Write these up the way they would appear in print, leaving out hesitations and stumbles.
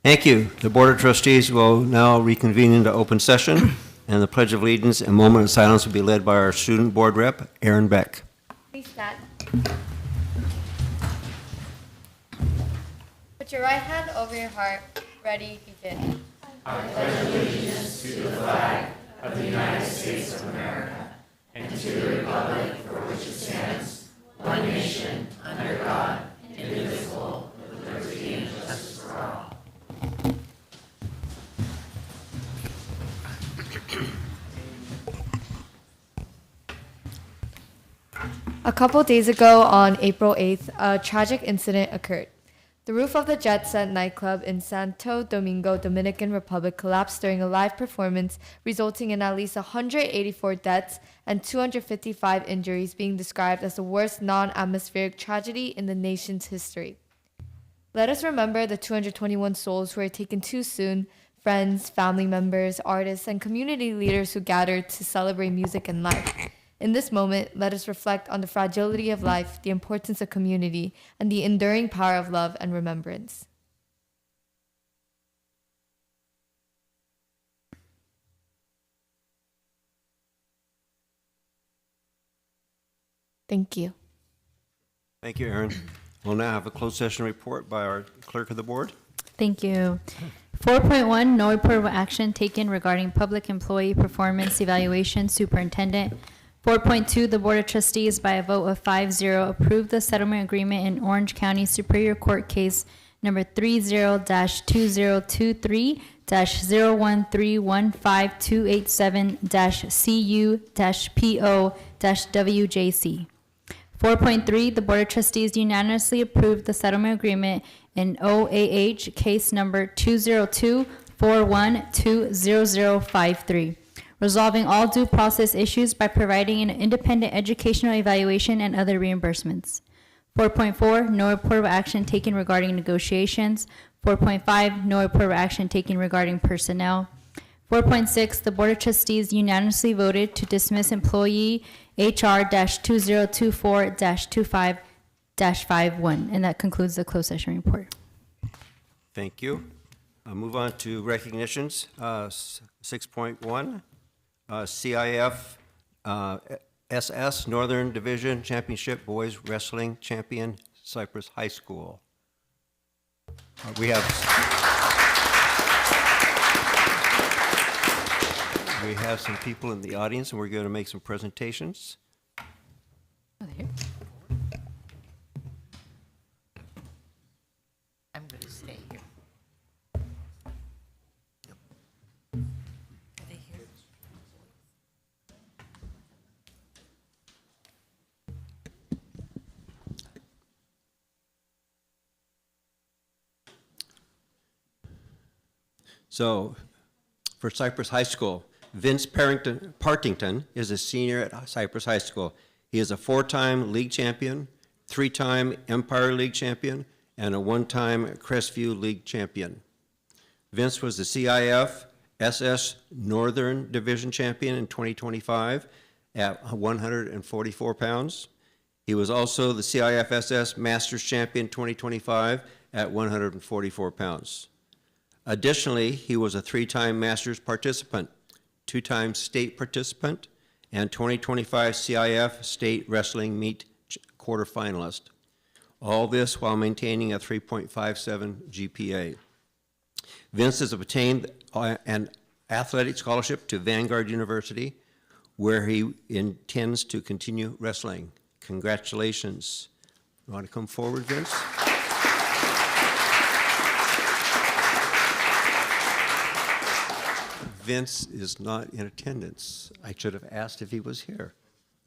Thank you. The Board of Trustees will now reconvene into open session, and the Pledge of Allegiance and moment of silence will be led by our Student Board Rep, Aaron Beck. Please stand. Put your right hand over your heart. Ready, begin. I pledge allegiance to the flag of the United States of America and to the republic for which it stands, one nation, under God, indivisible, with liberty and justice for all. A couple days ago, on April 8th, a tragic incident occurred. The roof of the Jet Set nightclub in Santo Domingo, Dominican Republic collapsed during a live performance, resulting in at least 184 deaths and 255 injuries, being described as the worst non-atmospheric tragedy in the nation's history. Let us remember the 221 souls who were taken too soon, friends, family members, artists, and community leaders who gathered to celebrate music and life. In this moment, let us reflect on the fragility of life, the importance of community, and the enduring power of love and remembrance. Thank you. Thank you, Aaron. We'll now have a closed session report by our clerk of the board. Thank you. 4.1, no report of action taken regarding public employee performance evaluation superintendent. 4.2, the Board of Trustees, by a vote of 5-0, approved the settlement agreement in Orange County Superior Court case number 30-2023287-CU-PO-WJC. 4.3, the Board of Trustees unanimously approved the settlement agreement in OAH case number 20241200053. Resolving all due process issues by providing an independent educational evaluation and other reimbursements. 4.4, no report of action taken regarding negotiations. 4.5, no report of action taken regarding personnel. 4.6, the Board of Trustees unanimously voted to dismiss employee HR-2024-25-51. And that concludes the closed session report. Thank you. I'll move on to recognitions. 6.1. CIF SS Northern Division Championship Boys Wrestling Champion, Cypress High School. We have some people in the audience, and we're going to make some presentations. I'm going to stay here. Are they here? So, for Cypress High School, Vince Partington is a senior at Cypress High School. He is a 4-time league champion, 3-time Empire League champion, and a 1-time Crestview League champion. Vince was the CIF SS Northern Division champion in 2025 at 144 pounds. He was also the CIF SS Masters champion 2025 at 144 pounds. Additionally, he was a 3-time Masters participant, 2-time state participant, and 2025 CIF State Wrestling Meet quarterfinalist. All this while maintaining a 3.57 GPA. Vince has obtained an athletic scholarship to Vanguard University, where he intends to continue wrestling. Congratulations. You want to come forward, Vince? Vince is not in attendance. I should have asked if he was here.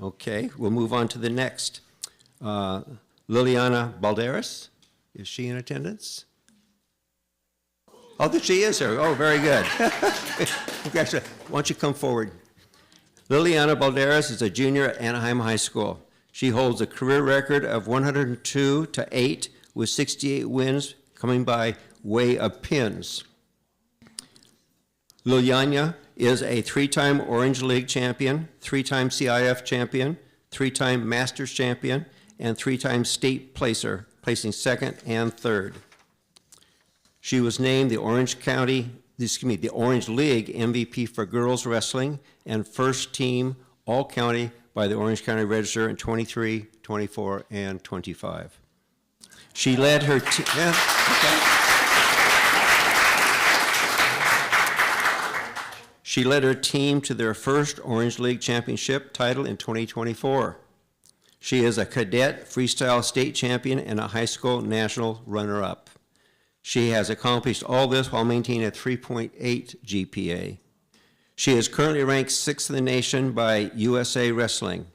Okay, we'll move on to the next. Liliana Balderas, is she in attendance? Oh, she is here. Oh, very good. Congratulations. Why don't you come forward? Liliana Balderas is a junior at Anaheim High School. She holds a career record of 102-8 with 68 wins coming by way of pins. Liliana is a 3-time Orange League champion, 3-time CIF champion, 3-time Masters champion, and 3-time state placer placing second and third. She was named the Orange League MVP for girls wrestling and first team all-county by the Orange County Register in 23, 24, and 25. She led her team. She led her team to their first Orange League championship title in 2024. She is a cadet freestyle state champion and a high school national runner-up. She has accomplished all this while maintaining a 3.8 GPA. She is currently ranked 6th in the nation by USA Wrestling.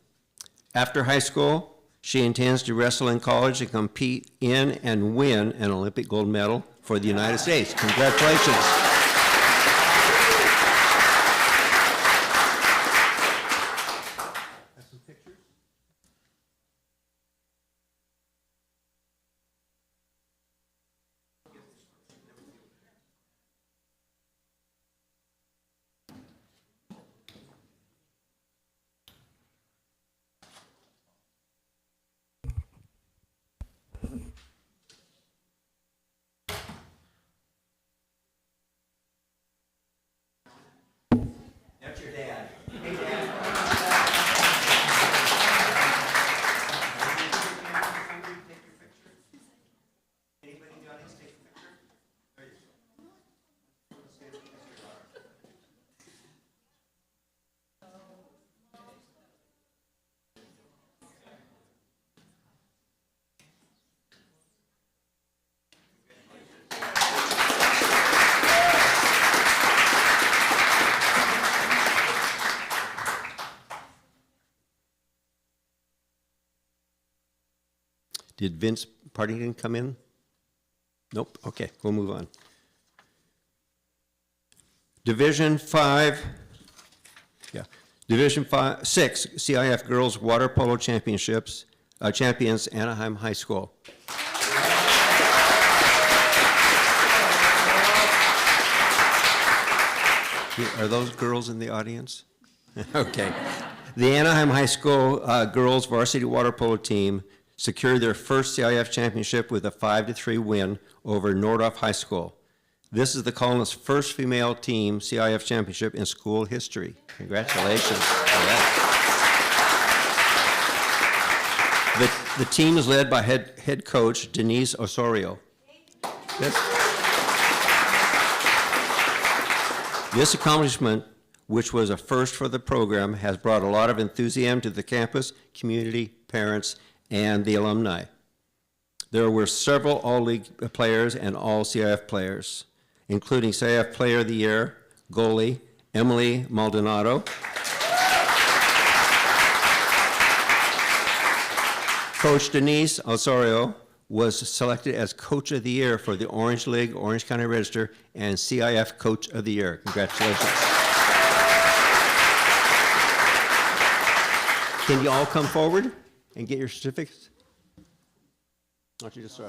After high school, she intends to wrestle in college and compete in and win an Olympic gold medal for the United States. Congratulations. That's your dad. Hey, Dad. Anybody in the audience take a picture? There you go. Did Vince Partington come in? Nope. Okay, we'll move on. Division 5, Division 6 CIF Girls Water Polo Championships, champions Anaheim High School. Are those girls in the audience? Okay. The Anaheim High School girls varsity water polo team secured their first CIF championship with a 5-3 win over Nordhoff High School. This is the colonists' first female team CIF championship in school history. Congratulations. The team is led by head coach Denise Osorio. This accomplishment, which was a first for the program, has brought a lot of enthusiasm to the campus, community, parents, and the alumni. There were several all-league players and all CIF players, including CIF Player of the Year, goalie Emily Maldonado, Coach Denise Osorio was selected as Coach of the Year for the Orange League, Orange County Register, and CIF Coach of the Year. Congratulations. Can you all come forward and get your certificates? Why don't you just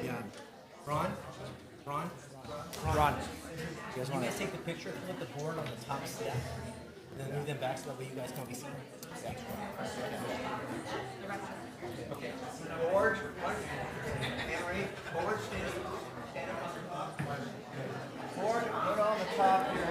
Yeah. Ron? You guys take the picture, put the board on the top step, and then move them back so that way you guys can be seen. Yeah. Okay. Board, Henry, board, stand up on the top. Board, put on the top here.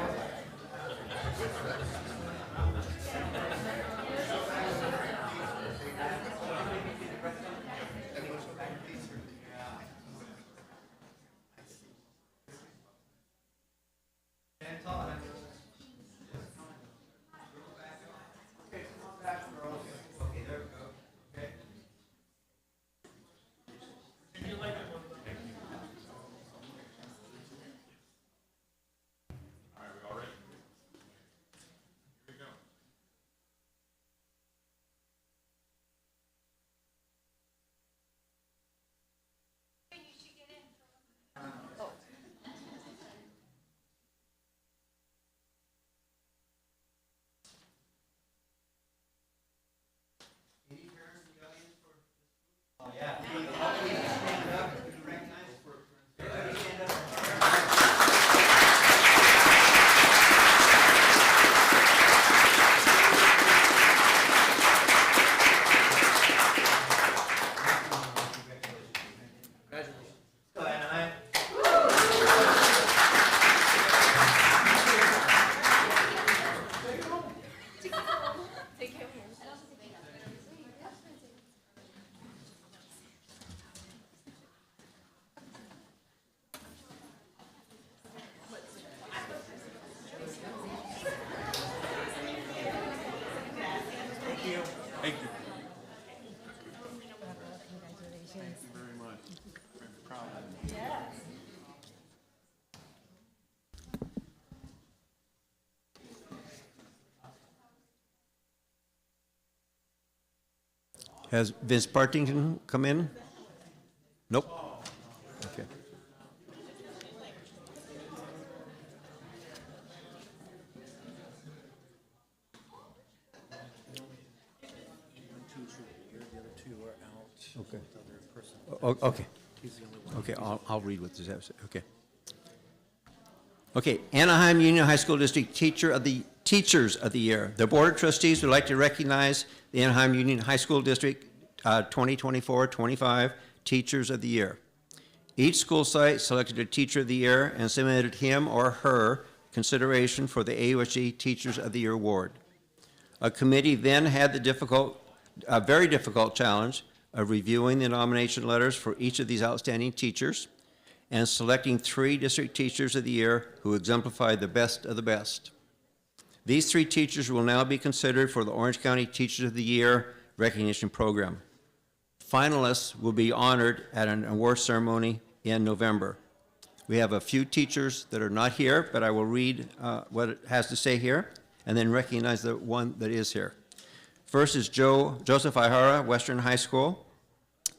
Has Vince Partington come in? Nope. Okay. Okay. Okay. Okay, I'll read what this has. Okay. Okay, Anaheim Union High School District Teachers of the Year. The Board of Trustees would like to recognize the Anaheim Union High School District 2024-25 Teachers of the Year. Each school site selected a Teacher of the Year and submitted him or her consideration for the AUHSD Teachers of the Year Award. A committee then had a very difficult challenge of reviewing the nomination letters for each of these outstanding teachers and selecting 3 district teachers of the year who exemplified the best of the best. These 3 teachers will now be considered for the Orange County Teachers of the Year recognition program. Finalists will be honored at an award ceremony in November. We have a few teachers that are not here, but I will read what it has to say here and then recognize the one that is here. First is Joseph Ihara, Western High School.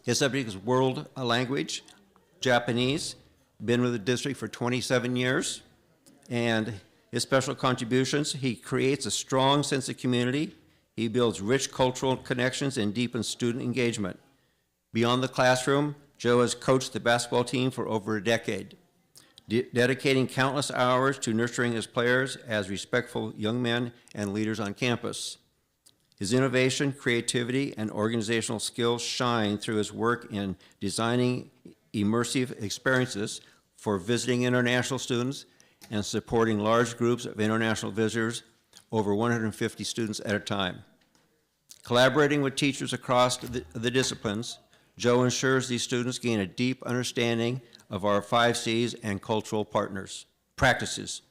His subject is world language, Japanese, been with the district for 27 years. And his special contributions, he creates a strong sense of community. He builds rich cultural connections and deepens student engagement. Beyond the classroom, Joe has coached the basketball team for over a decade, dedicating countless hours to nurturing his players as respectful young men and leaders on campus. His innovation, creativity, and organizational skills shine through his work in designing immersive experiences for visiting international students and supporting large groups of international visitors, over 150 students at a time. Collaborating with teachers across the disciplines, Joe ensures these students gain a deep understanding of our 5 C's and cultural practices.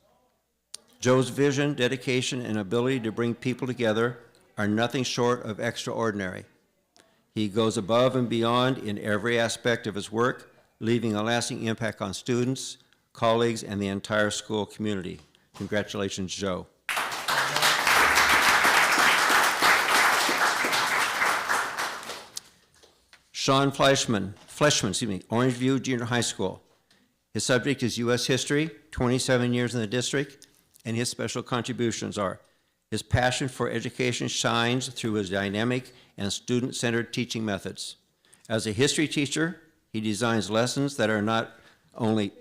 Joe's vision, dedication, and ability to bring people together are nothing short of extraordinary. He goes above and beyond in every aspect of his work, leaving a lasting impact on students, colleagues, and the entire school community. Congratulations, Joe. Sean Fleshman, Orangeview Junior High School. His subject is U.S. history, 27 years in the district, and his special contributions are: his passion for education shines through his dynamic and student-centered teaching methods. As a history teacher, he designs lessons that are not only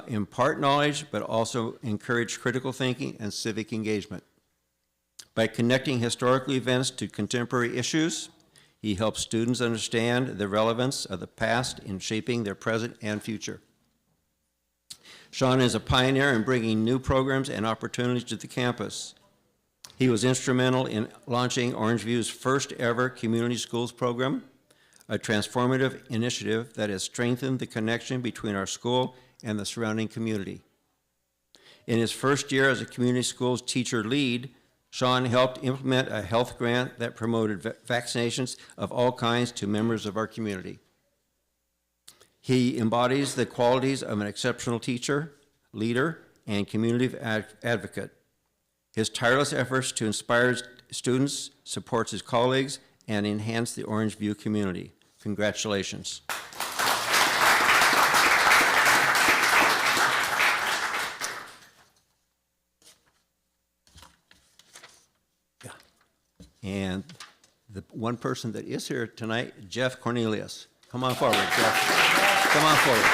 impart knowledge, but also encourage critical thinking and civic engagement. By connecting historical events to contemporary issues, he helps students understand the relevance of the past in shaping their present and future. Sean is a pioneer in bringing new programs and opportunities to the campus. He was instrumental in launching Orangeview's first ever community schools program, a transformative initiative that has strengthened the connection between our school and the surrounding community. In his first year as a community schools teacher lead, Sean helped implement a health grant that promoted vaccinations of all kinds to members of our community. He embodies the qualities of an exceptional teacher, leader, and community advocate. His tireless efforts to inspire students supports his colleagues and enhance the Orangeview community. Congratulations. Yeah. And the one person that is here tonight, Jeff Cornelius. Come on forward, Jeff. Come on forward.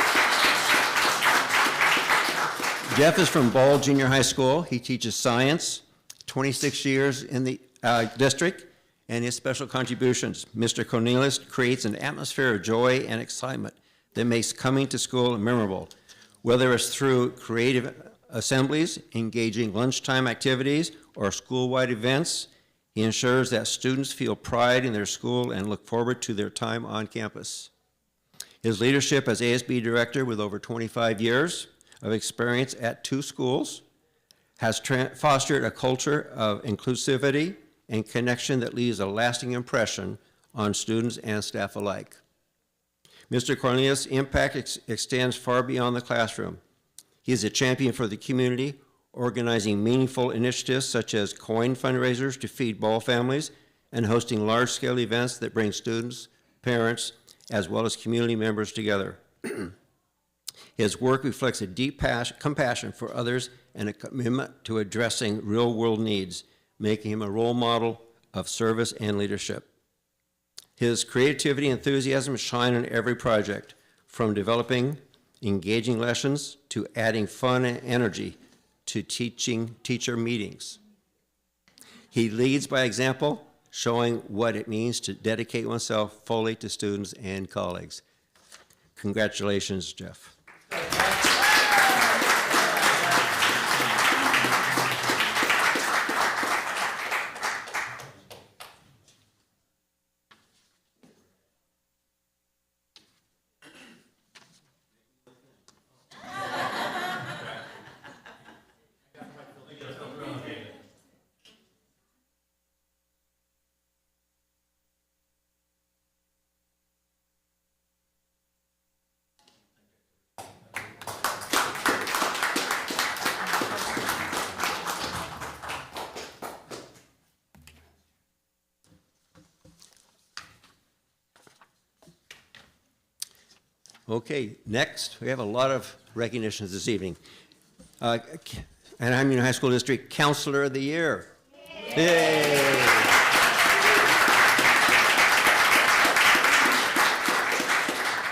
Jeff is from Ball Junior High School. He teaches science, 26 years in the district, and his special contributions. Mr. Cornelius creates an atmosphere of joy and excitement that makes coming to school memorable, whether it's through creative assemblies, engaging lunchtime activities, or school-wide events. He ensures that students feel pride in their school and look forward to their time on campus. His leadership as ASB director with over 25 years of experience at 2 schools has fostered a culture of inclusivity and connection that leaves a lasting impression on students and staff alike. Mr. Cornelius' impact extends far beyond the classroom. He is a champion for the community, organizing meaningful initiatives such as coin fundraisers to feed Ball families and hosting large-scale events that bring students, parents, as well as community members together. His work reflects a deep compassion for others and a commitment to addressing real-world needs, making him a role model of service and leadership. His creativity and enthusiasm shine on every project, from developing engaging lessons to adding fun and energy to teaching teacher meetings. He leads by example, showing what it means to dedicate oneself fully to students and colleagues. Congratulations, Jeff. Okay, next, we have a lot of recognitions this evening. Anaheim Union High School District Counselor of the Year. Yay!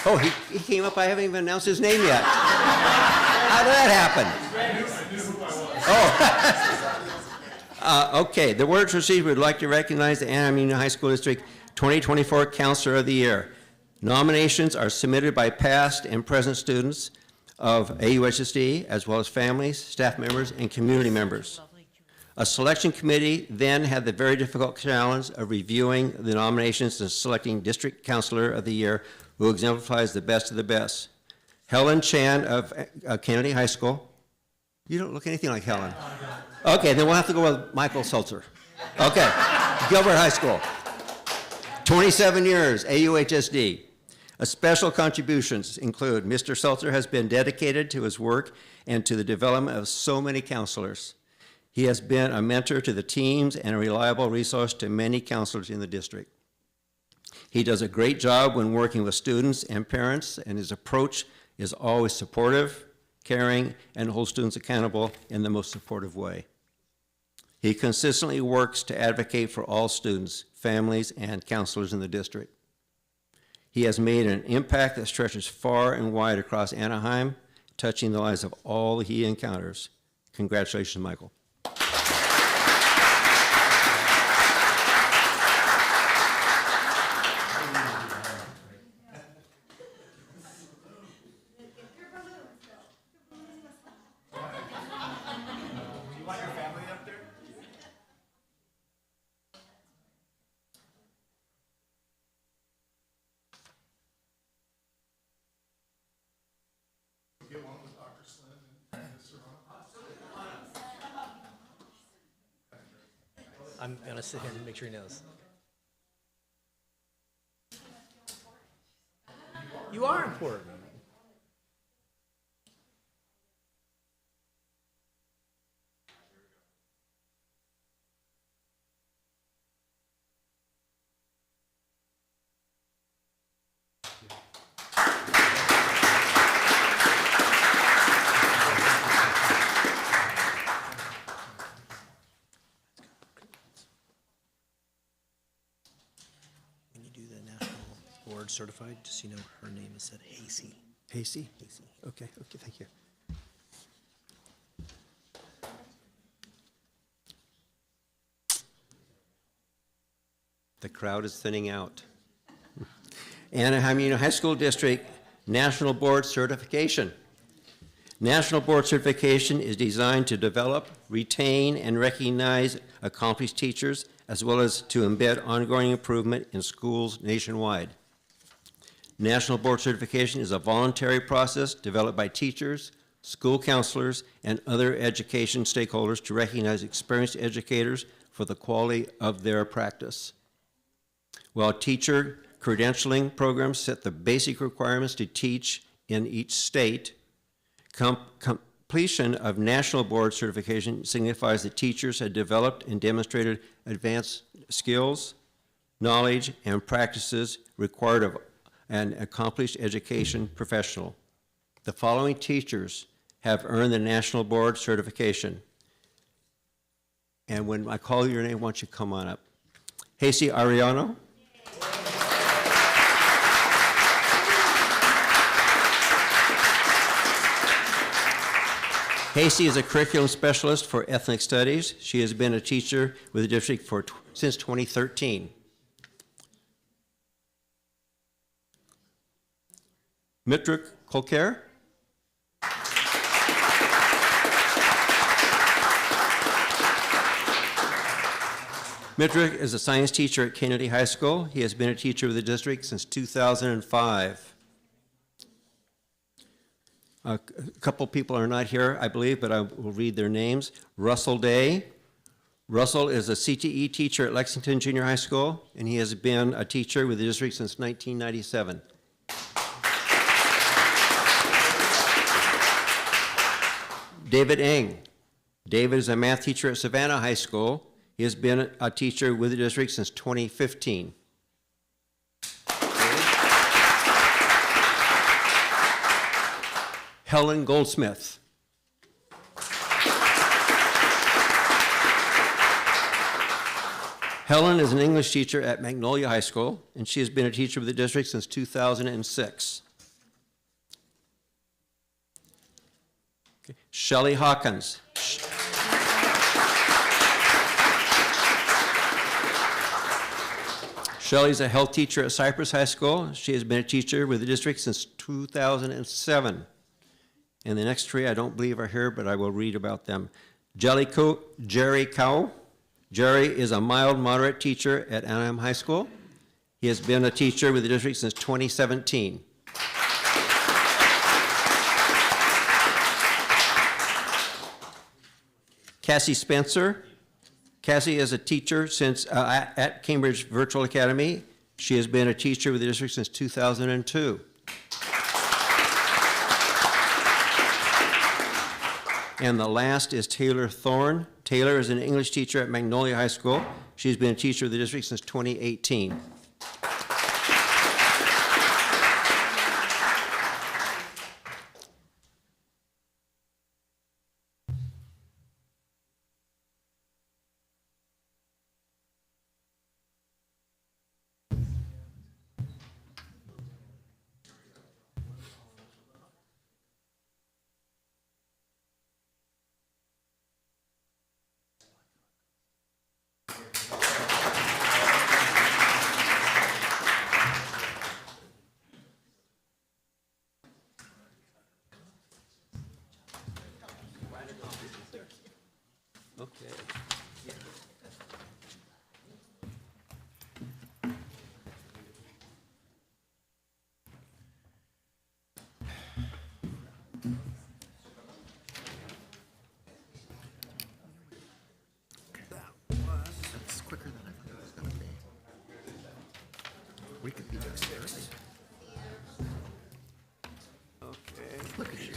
Oh, he came up, I haven't even announced his name yet. How did that happen? Oh. Okay, the words received, we'd like to recognize the Anaheim Union High School District 2024 Counselor of the Year. Nominations are submitted by past and present students of AUHSD, as well as families, staff members, and community members. A selection committee then had the very difficult challenge of reviewing the nominations and selecting District Counselor of the Year, who exemplifies the best of the best. Helen Chan of Kennedy High School. You don't look anything like Helen. Okay, then we'll have to go with Michael Seltzer. Okay, Gilbert High School. 27 years, AUHSD. Special contributions include Mr. Seltzer has been dedicated to his work and to the development of so many counselors. He has been a mentor to the teams and a reliable resource to many counselors in the district. He does a great job when working with students and parents, and his approach is always supportive, caring, and holds students accountable in the most supportive way. He consistently works to advocate for all students, families, and counselors in the district. He has made an impact that stretches far and wide across Anaheim, touching the lives of all he encounters. Congratulations, Michael. I'm gonna sit here and make sure he knows. You are important. Certified, just so you know, her name is said Hasey. Hasey? Okay, thank you. The crowd is thinning out. Anaheim Union High School District National Board Certification. National Board Certification is designed to develop, retain, and recognize accomplished teachers, as well as to embed ongoing improvement in schools nationwide. National Board Certification is a voluntary process developed by teachers, school counselors, and other education stakeholders to recognize experienced educators for the quality of their practice. While teacher credentialing programs set the basic requirements to teach in each state, completion of National Board Certification signifies that teachers have developed and demonstrated advanced skills, knowledge, and practices required of an accomplished education professional. The following teachers have earned the National Board certification. And when I call your name, why don't you come on up? Hasey Ariano. Hasey is a curriculum specialist for ethnic studies. She has been a teacher with the district since 2013. Mitrik Kolker. Mitrik is a science teacher at Kennedy High School. He has been a teacher with the district since 2005. A couple people are not here, I believe, but I will read their names. Russell Day. Russell is a CTE teacher at Lexington Junior High School, and he has been a teacher with the district since 1997. David Eng. David is a math teacher at Savannah High School. He has been a teacher with the district since 2015. Helen Goldsmith. Helen is an English teacher at Magnolia High School, and she has been a teacher with the district since 2006. Okay. Shelley Hawkins. Shelley's a health teacher at Cypress High School. She has been a teacher with the district since 2007. And the next three I don't believe are here, but I will read about them. Jerry Cow. Jerry is a mild, moderate teacher at Anaheim High School. He has been a teacher with the district since 2017. Cassie Spencer. Cassie is a teacher since at Cambridge Virtual Academy. She has been a teacher with the district since 2002. And the last is Taylor Thorne. Taylor is an English teacher at Magnolia High School. She's been a teacher of the district since 2018. Okay. That's quicker than I thought it was going to be. We could be upstairs. Okay. Look at you.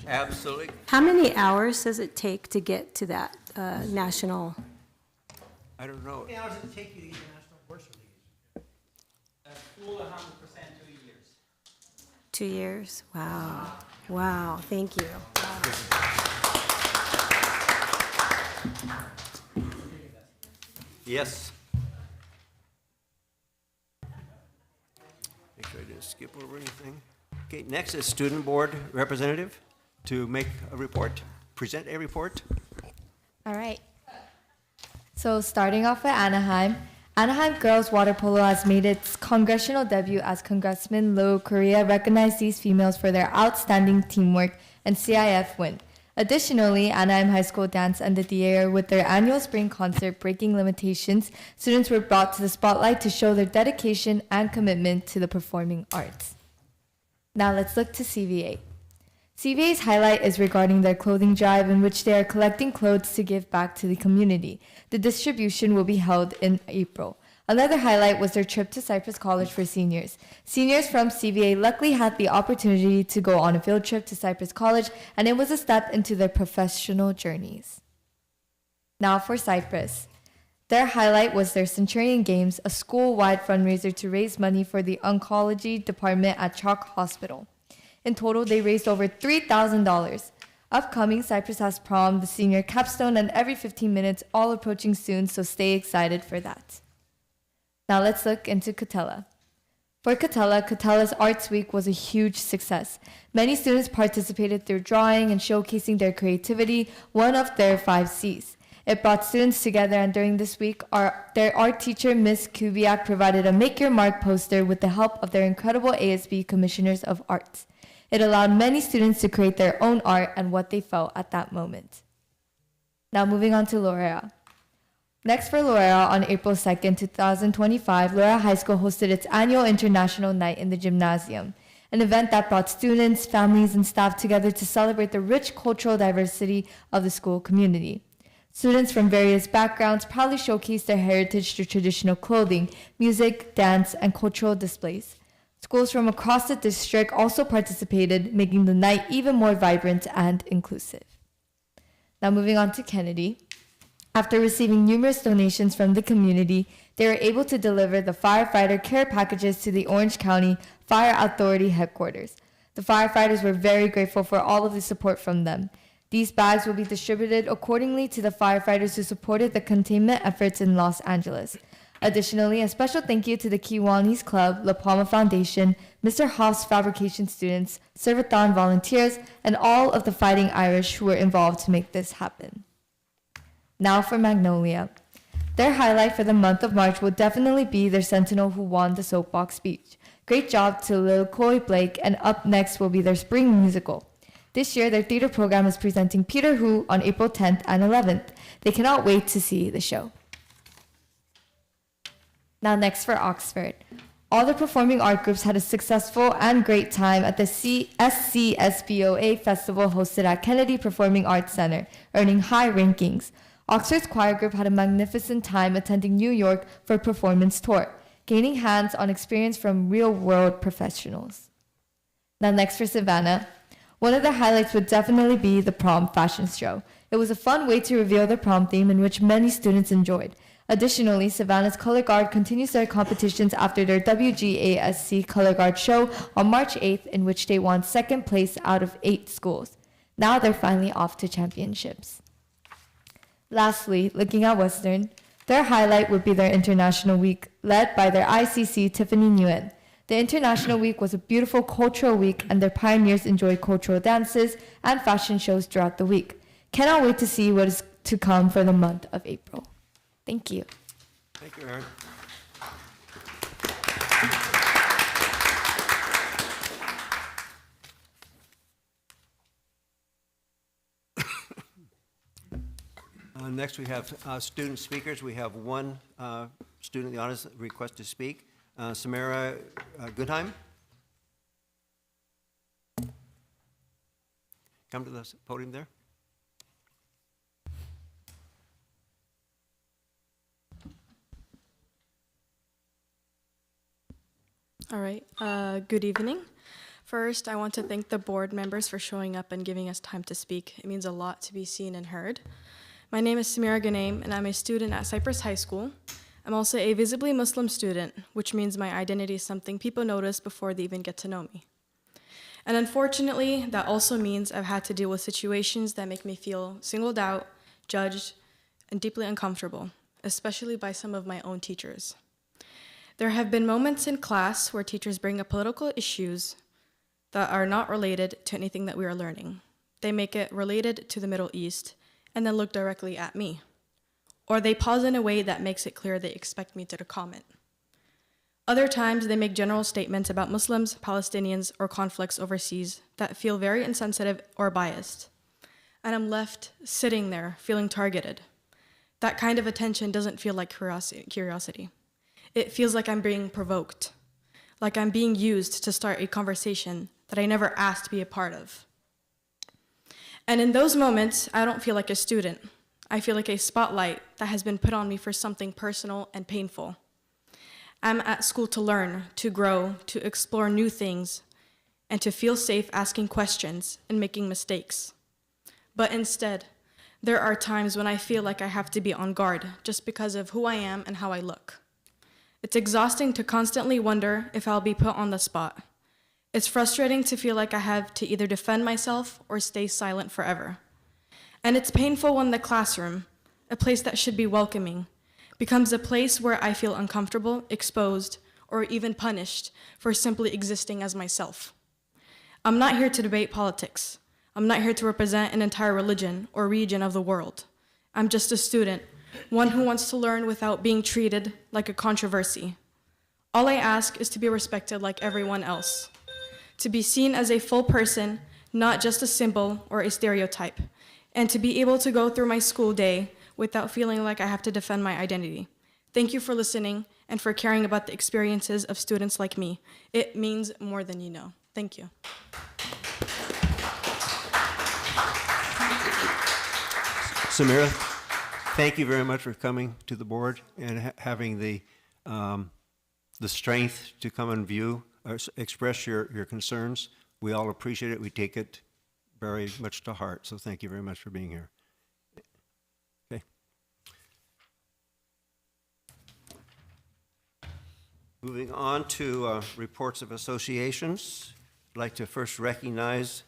Absolutely. How many hours does it take to get to that national? I don't know. How many hours does it take you to get the national board certification? Full 100%, 2 years. 2 years? Wow. Wow, thank you. Yes. Make sure I didn't skip over anything. Okay, next is student board representative to make a report, present a report. All right. So starting off with Anaheim, Anaheim girls water polo has made its congressional debut as Congressman Lo Correa recognized these females for their outstanding teamwork and CIF win. Additionally, Anaheim High School dance ended the year with their annual spring concert, Breaking Limitations. Students were brought to the spotlight to show their dedication and commitment to the performing arts. Now let's look to CVA. CVA's highlight is regarding their clothing drive in which they are collecting clothes to give back to the community. The distribution will be held in April. Another highlight was their trip to Cypress College for seniors. Seniors from CVA luckily had the opportunity to go on a field trip to Cypress College, and it was a step into their professional journeys. Now for Cypress. Their highlight was their Centurion Games, a school-wide fundraiser to raise money for the oncology department at Chalk Hospital. In total, they raised over $3,000. Upcoming, Cypress has prom, the senior capstone, and every 15 minutes, all approaching soon, so stay excited for that. Now let's look into Catella. For Catella's Arts Week was a huge success. Many students participated through drawing and showcasing their creativity, one of their 5 C's. It brought students together, and during this week, their art teacher, Ms. Kubiak, provided a Make Your Mark poster with the help of their incredible ASB Commissioners of Arts. It allowed many students to create their own art and what they felt at that moment. Now moving on to Lorea. Next for Lorea, on April 2nd, 2025, Lorea High School hosted its annual International Night in the Gymnasium, an event that brought students, families, and staff together to celebrate the rich cultural diversity of the school community. Students from various backgrounds proudly showcased their heritage through traditional clothing, music, dance, and cultural displays. Schools from across the district also participated, making the night even more vibrant and inclusive. Now moving on to Kennedy. After receiving numerous donations from the community, they were able to deliver the firefighter care packages to the Orange County Fire Authority headquarters. The firefighters were very grateful for all of the support from them. These bags will be distributed accordingly to the firefighters who supported the containment efforts in Los Angeles. Additionally, a special thank you to the Kiwanis Club, La Palma Foundation, Mr. Hoff's fabrication students, Servathon volunteers, and all of the Fighting Irish who were involved to make this happen. Now for Magnolia. Their highlight for the month of March will definitely be their Sentinel who won the soapbox speech. Great job to Lil Coy Blake, and up next will be their spring musical. This year, their theater program is presenting Peter Who on April 10th and 11th. They cannot wait to see the show. Now next for Oxford. All the performing art groups had a successful and great time at the SCSBOA festival hosted at Kennedy Performing Arts Center, earning high rankings. Oxford's choir group had a magnificent time attending New York for a performance tour, gaining hands-on experience from real-world professionals. Now next for Savannah. One of the highlights would definitely be the prom fashion show. It was a fun way to reveal the prom theme in which many students enjoyed. Additionally, Savannah's Color Guard continues their competitions after their WGASC Color Guard show on March 8th, in which they won 2nd place out of 8 schools. Now they're finally off to championships. Lastly, looking at Western, their highlight would be their International Week, led by their ICC Tiffany Nguyen. The International Week was a beautiful cultural week, and their pioneers enjoyed cultural dances and fashion shows throughout the week. Cannot wait to see what is to come for the month of April. Thank you. Thank you, Erin. Next, we have student speakers. We have one student in the audience request to speak. Samara Goodheim. Come to the podium there. All right, good evening. First, I want to thank the board members for showing up and giving us time to speak. It means a lot to be seen and heard. My name is Samira Ghanem, and I'm a student at Cypress High School. I'm also a visibly Muslim student, which means my identity is something people notice before they even get to know me. And unfortunately, that also means I've had to deal with situations that make me feel singled out, judged, and deeply uncomfortable, especially by some of my own teachers. There have been moments in class where teachers bring up political issues that are not related to anything that we are learning. They make it related to the Middle East and then look directly at me. Or they pause in a way that makes it clear they expect me to comment. Other times, they make general statements about Muslims, Palestinians, or conflicts overseas that feel very insensitive or biased. And I'm left sitting there feeling targeted. That kind of attention doesn't feel like curiosity. It feels like I'm being provoked, like I'm being used to start a conversation that I never asked to be a part of. And in those moments, I don't feel like a student. I feel like a spotlight that has been put on me for something personal and painful. I'm at school to learn, to grow, to explore new things, and to feel safe asking questions and making mistakes. But instead, There are times when I feel like I have to be on guard just because of who I am and how I look. It's exhausting to constantly wonder if I'll be put on the spot. It's frustrating to feel like I have to either defend myself or stay silent forever. And it's painful when the classroom, a place that should be welcoming, becomes a place where I feel uncomfortable, exposed, or even punished for simply existing as myself. I'm not here to debate politics. I'm not here to represent an entire religion or region of the world. I'm just a student, one who wants to learn without being treated like a controversy. All I ask is to be respected like everyone else, to be seen as a full person, not just a symbol or a stereotype, and to be able to go through my school day without feeling like I have to defend my identity. Thank you for listening and for caring about the experiences of students like me. It means more than you know. Thank you. Samira, thank you very much for coming to the board and having the strength to come and view or express your concerns. We all appreciate it. We take it very much to heart. So thank you very much for being here. Okay. Moving on to reports of associations. I'd like to first recognize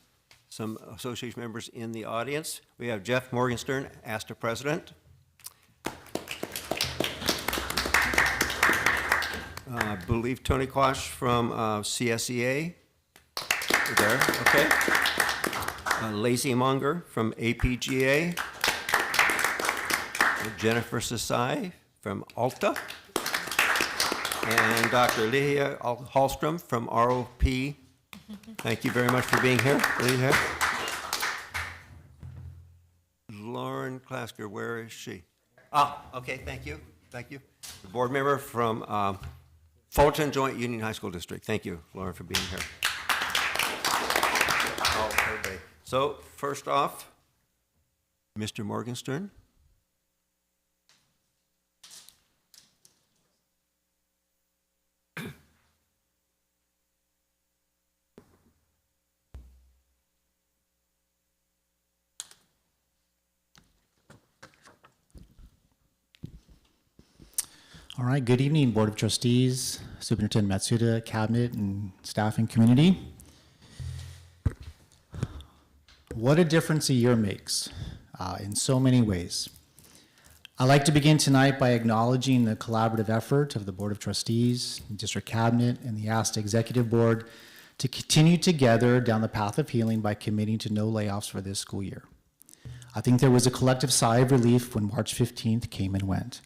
some association members in the audience. We have Jeff Morgenstern, ASTA president. I believe Tony Quash from CSEA. You're there, okay. Lazy Monger from APGA. Jennifer Sasai from ALTA. And Dr. Leah Hallstrom from ROP. Thank you very much for being here. Lauren Klasker, where is she? Ah, okay, thank you. Thank you. The board member from Fulton Joint Union High School District. Thank you, Lauren, for being here. Oh, okay. So, first off, Mr. Morgenstern. All right, good evening, Board of Trustees, Superintendent Matsuda, Cabinet, and staff and community. What a difference a year makes in so many ways. I'd like to begin tonight by acknowledging the collaborative effort of the Board of Trustees, District Cabinet, and the ASTA Executive Board to continue together down the path of healing by committing to no layoffs for this school year. I think there was a collective sigh of relief when March 15th came and went.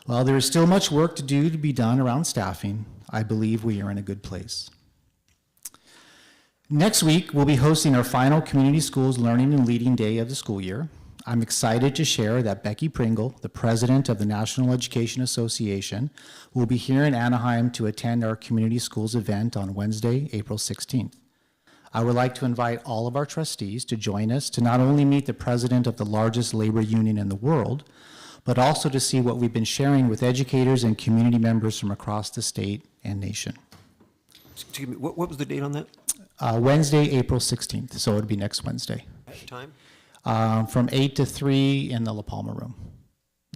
While there is still much work to be done around staffing, I believe we are in a good place. Next week, we'll be hosting our final Community Schools Learning and Leading Day of the school year. I'm excited to share that Becky Pringle, the president of the National Education Association, will be here in Anaheim to attend our Community Schools event on Wednesday, April 16th. I would like to invite all of our trustees to join us to not only meet the president of the largest labor union in the world, but also to see what we've been sharing with educators and community members from across the state and nation. Excuse me, what was the date on that? Wednesday, April 16th, so it would be next Wednesday. At time? From 8 to 3 in the La Palma room.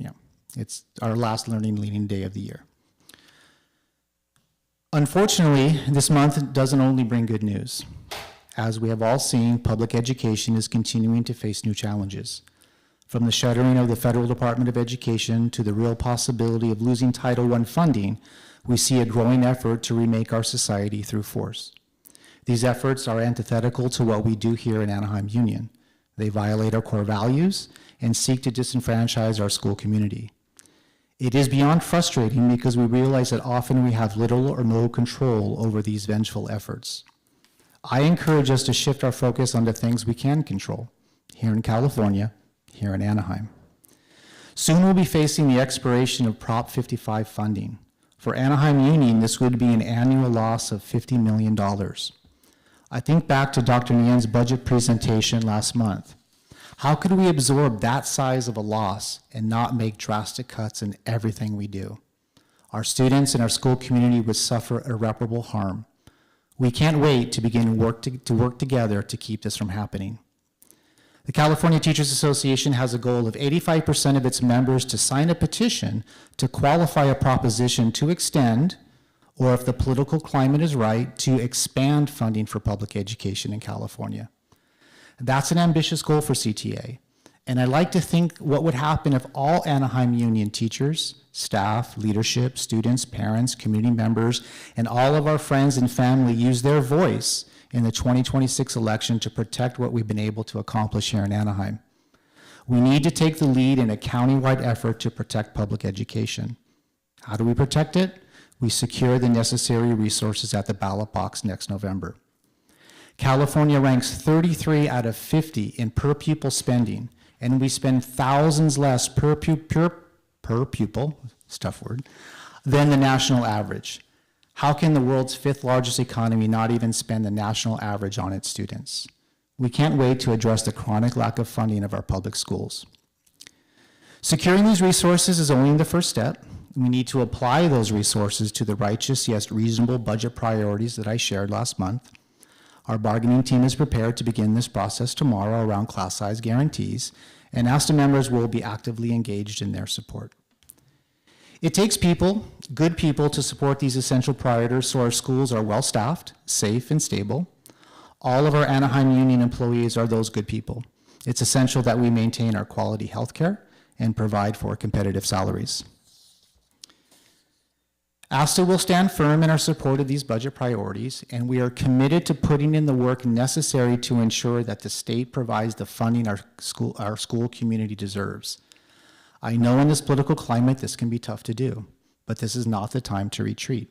Yeah, it's our last learning leading day of the year. Unfortunately, this month doesn't only bring good news. As we have all seen, public education is continuing to face new challenges. From the shuttering of the Federal Department of Education to the real possibility of losing Title I funding, we see a growing effort to remake our society through force. These efforts are antithetical to what we do here in Anaheim Union. They violate our core values and seek to disenfranchise our school community. It is beyond frustrating because we realize that often we have little or no control over these vengeful efforts. I encourage us to shift our focus onto things we can control, here in California, here in Anaheim. Soon we'll be facing the expiration of Prop 55 funding. For Anaheim Union, this would be an annual loss of $50 million. I think back to Dr. Nian's budget presentation last month. How could we absorb that size of a loss and not make drastic cuts in everything we do? Our students and our school community would suffer irreparable harm. We can't wait to begin to work together to keep this from happening. The California Teachers Association has a goal of 85% of its members to sign a petition to qualify a proposition to extend, or if the political climate is right, to expand funding for public education in California. That's an ambitious goal for CTA. And I like to think what would happen if all Anaheim Union teachers, staff, leadership, students, parents, community members, and all of our friends and family use their voice in the 2026 election to protect what we've been able to accomplish here in Anaheim. We need to take the lead in a countywide effort to protect public education. How do we protect it? We secure the necessary resources at the ballot box next November. California ranks 33 out of 50 in per pupil spending, and we spend thousands less per pupil, it's a tough word, than the national average. How can the world's fifth largest economy not even spend the national average on its students? We can't wait to address the chronic lack of funding of our public schools. Securing these resources is only the first step. We need to apply those resources to the righteous yet reasonable budget priorities that I shared last month. Our bargaining team is prepared to begin this process tomorrow around class size guarantees, and ASTA members will be actively engaged in their support. It takes people, good people, to support these essential priorities so our schools are well-staffed, safe, and stable. All of our Anaheim Union employees are those good people. It's essential that we maintain our quality health care and provide for competitive salaries. ASTA will stand firm in our support of these budget priorities, and we are committed to putting in the work necessary to ensure that the state provides the funding our school community deserves. I know in this political climate this can be tough to do, but this is not the time to retreat.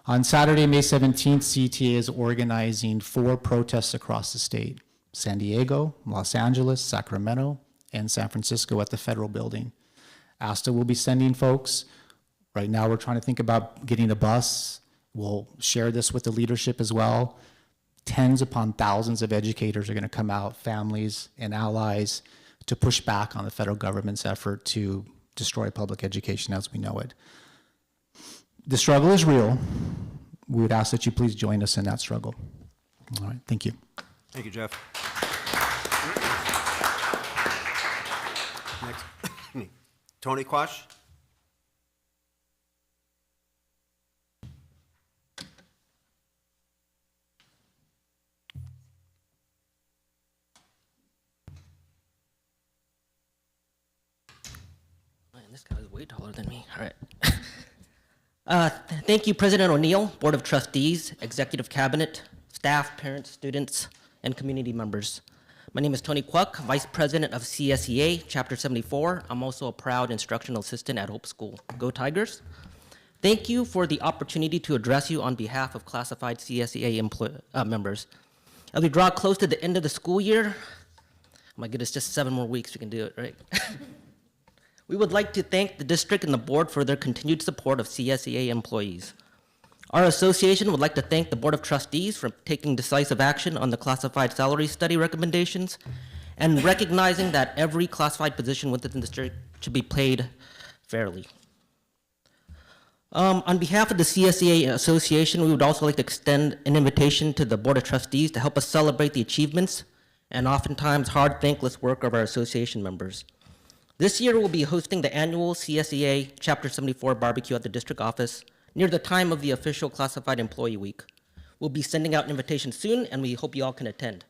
On Saturday, May 17th, CTA is organizing 4 protests across the state: San Diego, Los Angeles, Sacramento, and San Francisco at the federal building. ASTA will be sending folks. Right now, we're trying to think about getting a bus. We'll share this with the leadership as well. Tens upon thousands of educators are going to come out, families and allies, to push back on the federal government's effort to destroy public education as we know it. The struggle is real. We would ask that you please join us in that struggle. All right, thank you. Thank you, Jeff. Next, Tony Quash. This guy is way taller than me. All right. Thank you, President O'Neill, Board of Trustees, Executive Cabinet, staff, parents, students, and community members. My name is Tony Kwok, Vice President of CSEA, Chapter 74. I'm also a proud instructional assistant at Hope School. Go Tigers. Thank you for the opportunity to address you on behalf of classified CSEA members. As we draw close to the end of the school year, my goodness, just 7 more weeks, we can do it, right? We would like to thank the district and the board for their continued support of CSEA employees. Our association would like to thank the Board of Trustees for taking decisive action on the classified salary study recommendations and recognizing that every classified position within the district should be paid fairly. On behalf of the CSEA Association, we would also like to extend an invitation to the Board of Trustees to help us celebrate the achievements and oftentimes hard, thankless work of our association members. This year, we'll be hosting the annual CSEA Chapter 74 barbecue at the district office near the time of the official Classified Employee Week. We'll be sending out invitations soon, and we hope you all can attend.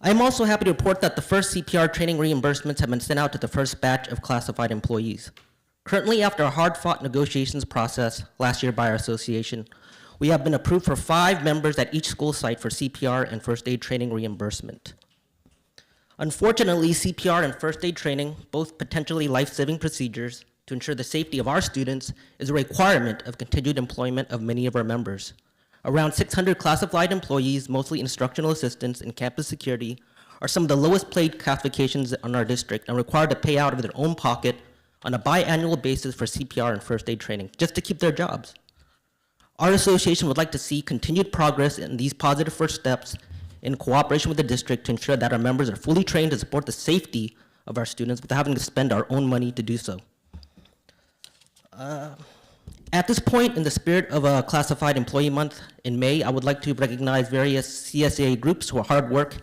I'm also happy to report that the first CPR training reimbursements have been sent out to the first batch of classified employees. Currently, after a hard-fought negotiations process last year by our association, we have been approved for 5 members at each school site for CPR and first aid training reimbursement. Unfortunately, CPR and first aid training, both potentially life-saving procedures to ensure the safety of our students, is a requirement of continued employment of many of our members. Around 600 classified employees, mostly instructional assistants and campus security, are some of the lowest paid classifications in our district and required to pay out of their own pocket on a biannual basis for CPR and first aid training, just to keep their jobs. Our association would like to see continued progress in these positive first steps in cooperation with the district to ensure that our members are fully trained to support the safety of our students without having to spend our own money to do so. At this point, in the spirit of a Classified Employee Month in May, I would like to recognize various CSEA groups whose hard work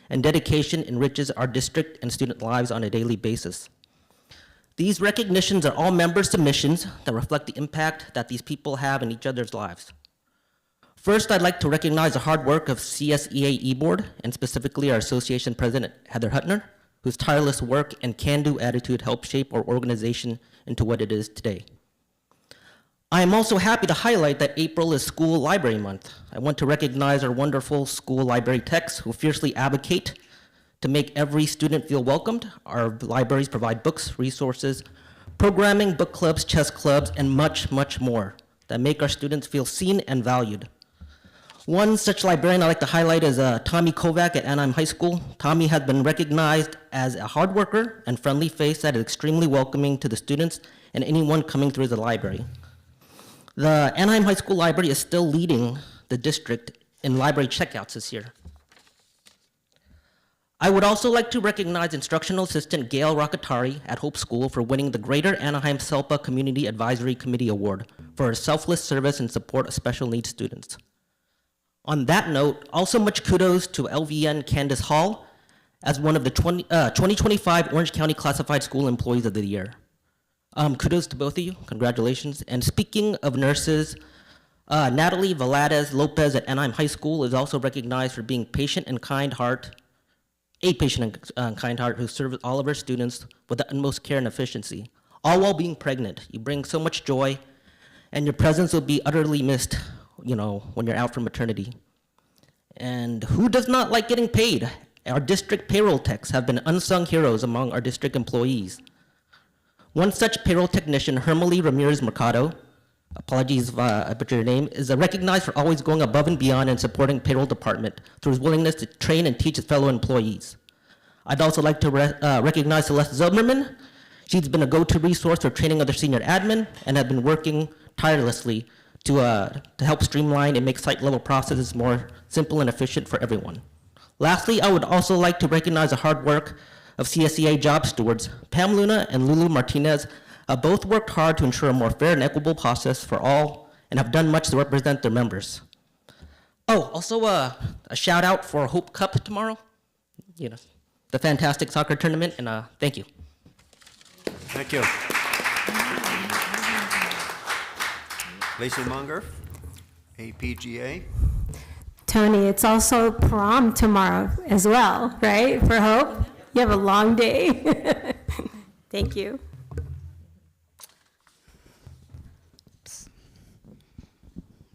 and dedication enriches our district and student lives on a daily basis. These recognitions are all member submissions that reflect the impact that these people have in each other's lives. First, I'd like to recognize the hard work of CSEA eBoard, and specifically our association president, Heather Hutner, whose tireless work and can-do attitude helped shape our organization into what it is today. I am also happy to highlight that April is School Library Month. I want to recognize our wonderful school library techs who fiercely advocate to make every student feel welcomed. Our libraries provide books, resources, programming, book clubs, chess clubs, and much, much more that make our students feel seen and valued. One such librarian I'd like to highlight is Tommy Kovac at Anaheim High School. Tommy has been recognized as a hard worker and friendly face that is extremely welcoming to the students and anyone coming through the library. The Anaheim High School Library is still leading the district in library checkouts this year. I would also like to recognize instructional assistant Gail Rakatari at Hope School for winning the Greater Anaheim SELPA Community Advisory Committee Award for her selfless service and support of special needs students. On that note, also much kudos to LVN Candace Hall as one of the 2025 Orange County Classified School Employees of the Year. Kudos to both of you, congratulations. And speaking of nurses, Natalie Valadez Lopez at Anaheim High School is also recognized for being patient and kind heart, a patient and kind heart who serves all of her students with the utmost care and efficiency, all while being pregnant. You bring so much joy, and your presence will be utterly missed, when you're out for maternity. And who does not like getting paid? Our district payroll techs have been unsung heroes among our district employees. One such payroll technician, Hermely Ramirez Mercado, apologies if I butchered your name, is recognized for always going above and beyond and supporting payroll department through his willingness to train and teach his fellow employees. I'd also like to recognize Celeste Zilberman. She's been a go-to resource for training other senior admin and has been working tirelessly to help streamline and make site-level processes more simple and efficient for everyone. Lastly, I would also like to recognize the hard work of CSEA job stewards. Pam Luna and Lulu Martinez have both worked hard to ensure a more fair and equitable process for all and have done much to represent their members. Oh, also a shout out for Hope Cup tomorrow, the fantastic soccer tournament, and thank you. Thank you. Lacey Munger, APGA. Tony, it's also prom tomorrow as well, right? For Hope? You have a long day. Thank you.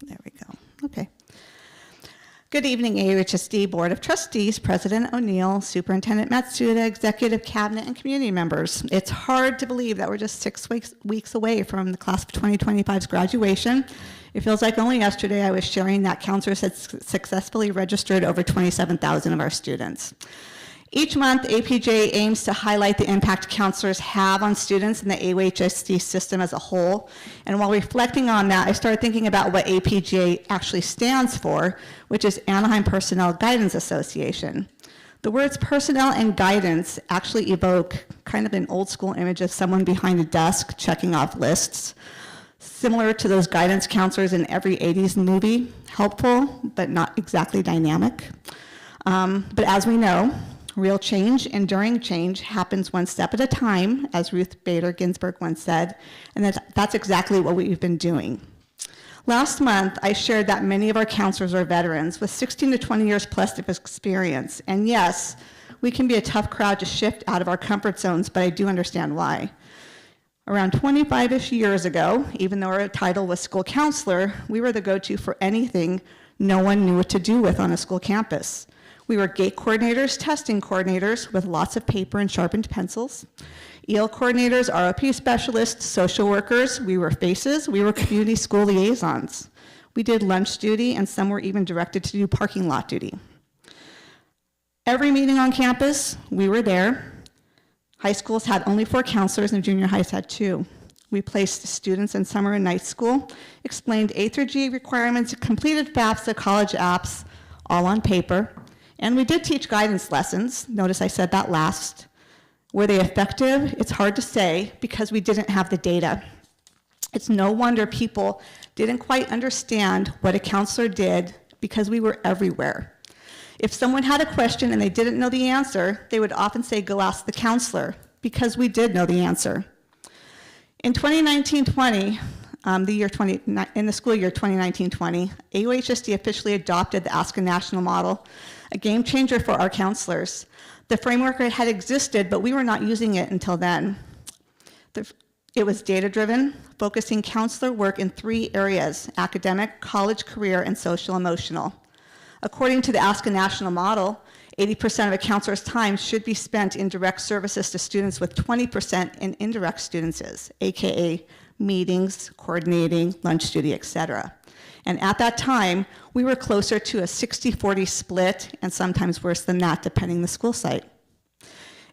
There we go. Okay. Good evening, AUHSD Board of Trustees, President O'Neill, Superintendent Matsuda, Executive Cabinet, and community members. It's hard to believe that we're just 6 weeks away from the class of 2025's graduation. It feels like only yesterday I was sharing that counselors had successfully registered over 27,000 of our students. Each month, APJ aims to highlight the impact counselors have on students in the AUHSD system as a whole. And while reflecting on that, I started thinking about what APJ actually stands for, which is Anaheim Personnel Guidance Association. The words personnel and guidance actually evoke kind of an old school image of someone behind a desk checking off lists, similar to those guidance counselors in every 80s movie, helpful, but not exactly dynamic. But as we know, real change, enduring change, happens one step at a time, as Ruth Bader Ginsburg once said, and that's exactly what we've been doing. Last month, I shared that many of our counselors are veterans with 16 to 20 years plus of experience, and yes, we can be a tough crowd to shift out of our comfort zones, but I do understand why. Around 25-ish years ago, even though our title was school counselor, we were the go-to for anything no one knew what to do with on a school campus. We were gate coordinators, testing coordinators with lots of paper and sharpened pencils, EL coordinators, ROP specialists, social workers. We were FACES. We were community school liaisons. We did lunch duty, and some were even directed to do parking lot duty. Every meeting on campus, we were there. High schools had only 4 counselors, and junior highs had 2. We placed students in summer and night school, explained A through G requirements, completed FAFSA, college apps, all on paper. And we did teach guidance lessons. Notice I said that last. Were they effective? It's hard to say because we didn't have the data. It's no wonder people didn't quite understand what a counselor did because we were everywhere. If someone had a question and they didn't know the answer, they would often say, go ask the counselor, because we did know the answer. In 2019-20, in the school year 2019-20, AUHSD officially adopted the Ask a National model, a game changer for our counselors. The framework had existed, but we were not using it until then. It was data-driven, focusing counselor work in 3 areas: academic, college, career, and social-emotional. According to the Ask a National model, 80% of a counselor's time should be spent in direct services to students, with 20% in indirect students, AKA meetings, coordinating, lunch duty, etc. And at that time, we were closer to a 60-40 split, and sometimes worse than that, depending on the school site.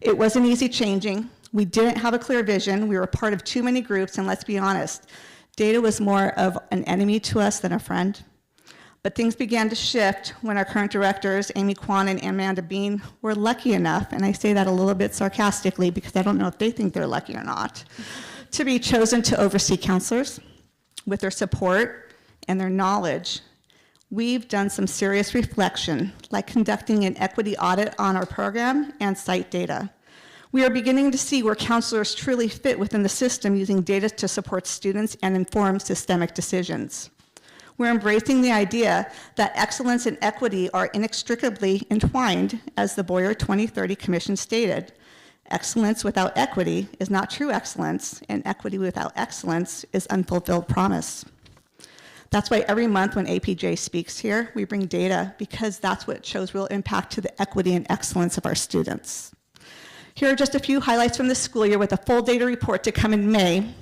It wasn't easy changing. We didn't have a clear vision. We were part of too many groups, and let's be honest, data was more of an enemy to us than a friend. But things began to shift when our current directors, Amy Kwan and Amanda Bean, were lucky enough, and I say that a little bit sarcastically because I don't know if they think they're lucky or not, to be chosen to oversee counselors. With their support and their knowledge, we've done some serious reflection, like conducting an equity audit on our program and site data. We are beginning to see where counselors truly fit within the system, using data to support students and inform systemic decisions. We're embracing the idea that excellence and equity are inextricably entwined, as the Boyer 2030 Commission stated. Excellence without equity is not true excellence, and equity without excellence is unfulfilled promise. That's why every month when APJ speaks here, we bring data, because that's what shows real impact to the equity and excellence of our students. Here are just a few highlights from this school year, with a full data report to come in May.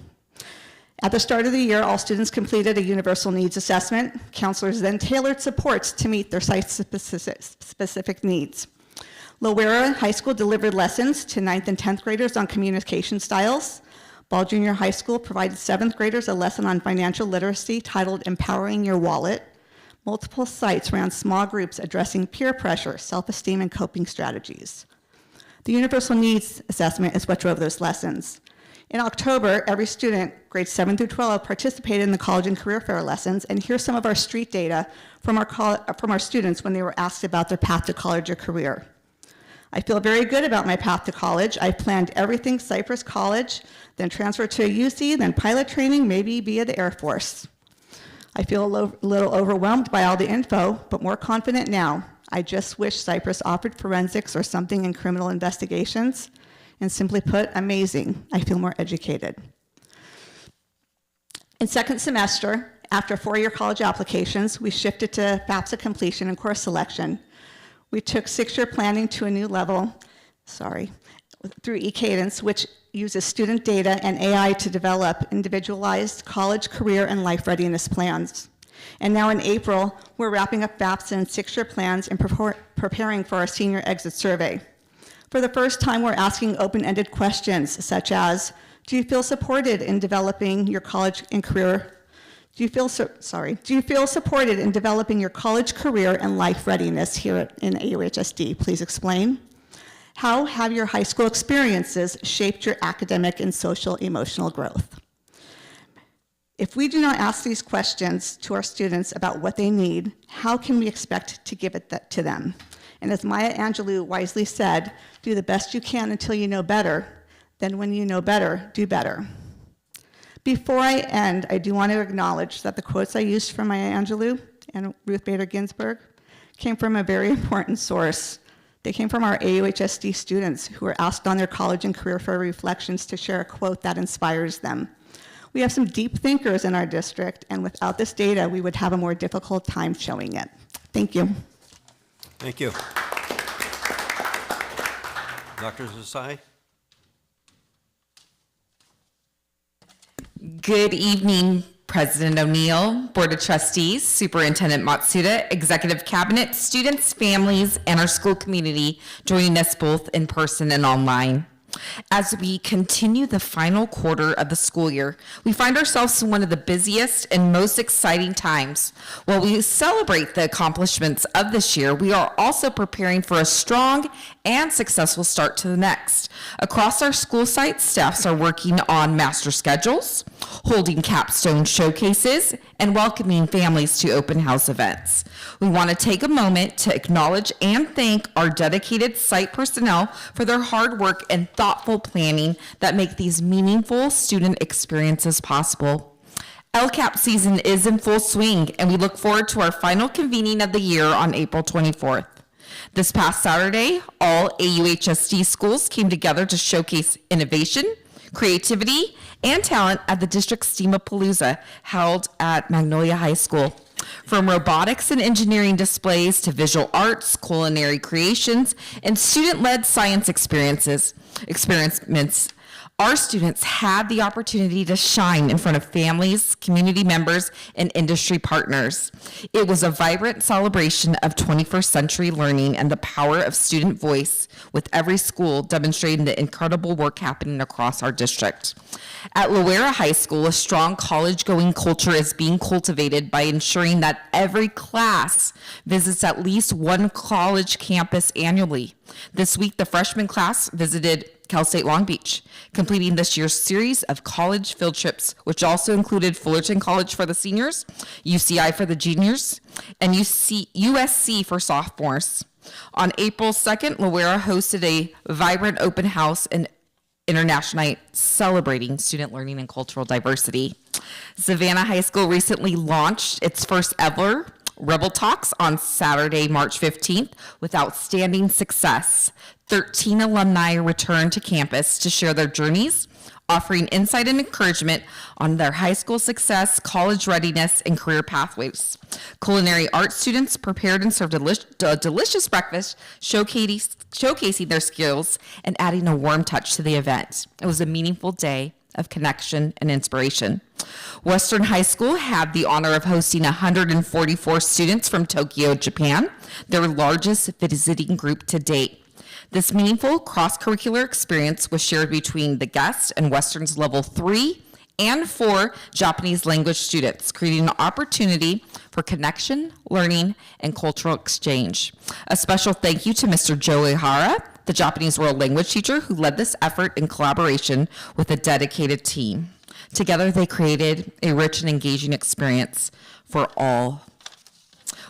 At the start of the year, all students completed a universal needs assessment. Counselors then tailored supports to meet their site-specific needs. Lowera High School delivered lessons to 9th and 10th graders on communication styles. Ball Junior High School provided 7th graders a lesson on financial literacy titled Empowering Your Wallet. Multiple sites ran small groups addressing peer pressure, self-esteem, and coping strategies. The universal needs assessment is what drove those lessons. In October, every student, grades 7 through 12, participated in the college and career fair lessons, and here's some of our street data from our students when they were asked about their path to college or career. I feel very good about my path to college. I planned everything Cypress College, then transferred to a UC, then pilot training, maybe via the Air Force. I feel a little overwhelmed by all the info, but more confident now. I just wish Cypress offered forensics or something in criminal investigations. And simply put, amazing. I feel more educated. In second semester, after 4-year college applications, we shifted to FAFSA completion and course selection. We took 6-year planning to a new level, through eCadence, which uses student data and AI to develop individualized college, career, and life readiness plans. And now in April, we're wrapping up FAFSA and 6-year plans and preparing for our senior exit survey. For the first time, we're asking open-ended questions such as, do you feel supported in developing your college and career? Do you feel supported in developing your college, career, and life readiness here in AUHSD? Please explain. How have your high school experiences shaped your academic and social emotional growth? If we do not ask these questions to our students about what they need, how can we expect to give it to them? And as Maya Angelou wisely said, do the best you can until you know better. Then when you know better, do better. Before I end, I do want to acknowledge that the quotes I used from Maya Angelou and Ruth Bader Ginsburg came from a very important source. They came from our AUHSD students who were asked on their college and career fair reflections to share a quote that inspires them. We have some deep thinkers in our district, and without this data, we would have a more difficult time showing it. Thank you. Thank you. Dr. Zasai? Good evening, President O'Neill, Board of Trustees, Superintendent Matsuda, Executive Cabinet, students, families, and our school community joining us both in person and online. As we continue the final quarter of the school year, we find ourselves in one of the busiest and most exciting times. While we celebrate the accomplishments of this year, we are also preparing for a strong and successful start to the next. Across our school sites, staffs are working on master schedules, holding capstone showcases, and welcoming families to open house events. We want to take a moment to acknowledge and thank our dedicated site personnel for their hard work and thoughtful planning that make these meaningful student experiences possible. LCAP season is in full swing, and we look forward to our final convening of the year on April 24th. This past Saturday, all AUHSD schools came together to showcase innovation, creativity, and talent at the district STEAMapalooza held at Magnolia High School. From robotics and engineering displays to visual arts, culinary creations, and student-led science experiments, our students had the opportunity to shine in front of families, community members, and industry partners. It was a vibrant celebration of 21st century learning and the power of student voice, with every school demonstrating the incredible work happening across our district. At Loera High School, a strong college-going culture is being cultivated by ensuring that every class visits at least one college campus annually. This week, the freshman class visited Cal State Long Beach, completing this year's series of college field trips, which also included Fullerton College for the seniors, UCI for the juniors, and USC for sophomores. On April 2nd, Loera hosted a vibrant open house and International Night celebrating student learning and cultural diversity. Savannah High School recently launched its first ever Rebel Talks on Saturday, March 15th with outstanding success. 13 alumni returned to campus to share their journeys, offering insight and encouragement on their high school success, college readiness, and career pathways. Culinary arts students prepared and served a delicious breakfast, showcasing their skills and adding a warm touch to the event. It was a meaningful day of connection and inspiration. Western High School had the honor of hosting 144 students from Tokyo, Japan, their largest visiting group to date. This meaningful cross-curricular experience was shared between the guests and Western's level 3 and 4 Japanese language students, creating an opportunity for connection, learning, and cultural exchange. A special thank you to Mr. Joe Ihara, the Japanese world language teacher who led this effort in collaboration with a dedicated team. Together, they created a rich and engaging experience for all.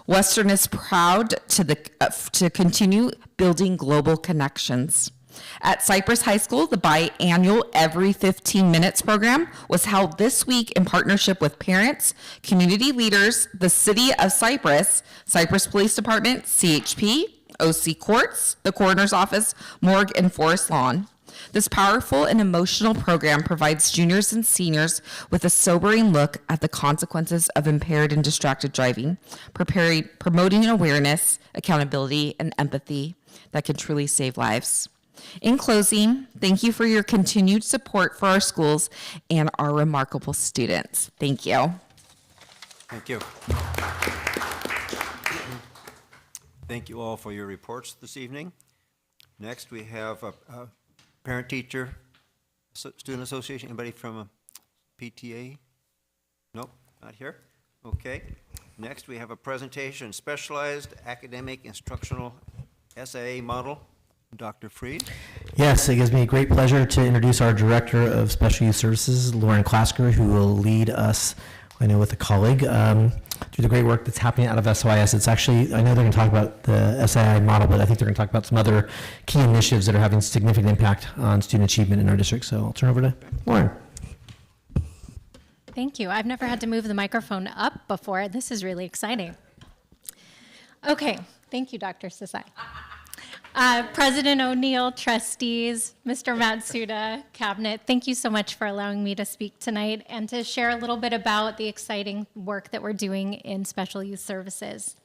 Western is proud to continue building global connections. At Cypress High School, the biannual Every 15 Minutes program was held this week in partnership with parents, community leaders, the City of Cypress, Cypress Police Department, CHP, OC Courts, the Coroner's Office, Morgue, and Forest Lawn. This powerful and emotional program provides juniors and seniors with a sobering look at the consequences of impaired and distracted driving, promoting awareness, accountability, and empathy that can truly save lives. In closing, thank you for your continued support for our schools and our remarkable students. Thank you. Thank you. Thank you all for your reports this evening. Next, we have a parent-teacher student association. Anybody from a PTA? Nope, not here. Okay. Next, we have a presentation, Specialized Academic Instructional SIA Model. Dr. Freed. Yes, it gives me great pleasure to introduce our Director of Special Youth Services, Lauren Klasker, who will lead us, I know, with a colleague, through the great work that's happening out of SYS. It's actually, I know they're going to talk about the SII model, but I think they're going to talk about some other key initiatives that are having significant impact on student achievement in our district. So I'll turn over to Lauren. Thank you. I've never had to move the microphone up before. This is really exciting. Okay, thank you, Dr. Sasai. President O'Neill, trustees, Mr. Matsuda, cabinet, thank you so much for allowing me to speak tonight and to share a little bit about the exciting work that we're doing in special youth services.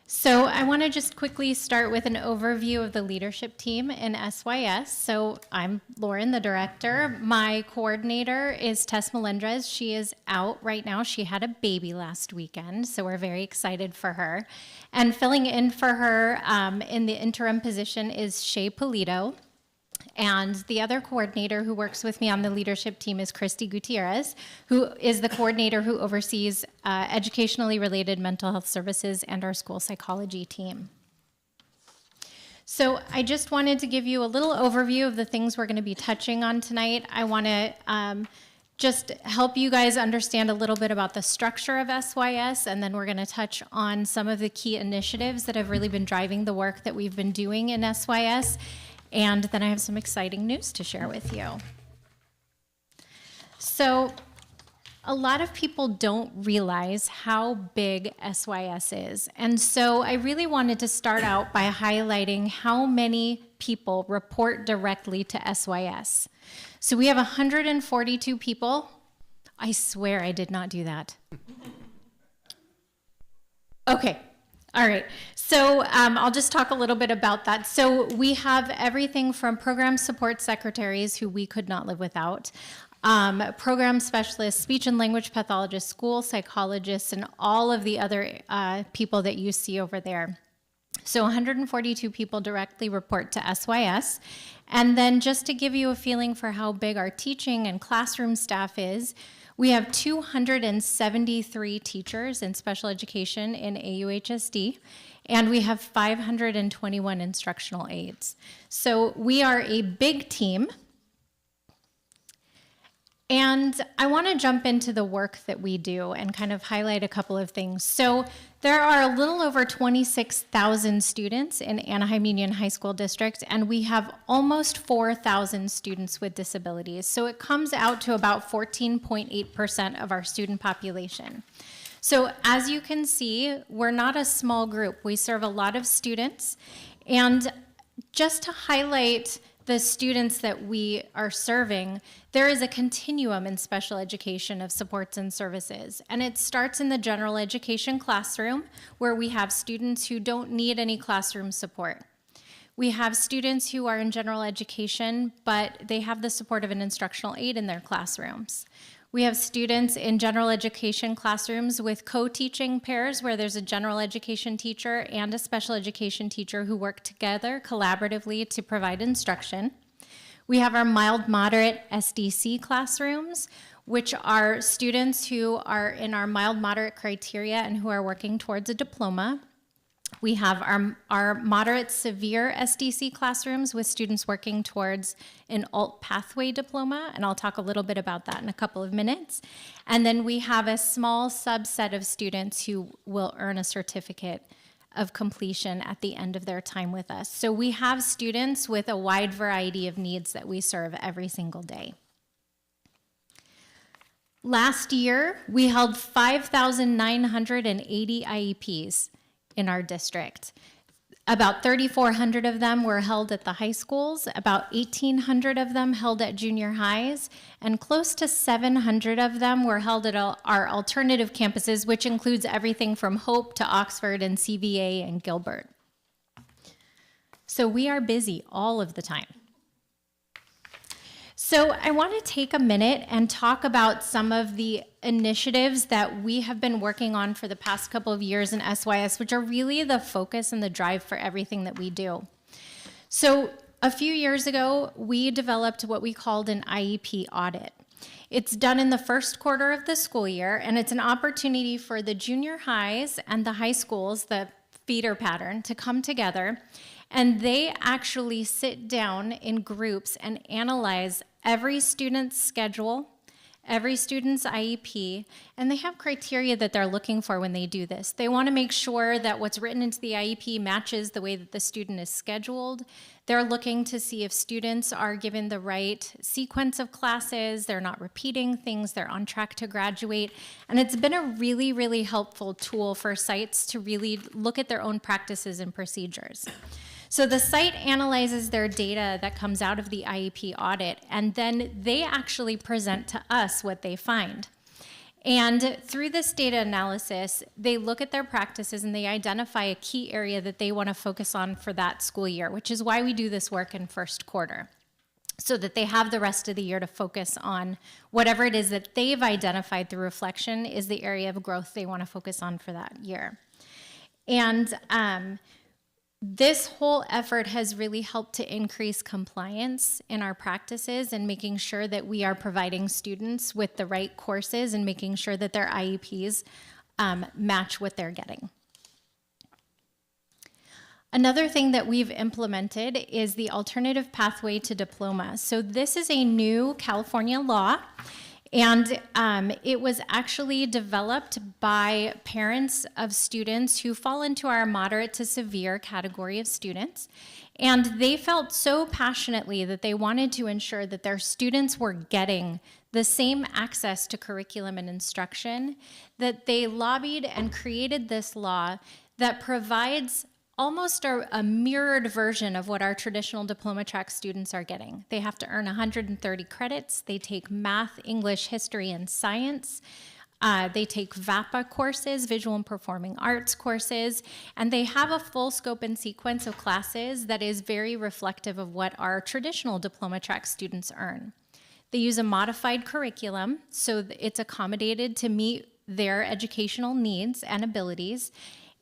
So I want to just quickly start with an overview of the leadership team in SYS. So I'm Lauren, the director. My coordinator is Tess Melendrez. She is out right now. She had a baby last weekend, so we're very excited for her. And filling in for her in the interim position is Shay Polito. And the other coordinator who works with me on the leadership team is Christy Gutierrez, who is the coordinator who oversees educationally related mental health services and our school psychology team. So I just wanted to give you a little overview of the things we're going to be touching on tonight. I want to just help you guys understand a little bit about the structure of SYS, and then we're going to touch on some of the key initiatives that have really been driving the work that we've been doing in SYS. And then I have some exciting news to share with you. So a lot of people don't realize how big SYS is. And so I really wanted to start out by highlighting how many people report directly to SYS. So we have 142 people. I swear I did not do that. Okay. All right, so I'll just talk a little bit about that. So we have everything from program support secretaries, who we could not live without, program specialists, speech and language pathologists, school psychologists, and all of the other people that you see over there. So 142 people directly report to SYS. And then just to give you a feeling for how big our teaching and classroom staff is, we have 273 teachers in special education in AUHSD, and we have 521 instructional aides. So we are a big team. And I want to jump into the work that we do and kind of highlight a couple of things. So there are a little over 26,000 students in Anaheim Union High School District, and we have almost 4,000 students with disabilities. So it comes out to about 14.8% of our student population. So as you can see, we're not a small group. We serve a lot of students. And just to highlight the students that we are serving, there is a continuum in special education of supports and services. And it starts in the general education classroom, where we have students who don't need any classroom support. We have students who are in general education, but they have the support of an instructional aide in their classrooms. We have students in general education classrooms with co-teaching pairs, where there's a general education teacher and a special education teacher who work together collaboratively to provide instruction. We have our mild moderate SDC classrooms, which are students who are in our mild moderate criteria and who are working towards a diploma. We have our moderate severe SDC classrooms with students working towards an alt pathway diploma, and I'll talk a little bit about that in a couple of minutes. And then we have a small subset of students who will earn a certificate of completion at the end of their time with us. So we have students with a wide variety of needs that we serve every single day. Last year, we held 5,980 IEPs in our district. About 3,400 of them were held at the high schools, about 1,800 of them held at junior highs, and close to 700 of them were held at our alternative campuses, which includes everything from Hope to Oxford and CVA and Gilbert. So we are busy all of the time. So I want to take a minute and talk about some of the initiatives that we have been working on for the past couple of years in SYS, which are really the focus and the drive for everything that we do. So a few years ago, we developed what we called an IEP audit. It's done in the first quarter of the school year, and it's an opportunity for the junior highs and the high schools, the feeder pattern, to come together, and they actually sit down in groups and analyze every student's schedule, every student's IEP, and they have criteria that they're looking for when they do this. They want to make sure that what's written into the IEP matches the way that the student is scheduled. They're looking to see if students are given the right sequence of classes, they're not repeating things, they're on track to graduate. And it's been a really, really helpful tool for sites to really look at their own practices and procedures. So the site analyzes their data that comes out of the IEP audit, and then they actually present to us what they find. And through this data analysis, they look at their practices and they identify a key area that they want to focus on for that school year, which is why we do this work in first quarter, so that they have the rest of the year to focus on whatever it is that they've identified through reflection is the area of growth they want to focus on for that year. And this whole effort has really helped to increase compliance in our practices and making sure that we are providing students with the right courses and making sure that their IEPs match what they're getting. Another thing that we've implemented is the alternative pathway to diploma. So this is a new California law, and it was actually developed by parents of students who fall into our moderate to severe category of students. And they felt so passionately that they wanted to ensure that their students were getting the same access to curriculum and instruction, that they lobbied and created this law that provides almost a mirrored version of what our traditional diploma track students are getting. They have to earn 130 credits. They take math, English, history, and science. They take VAPA courses, visual and performing arts courses, and they have a full scope and sequence of classes that is very reflective of what our traditional diploma track students earn. They use a modified curriculum, so it's accommodated to meet their educational needs and abilities.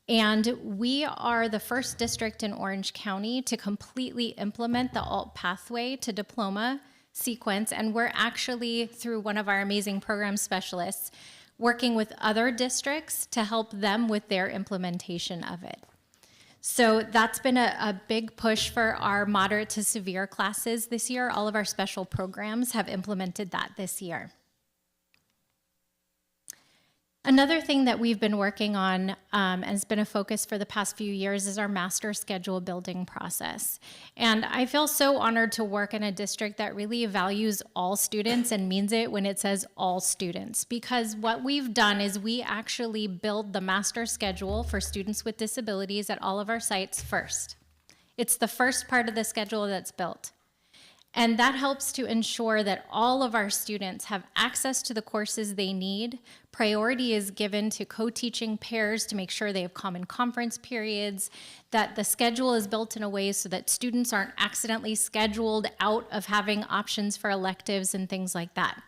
And we are the first district in Orange County to completely implement the ALT pathway to diploma sequence. And we're actually, through one of our amazing program specialists, working with other districts to help them with their implementation of it. So that's been a big push for our moderate to severe classes this year. All of our special programs have implemented that this year. Another thing that we've been working on and has been a focus for the past few years is our master schedule building process. And I feel so honored to work in a district that really values all students and means it when it says all students. Because what we've done is we actually build the master schedule for students with disabilities at all of our sites first. It's the first part of the schedule that's built. And that helps to ensure that all of our students have access to the courses they need. Priority is given to co-teaching pairs to make sure they have common conference periods, that the schedule is built in a way so that students aren't accidentally scheduled out of having options for electives and things like that.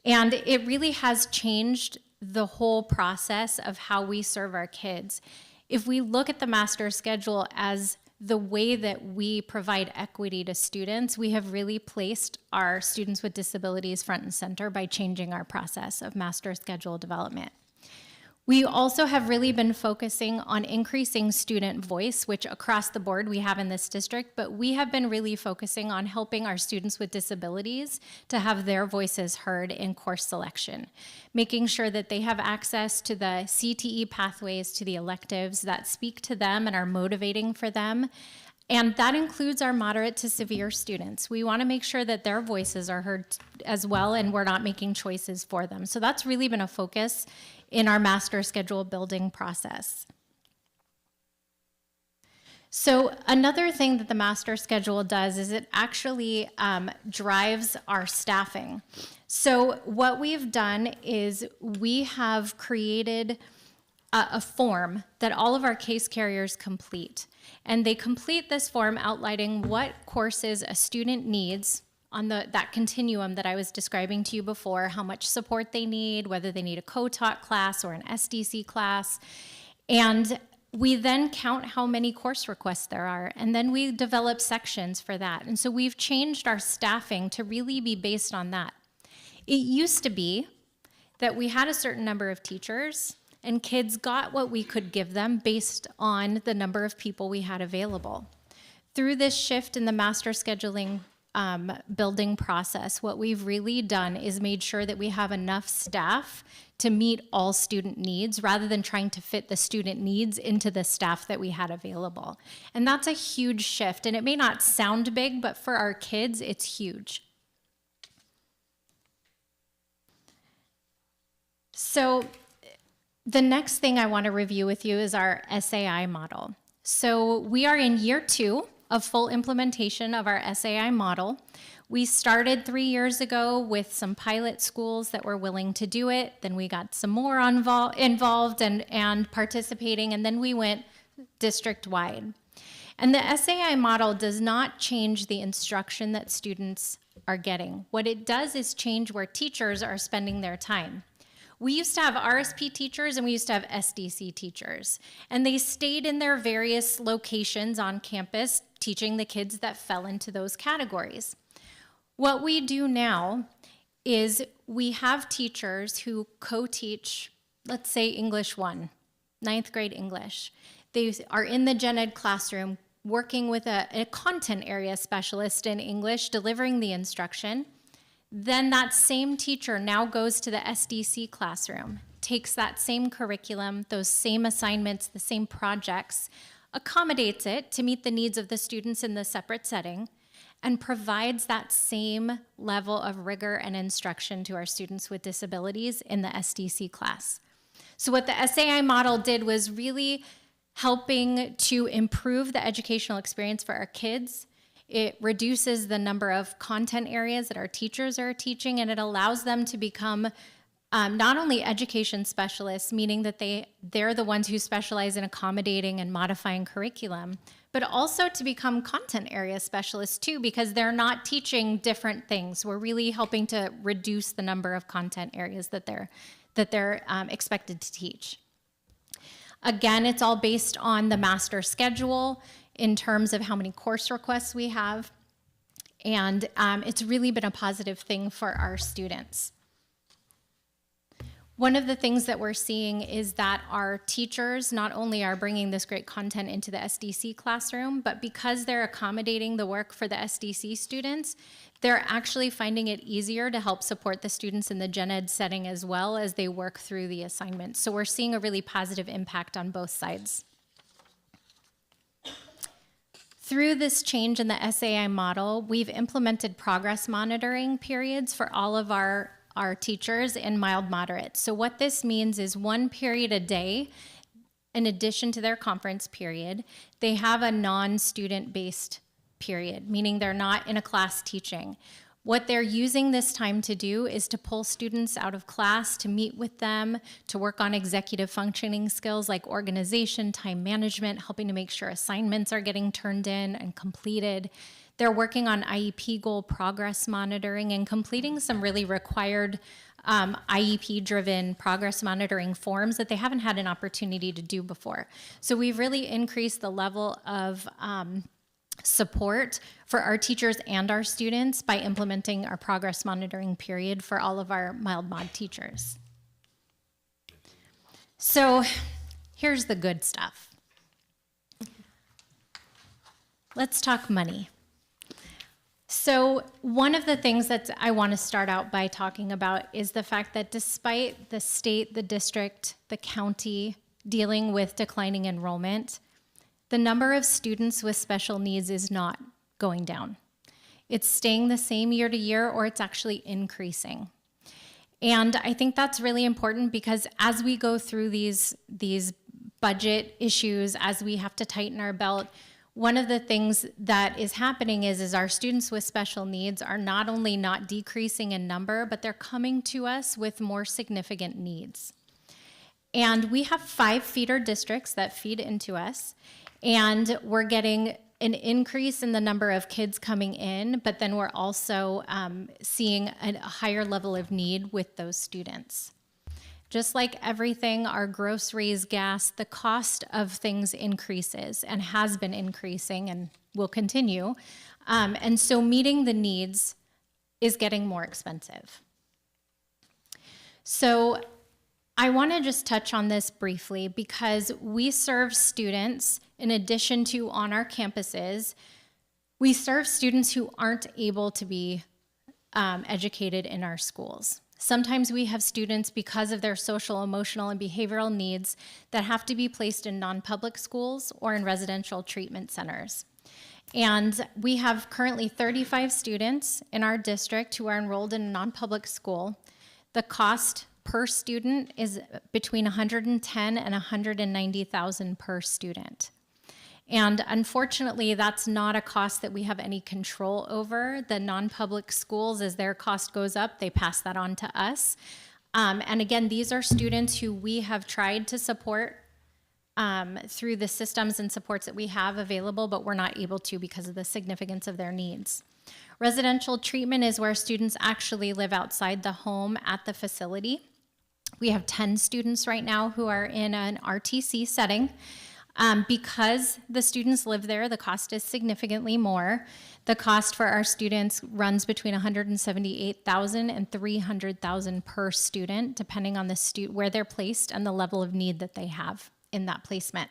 And it really has changed the whole process of how we serve our kids. If we look at the master schedule as the way that we provide equity to students, we have really placed our students with disabilities front and center by changing our process of master schedule development. We also have really been focusing on increasing student voice, which across the board we have in this district, but we have been really focusing on helping our students with disabilities to have their voices heard in course selection, making sure that they have access to the CTE pathways, to the electives that speak to them and are motivating for them. And that includes our moderate to severe students. We want to make sure that their voices are heard as well, and we're not making choices for them. So that's really been a focus in our master schedule building process. So another thing that the master schedule does is it actually drives our staffing. So what we've done is we have created a form that all of our case carriers complete. And they complete this form outlining what courses a student needs on that continuum that I was describing to you before, how much support they need, whether they need a co-taught class or an SDC class. And we then count how many course requests there are, and then we develop sections for that. And so we've changed our staffing to really be based on that. It used to be that we had a certain number of teachers, and kids got what we could give them based on the number of people we had available. Through this shift in the master scheduling building process, what we've really done is made sure that we have enough staff to meet all student needs rather than trying to fit the student needs into the staff that we had available. And that's a huge shift, and it may not sound big, but for our kids, it's huge. So the next thing I want to review with you is our SAI model. So we are in year 2 of full implementation of our SAI model. We started 3 years ago with some pilot schools that were willing to do it. Then we got some more involved and participating, and then we went district-wide. And the SAI model does not change the instruction that students are getting. What it does is change where teachers are spending their time. We used to have RSP teachers and we used to have SDC teachers, and they stayed in their various locations on campus teaching the kids that fell into those categories. What we do now is we have teachers who co-teach, let's say English 1, 9th grade English. They are in the gen ed classroom working with a content area specialist in English, delivering the instruction. Then that same teacher now goes to the SDC classroom, takes that same curriculum, those same assignments, the same projects, accommodates it to meet the needs of the students in the separate setting, and provides that same level of rigor and instruction to our students with disabilities in the SDC class. So what the SAI model did was really helping to improve the educational experience for our kids. It reduces the number of content areas that our teachers are teaching, and it allows them to become not only education specialists, meaning that they're the ones who specialize in accommodating and modifying curriculum, but also to become content area specialists too, because they're not teaching different things. We're really helping to reduce the number of content areas that they're expected to teach. Again, it's all based on the master schedule in terms of how many course requests we have. And it's really been a positive thing for our students. One of the things that we're seeing is that our teachers not only are bringing this great content into the SDC classroom, but because they're accommodating the work for the SDC students, they're actually finding it easier to help support the students in the gen ed setting as well as they work through the assignments. So we're seeing a really positive impact on both sides. Through this change in the SAI model, we've implemented progress monitoring periods for all of our teachers in mild moderate. So what this means is 1 period a day, in addition to their conference period, they have a non-student based period, meaning they're not in a class teaching. What they're using this time to do is to pull students out of class, to meet with them, to work on executive functioning skills like organization, time management, helping to make sure assignments are getting turned in and completed. They're working on IEP goal progress monitoring and completing some really required IEP-driven progress monitoring forms that they haven't had an opportunity to do before. So we've really increased the level of support for our teachers and our students by implementing our progress monitoring period for all of our mild mod teachers. So here's the good stuff. Let's talk money. So one of the things that I want to start out by talking about is the fact that despite the state, the district, the county dealing with declining enrollment, the number of students with special needs is not going down. It's staying the same year to year, or it's actually increasing. And I think that's really important because as we go through these budget issues, as we have to tighten our belt, one of the things that is happening is our students with special needs are not only not decreasing in number, but they're coming to us with more significant needs. And we have 5 feeder districts that feed into us, and we're getting an increase in the number of kids coming in, but then we're also seeing a higher level of need with those students. Just like everything, our groceries, gas, the cost of things increases and has been increasing and will continue. And so meeting the needs is getting more expensive. So I want to just touch on this briefly because we serve students, in addition to on our campuses, we serve students who aren't able to be educated in our schools. Sometimes we have students, because of their social, emotional, and behavioral needs, that have to be placed in non-public schools or in residential treatment centers. And we have currently 35 students in our district who are enrolled in a non-public school. The cost per student is between $110,000 and $190,000 per student. And unfortunately, that's not a cost that we have any control over. The non-public schools, as their cost goes up, they pass that on to us. And again, these are students who we have tried to support through the systems and supports that we have available, but we're not able to because of the significance of their needs. Residential treatment is where students actually live outside the home at the facility. We have 10 students right now who are in an RTC setting. Because the students live there, the cost is significantly more. The cost for our students runs between $178,000 and $300,000 per student, depending on where they're placed and the level of need that they have in that placement.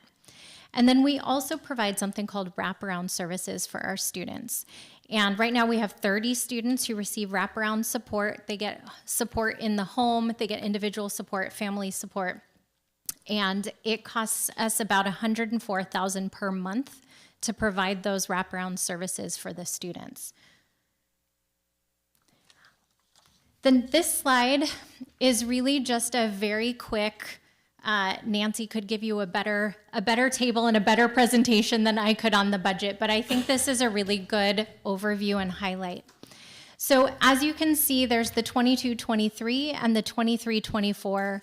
And then we also provide something called wraparound services for our students. And right now we have 30 students who receive wraparound support. They get support in the home, they get individual support, family support. And it costs us about $104,000 per month to provide those wraparound services for the students. Then this slide is really just a very quick, Nancy could give you a better table and a better presentation than I could on the budget, but I think this is a really good overview and highlight. So as you can see, there's the 22-23 and the 23-24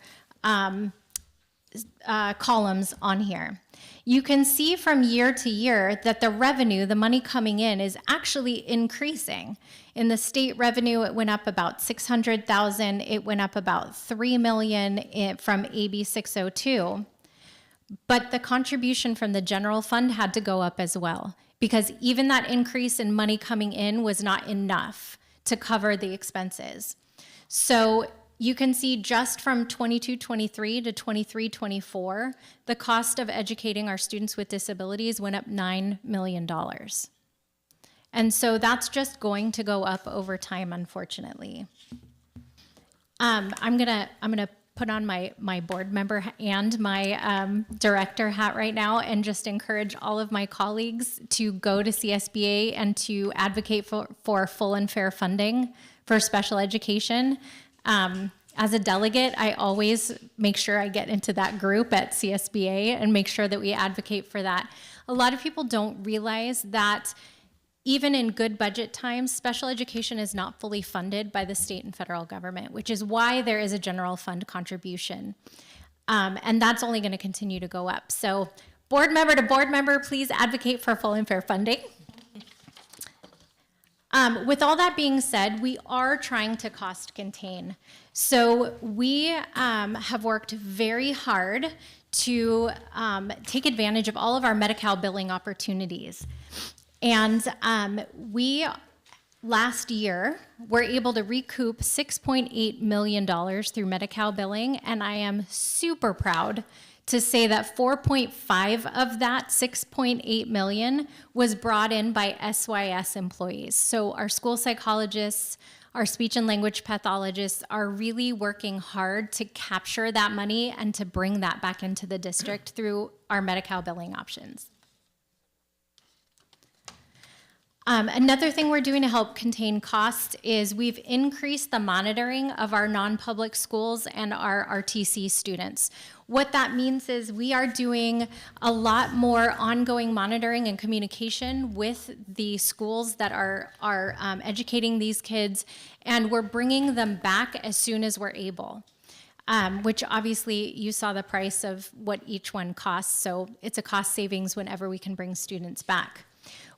columns on here. You can see from year to year that the revenue, the money coming in, is actually increasing. In the state revenue, it went up about $600,000. It went up about $3 million from AB 602. But the contribution from the general fund had to go up as well, because even that increase in money coming in was not enough to cover the expenses. So you can see just from 22-23 to 23-24, the cost of educating our students with disabilities went up $9 million. And so that's just going to go up over time, unfortunately. I'm gonna put on my board member and my director hat right now and just encourage all of my colleagues to go to CSBA and to advocate for full and fair funding for special education. As a delegate, I always make sure I get into that group at CSBA and make sure that we advocate for that. A lot of people don't realize that even in good budget times, special education is not fully funded by the state and federal government, which is why there is a general fund contribution. And that's only going to continue to go up. So board member to board member, please advocate for full and fair funding. With all that being said, we are trying to cost contain. So we have worked very hard to take advantage of all of our Medi-Cal billing opportunities. And we, last year, were able to recoup $6.8 million through Medi-Cal billing, and I am super proud to say that 4.5 of that 6.8 million was brought in by SYS employees. So our school psychologists, our speech and language pathologists are really working hard to capture that money and to bring that back into the district through our Medi-Cal billing options. Another thing we're doing to help contain costs is we've increased the monitoring of our non-public schools and our RTC students. What that means is we are doing a lot more ongoing monitoring and communication with the schools that are educating these kids, and we're bringing them back as soon as we're able. Which obviously you saw the price of what each one costs, so it's a cost savings whenever we can bring students back.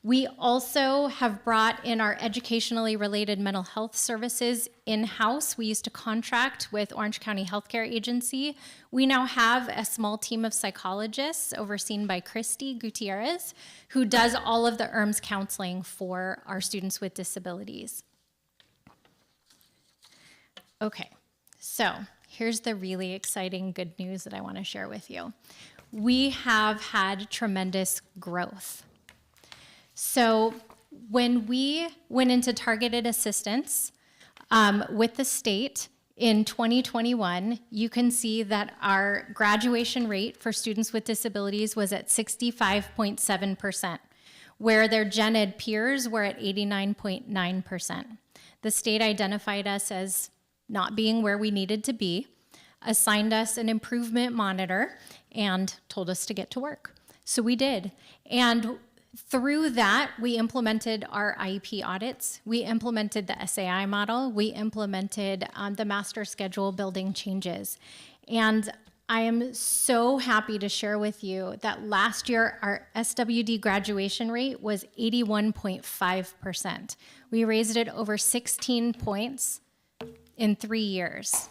We also have brought in our educationally related mental health services in-house. We used to contract with Orange County Healthcare Agency. We now have a small team of psychologists overseen by Christy Gutierrez, who does all of the ERMS counseling for our students with disabilities. Okay, so here's the really exciting good news that I want to share with you. We have had tremendous growth. So when we went into targeted assistance with the state in 2021, you can see that our graduation rate for students with disabilities was at 65.7%, where their gen ed peers were at 89.9%. The state identified us as not being where we needed to be, assigned us an improvement monitor, and told us to get to work. So we did. And through that, we implemented our IEP audits. We implemented the SAI model. We implemented the master schedule building changes. And I am so happy to share with you that last year our SWD graduation rate was 81.5%. We raised it over 16 points in 3 years.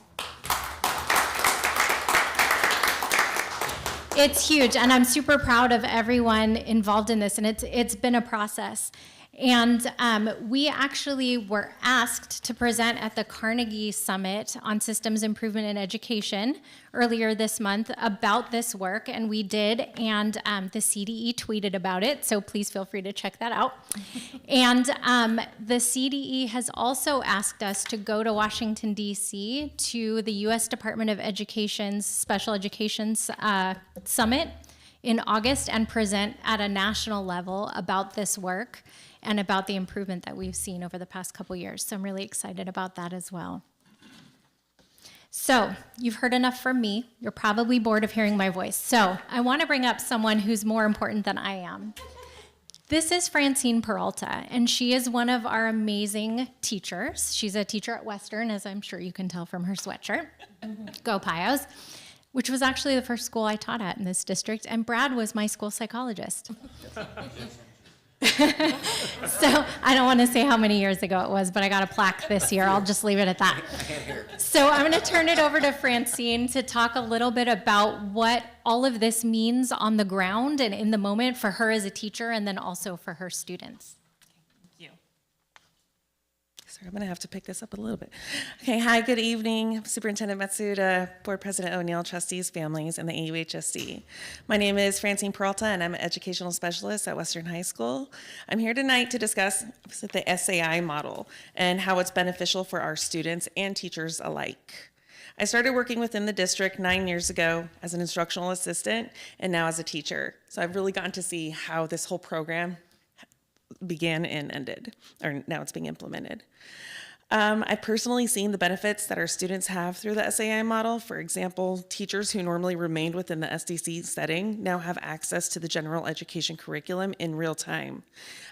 It's huge, and I'm super proud of everyone involved in this, and it's been a process. And we actually were asked to present at the Carnegie Summit on Systems Improvement in Education earlier this month about this work, and we did, and the CDE tweeted about it, so please feel free to check that out. And the CDE has also asked us to go to Washington, D.C. to the U.S. Department of Education's Special Education Summit in August and present at a national level about this work and about the improvement that we've seen over the past couple years. So I'm really excited about that as well. So you've heard enough from me. You're probably bored of hearing my voice. So I want to bring up someone who's more important than I am. This is Francine Peralta, and she is one of our amazing teachers. She's a teacher at Western, as I'm sure you can tell from her sweatshirt. Go Pios, which was actually the first school I taught at in this district, and Brad was my school psychologist. So I don't want to say how many years ago it was, but I got a plaque this year. I'll just leave it at that. So I'm going to turn it over to Francine to talk a little bit about what all of this means on the ground and in the moment for her as a teacher, and then also for her students. Sorry, I'm going to have to pick this up a little bit. Okay, hi, good evening. Superintendent Matsuda, Board President O'Neill, trustees, families, and the AUHSD. My name is Francine Peralta, and I'm an educational specialist at Western High School. I'm here tonight to discuss the SAI model and how it's beneficial for our students and teachers alike. I started working within the district 9 years ago as an instructional assistant and now as a teacher. So I've really gotten to see how this whole program began and ended, or now it's being implemented. I've personally seen the benefits that our students have through the SAI model. For example, teachers who normally remained within the SDC setting now have access to the general education curriculum in real time.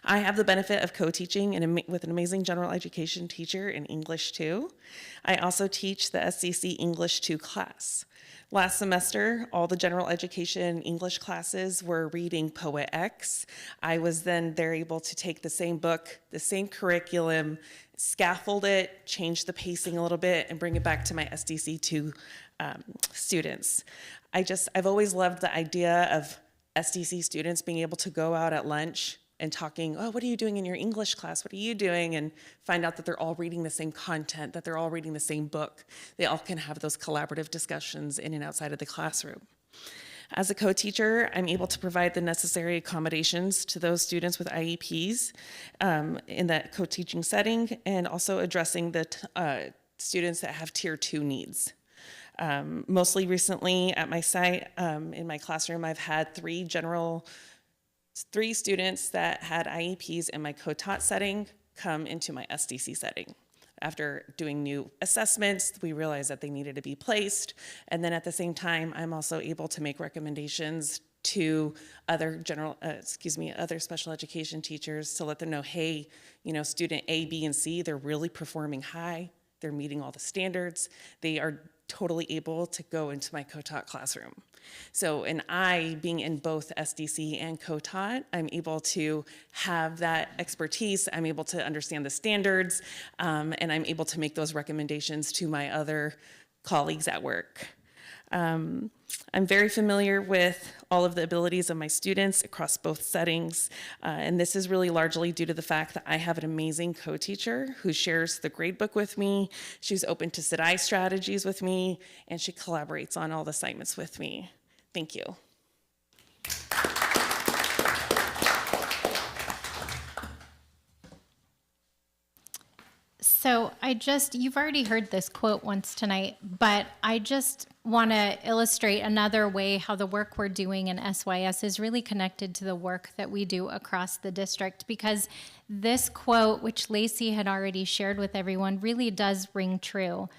I have the benefit of co-teaching with an amazing general education teacher in English 2. I also teach the SDC English 2 class. Last semester, all the general education English classes were reading Poet X. I was then able to take the same book, the same curriculum, scaffold it, change the pacing a little bit, and bring it back to my SDC2 students. I've always loved the idea of SDC students being able to go out at lunch and talking, oh, what are you doing in your English class? What are you doing? And find out that they're all reading the same content, that they're all reading the same book. They all can have those collaborative discussions in and outside of the classroom. As a co-teacher, I'm able to provide the necessary accommodations to those students with IEPs in that co-teaching setting, and also addressing the students that have tier 2 needs. Mostly recently at my site, in my classroom, I've had three students that had IEPs in my co-taught setting come into my SDC setting. After doing new assessments, we realized that they needed to be placed. And then at the same time, I'm also able to make recommendations to other other special education teachers to let them know, hey, student A, B, and C, they're really performing high. They're meeting all the standards. They are totally able to go into my co-taught classroom. So, and I, being in both SDC and co-taught, I'm able to have that expertise. I'm able to understand the standards, and I'm able to make those recommendations to my other colleagues at work. I'm very familiar with all of the abilities of my students across both settings, and this is really largely due to the fact that I have an amazing co-teacher who shares the gradebook with me. She's open to SIDI strategies with me, and she collaborates on all the assignments with me. Thank you. So you've already heard this quote once tonight, but I just want to illustrate another way how the work we're doing in SYS is really connected to the work that we do across the district, because this quote, which Lacey had already shared with everyone, really does ring true.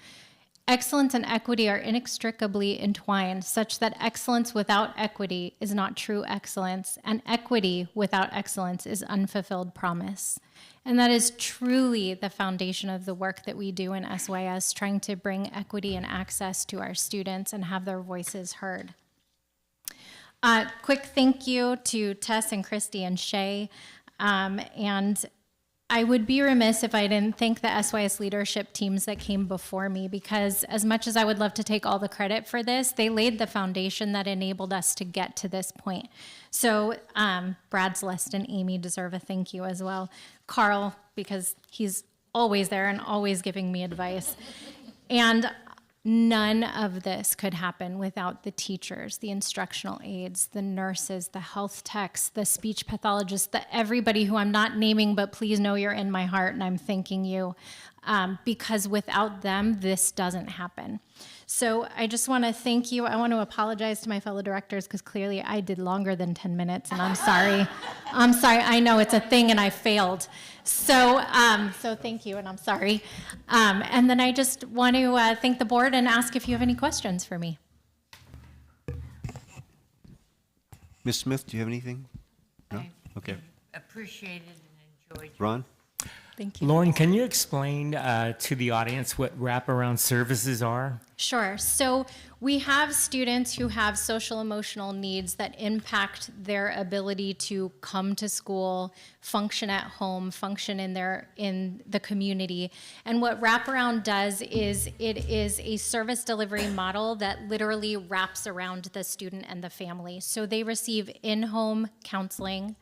Excellence and equity are inextricably entwined, such that excellence without equity is not true excellence, and equity without excellence is unfulfilled promise. And that is truly the foundation of the work that we do in SYS, trying to bring equity and access to our students and have their voices heard. Quick thank you to Tess and Christy and Shay. And I would be remiss if I didn't thank the SYS leadership teams that came before me, because as much as I would love to take all the credit for this, they laid the foundation that enabled us to get to this point. So Brad, Celeste, and Amy deserve a thank you as well. Carl, because he's always there and always giving me advice. And none of this could happen without the teachers, the instructional aides, the nurses, the health techs, the speech pathologists, everybody who I'm not naming, but please know you're in my heart and I'm thanking you, because without them, this doesn't happen. So I just want to thank you. I want to apologize to my fellow directors because clearly I did longer than 10 minutes and I'm sorry. I'm sorry. I know it's a thing and I failed. So thank you and I'm sorry. And then I just want to thank the board and ask if you have any questions for me. Ms. Smith, do you have anything? No? Okay. Appreciated and enjoyed. Ron? Thank you. Lauren, can you explain to the audience what wraparound services are? Sure. So we have students who have social emotional needs that impact their ability to come to school, function at home, function in the community. And what wraparound does is it is a service delivery model that literally wraps around the student and the family. So they receive in-home counseling.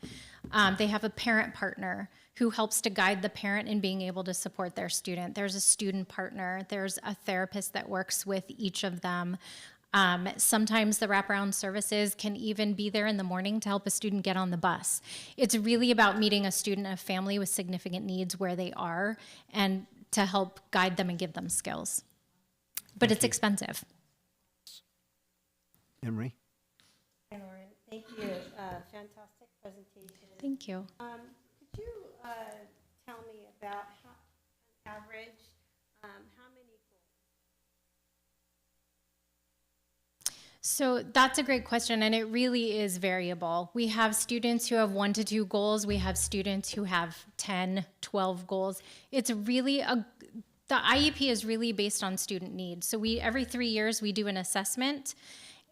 They have a parent partner who helps to guide the parent in being able to support their student. There's a student partner. There's a therapist that works with each of them. Sometimes the wraparound services can even be there in the morning to help a student get on the bus. It's really about meeting a student and a family with significant needs where they are and to help guide them and give them skills. But it's expensive. Emery? Hi, Lauren. Thank you. Fantastic presentation. Thank you. Could you tell me about how, on average, how many So that's a great question, and it really is variable. We have students who have 1 to 2 goals. We have students who have 10, 12 goals. It's really the IEP is really based on student needs. So every 3 years we do an assessment,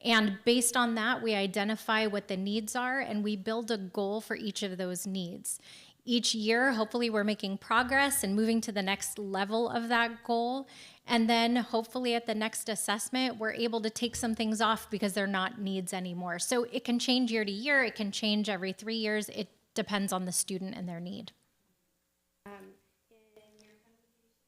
and based on that, we identify what the needs are, and we build a goal for each of those needs. Each year, hopefully we're making progress and moving to the next level of that goal. And then hopefully at the next assessment, we're able to take some things off because they're not needs anymore. So it can change year to year. It can change every 3 years. It depends on the student and their need. in your presentation,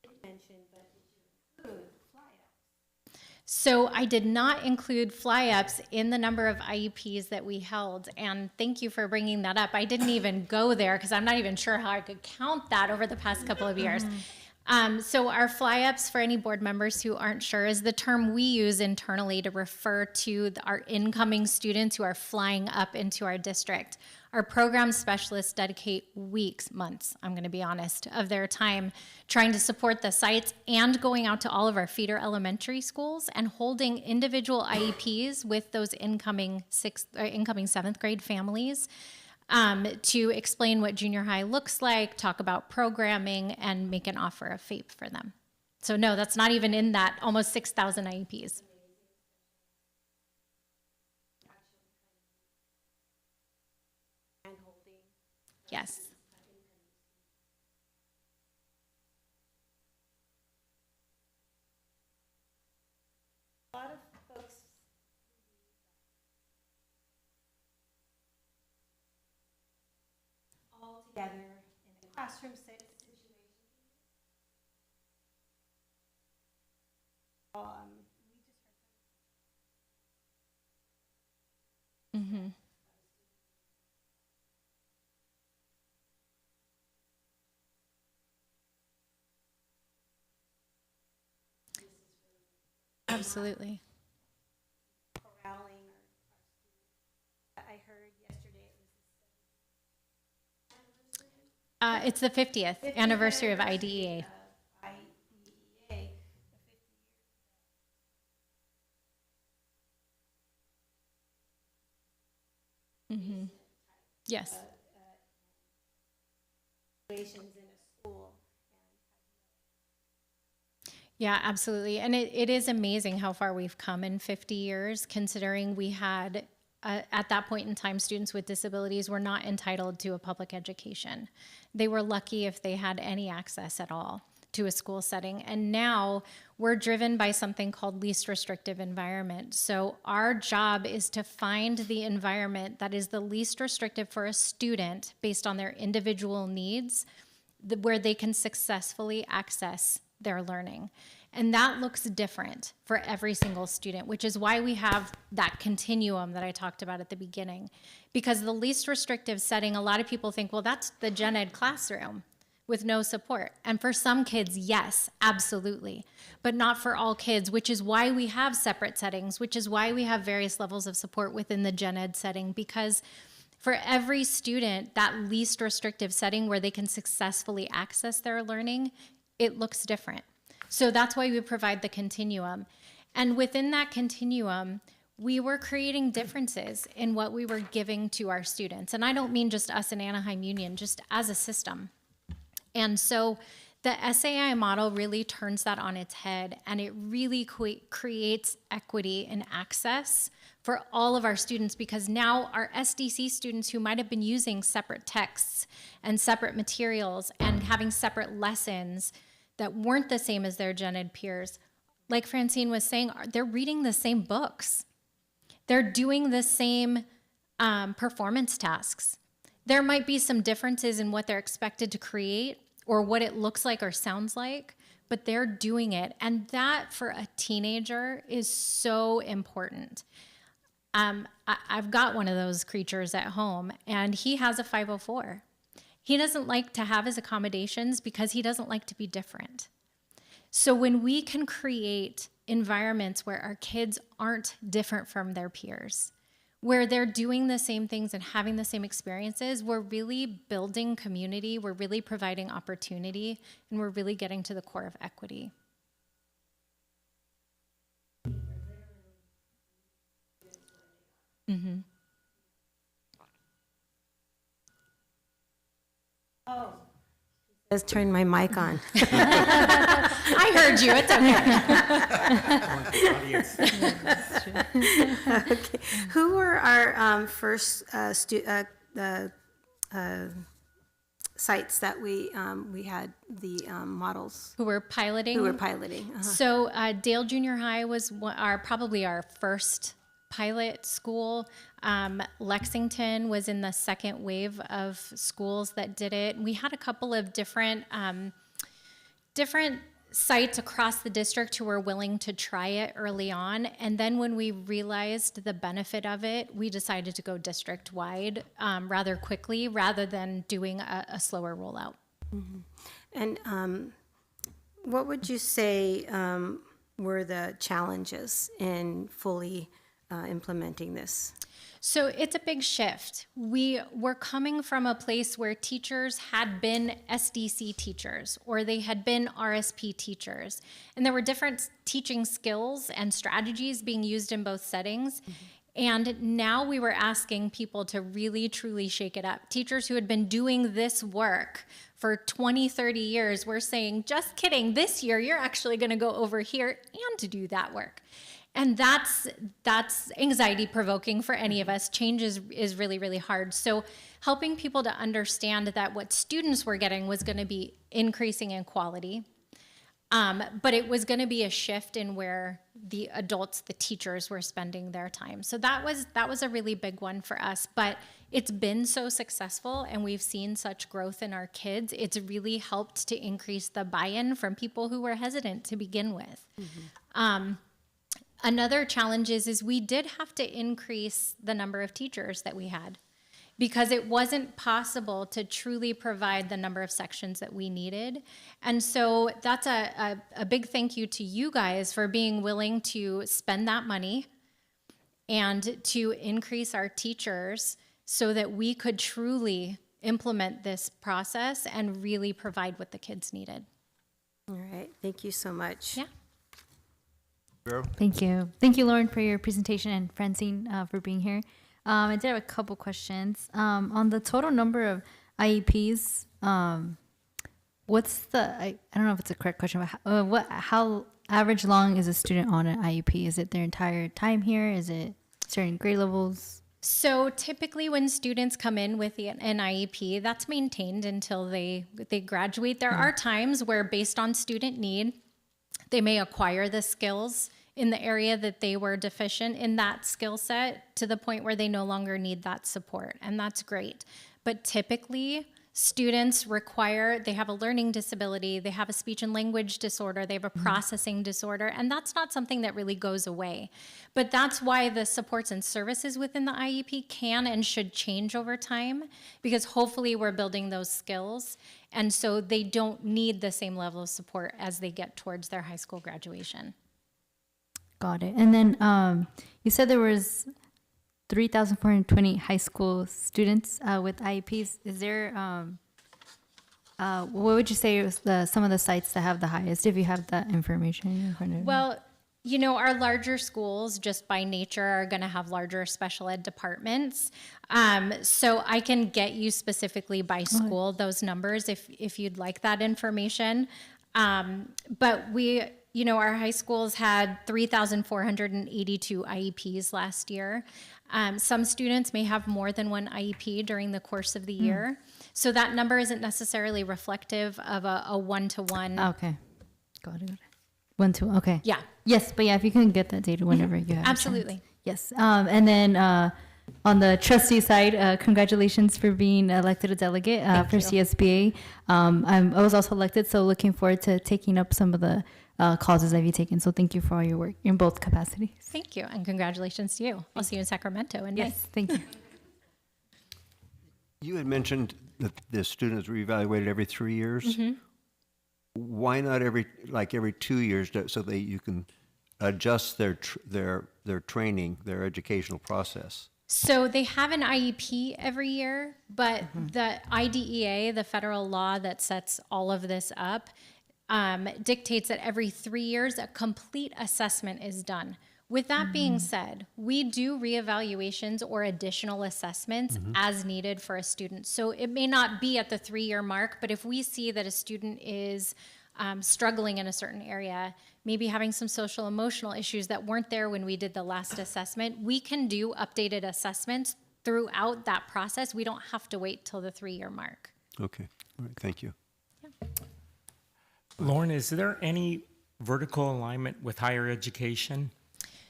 you mentioned, but did you include fly-ups? So I did not include fly-ups in the number of IEPs that we held, and thank you for bringing that up. I didn't even go there because I'm not even sure how I could count that over the past couple of years. So our fly-ups, for any board members who aren't sure, is the term we use internally to refer to our incoming students who are flying up into our district. Our program specialists dedicate weeks, months, I'm going to be honest, of their time trying to support the sites and going out to all of our feeder elementary schools and holding individual IEPs with those incoming 7th grade families to explain what junior high looks like, talk about programming, and make an offer of FAPE for them. So no, that's not even in that almost 6,000 IEPs. Yes. A lot of folks all together in a classroom situation. Mm-hmm. Absolutely. Corralling I heard yesterday it was It's the 50th anniversary of IDEA. Yes. Yeah, absolutely. And it is amazing how far we've come in 50 years, considering we had, at that point in time, students with disabilities were not entitled to a public education. They were lucky if they had any access at all to a school setting. And now we're driven by something called least restrictive environment. So our job is to find the environment that is the least restrictive for a student based on their individual needs, where they can successfully access their learning. And that looks different for every single student, which is why we have that continuum that I talked about at the beginning. Because the least restrictive setting, a lot of people think, well, that's the gen ed classroom with no support. And for some kids, yes, absolutely, but not for all kids, which is why we have separate settings, which is why we have various levels of support within the gen ed setting, because for every student, that least restrictive setting where they can successfully access their learning, it looks different. So that's why we provide the continuum. And within that continuum, we were creating differences in what we were giving to our students. And I don't mean just us in Anaheim Union, just as a system. And so the SAI model really turns that on its head, and it really creates equity and access for all of our students, because now our SDC students who might have been using separate texts and separate materials and having separate lessons that weren't the same as their gen ed peers, like Francine was saying, they're reading the same books. They're doing the same performance tasks. There might be some differences in what they're expected to create or what it looks like or sounds like, but they're doing it. And that for a teenager is so important. I've got one of those creatures at home, and he has a 504. He doesn't like to have his accommodations because he doesn't like to be different. So when we can create environments where our kids aren't different from their peers, where they're doing the same things and having the same experiences, we're really building community, we're really providing opportunity, and we're really getting to the core of equity. Mm-hmm. Oh. Let's turn my mic on. I heard you. It's okay. Okay. Who were our first sites that we had the models? Who were piloting? Who were piloting. Uh-huh. So Dale Junior High was probably our first pilot school. Lexington was in the second wave of schools that did it. We had a couple of different sites across the district who were willing to try it early on. And then when we realized the benefit of it, we decided to go district-wide rather quickly, rather than doing a slower rollout. Mm-hmm. And what would you say were the challenges in fully implementing this? So it's a big shift. We were coming from a place where teachers had been SDC teachers, or they had been RSP teachers, and there were different teaching skills and strategies being used in both settings. Mm-hmm. And now we were asking people to really, truly shake it up. Teachers who had been doing this work for 20, 30 years were saying, just kidding, this year you're actually going to go over here and do that work. And that's anxiety provoking for any of us. Change is really, really hard. So helping people to understand that what students were getting was going to be increasing in quality, but it was going to be a shift in where the adults, the teachers, were spending their time. So that was a really big one for us. But it's been so successful, and we've seen such growth in our kids. It's really helped to increase the buy-in from people who were hesitant to begin with. Mm-hmm. Another challenge is we did have to increase the number of teachers that we had, because it wasn't possible to truly provide the number of sections that we needed. And so that's a big thank you to you guys for being willing to spend that money and to increase our teachers so that we could truly implement this process and really provide what the kids needed. All right, thank you so much. Yeah. Thank you. Thank you, Lauren, for your presentation, and Francine for being here. I did have a couple questions. On the total number of IEPs, what's I don't know if it's a correct question, but how average long is a student on an IEP? Is it their entire time here? Is it certain grade levels? So typically when students come in with an IEP, that's maintained until they graduate. There are times where, based on student need, they may acquire the skills in the area that they were deficient in that skill set to the point where they no longer need that support. And that's great. But typically, students they have a learning disability, they have a speech and language disorder, they have a processing disorder, and that's not something that really goes away. But that's why the supports and services within the IEP can and should change over time, because hopefully we're building those skills, and so they don't need the same level of support as they get towards their high school graduation. Got it. And then you said there was 3,420 high school students with IEPs. Is there, what would you say is some of the sites that have the highest, if you have that information in front of you? Well, you know, our larger schools, just by nature, are going to have larger special ed departments. So I can get you specifically by school those numbers if you'd like that information. But our high schools had 3,482 IEPs last year. Some students may have more than one IEP during the course of the year. So that number isn't necessarily reflective of a one-to-one. Okay. Got it. 1, 2, okay. Yeah. Yes, but yeah, if you can get that data whenever you have Absolutely. a chance. Yes. And then on the trustee side, congratulations for being elected a delegate for CSBA. I was also elected, so looking forward to taking up some of the causes that you've taken. So thank you for all your work in both capacities. Thank you, and congratulations to you. I'll see you in Sacramento in May. Yes, thank you. You had mentioned that the students are reevaluated every 3 years. Why not every 2 years, so that you can adjust their training, their educational process? So they have an IEP every year, but the IDEA, the federal law that sets all of this up, dictates that every 3 years a complete assessment is done. With that being said, we do reevaluations or additional assessments as needed for a student. So it may not be at the 3-year mark, but if we see that a student is struggling in a certain area, maybe having some social emotional issues that weren't there when we did the last assessment, we can do updated assessments throughout that process. We don't have to wait till the 3-year mark. Okay, all right, thank you. Lauren, is there any vertical alignment with higher education?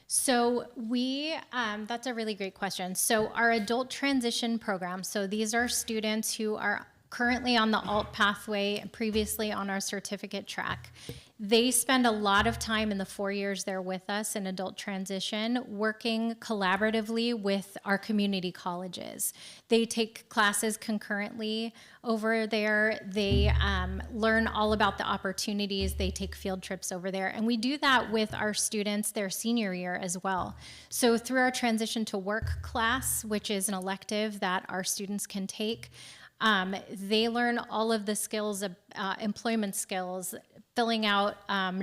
So that's a really great question. So our adult transition program, so these are students who are currently on the ALT pathway and previously on our certificate track. They spend a lot of time in the 4 years they're with us in adult transition working collaboratively with our community colleges. They take classes concurrently over there. They learn all about the opportunities. They take field trips over there. And we do that with our students their senior year as well. So through our transition to work class, which is an elective that our students can take, they learn all of the skills of employment skills, filling out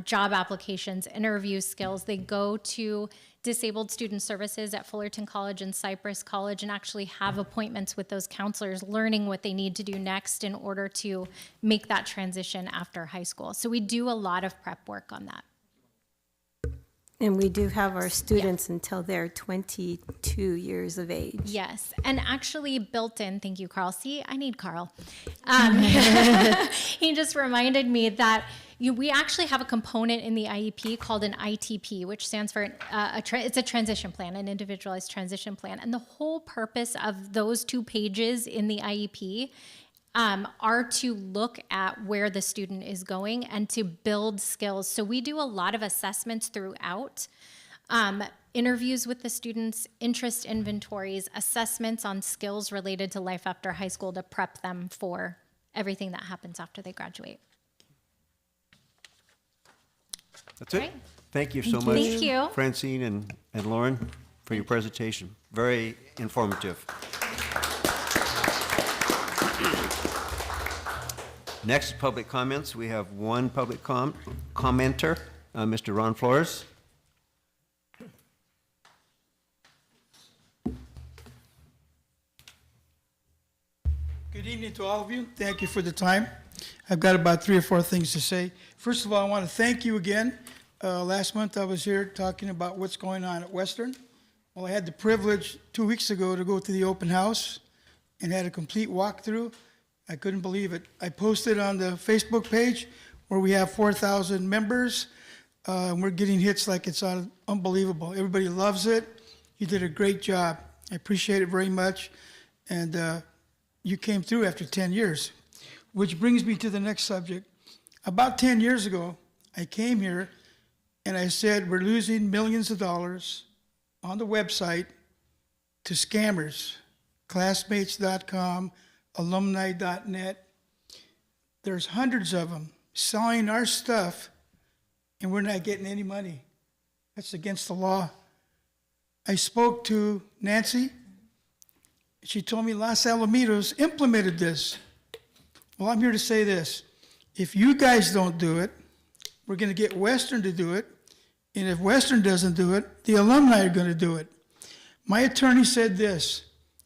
job applications, interview skills. They go to disabled student services at Fullerton College and Cypress College and actually have appointments with those counselors, learning what they need to do next in order to make that transition after high school. So we do a lot of prep work on that. And we do have our students until they're 22 years of age. Yes, and actually built in, thank you, Carl. See, I need Carl. He just reminded me that we actually have a component in the IEP called an ITP, which stands for it's a transition plan, an individualized transition plan. And the whole purpose of those 2 pages in the IEP are to look at where the student is going and to build skills. So we do a lot of assessments throughout, interviews with the students, interest inventories, assessments on skills related to life after high school to prep them for everything that happens after they graduate. That's it. Right. Thank you so much, Thank you. Francine and Lauren, for your presentation. Very informative. Next, public comments. We have one public commenter, Mr. Ron Flores. evening to all of you. Thank you for the time. I've got about 3 or 4 things to say. First of all, I want to thank you again. Last month I was here talking about what's going on at Western. Well, I had the privilege 2 weeks ago to go to the open house and had a complete walkthrough. I couldn't believe it. I posted on the Facebook page where we have 4,000 members. And we're getting hits like it's unbelievable. Everybody loves it. You did a great job. I appreciate it very much. And you came through after 10 years, which brings me to the next subject. About 10 years ago, I came here and I said, we're losing millions of dollars on the website to scammers, classmates.com, alumni.net. There's hundreds of them selling our stuff, and we're not getting any money. That's against the law. I spoke to Nancy. She told me Los Alamitos implemented this. Well, I'm here to say this. If you guys don't do it, we're going to get Western to do it. And if Western doesn't do it, the alumni are going to do it. My attorney said this.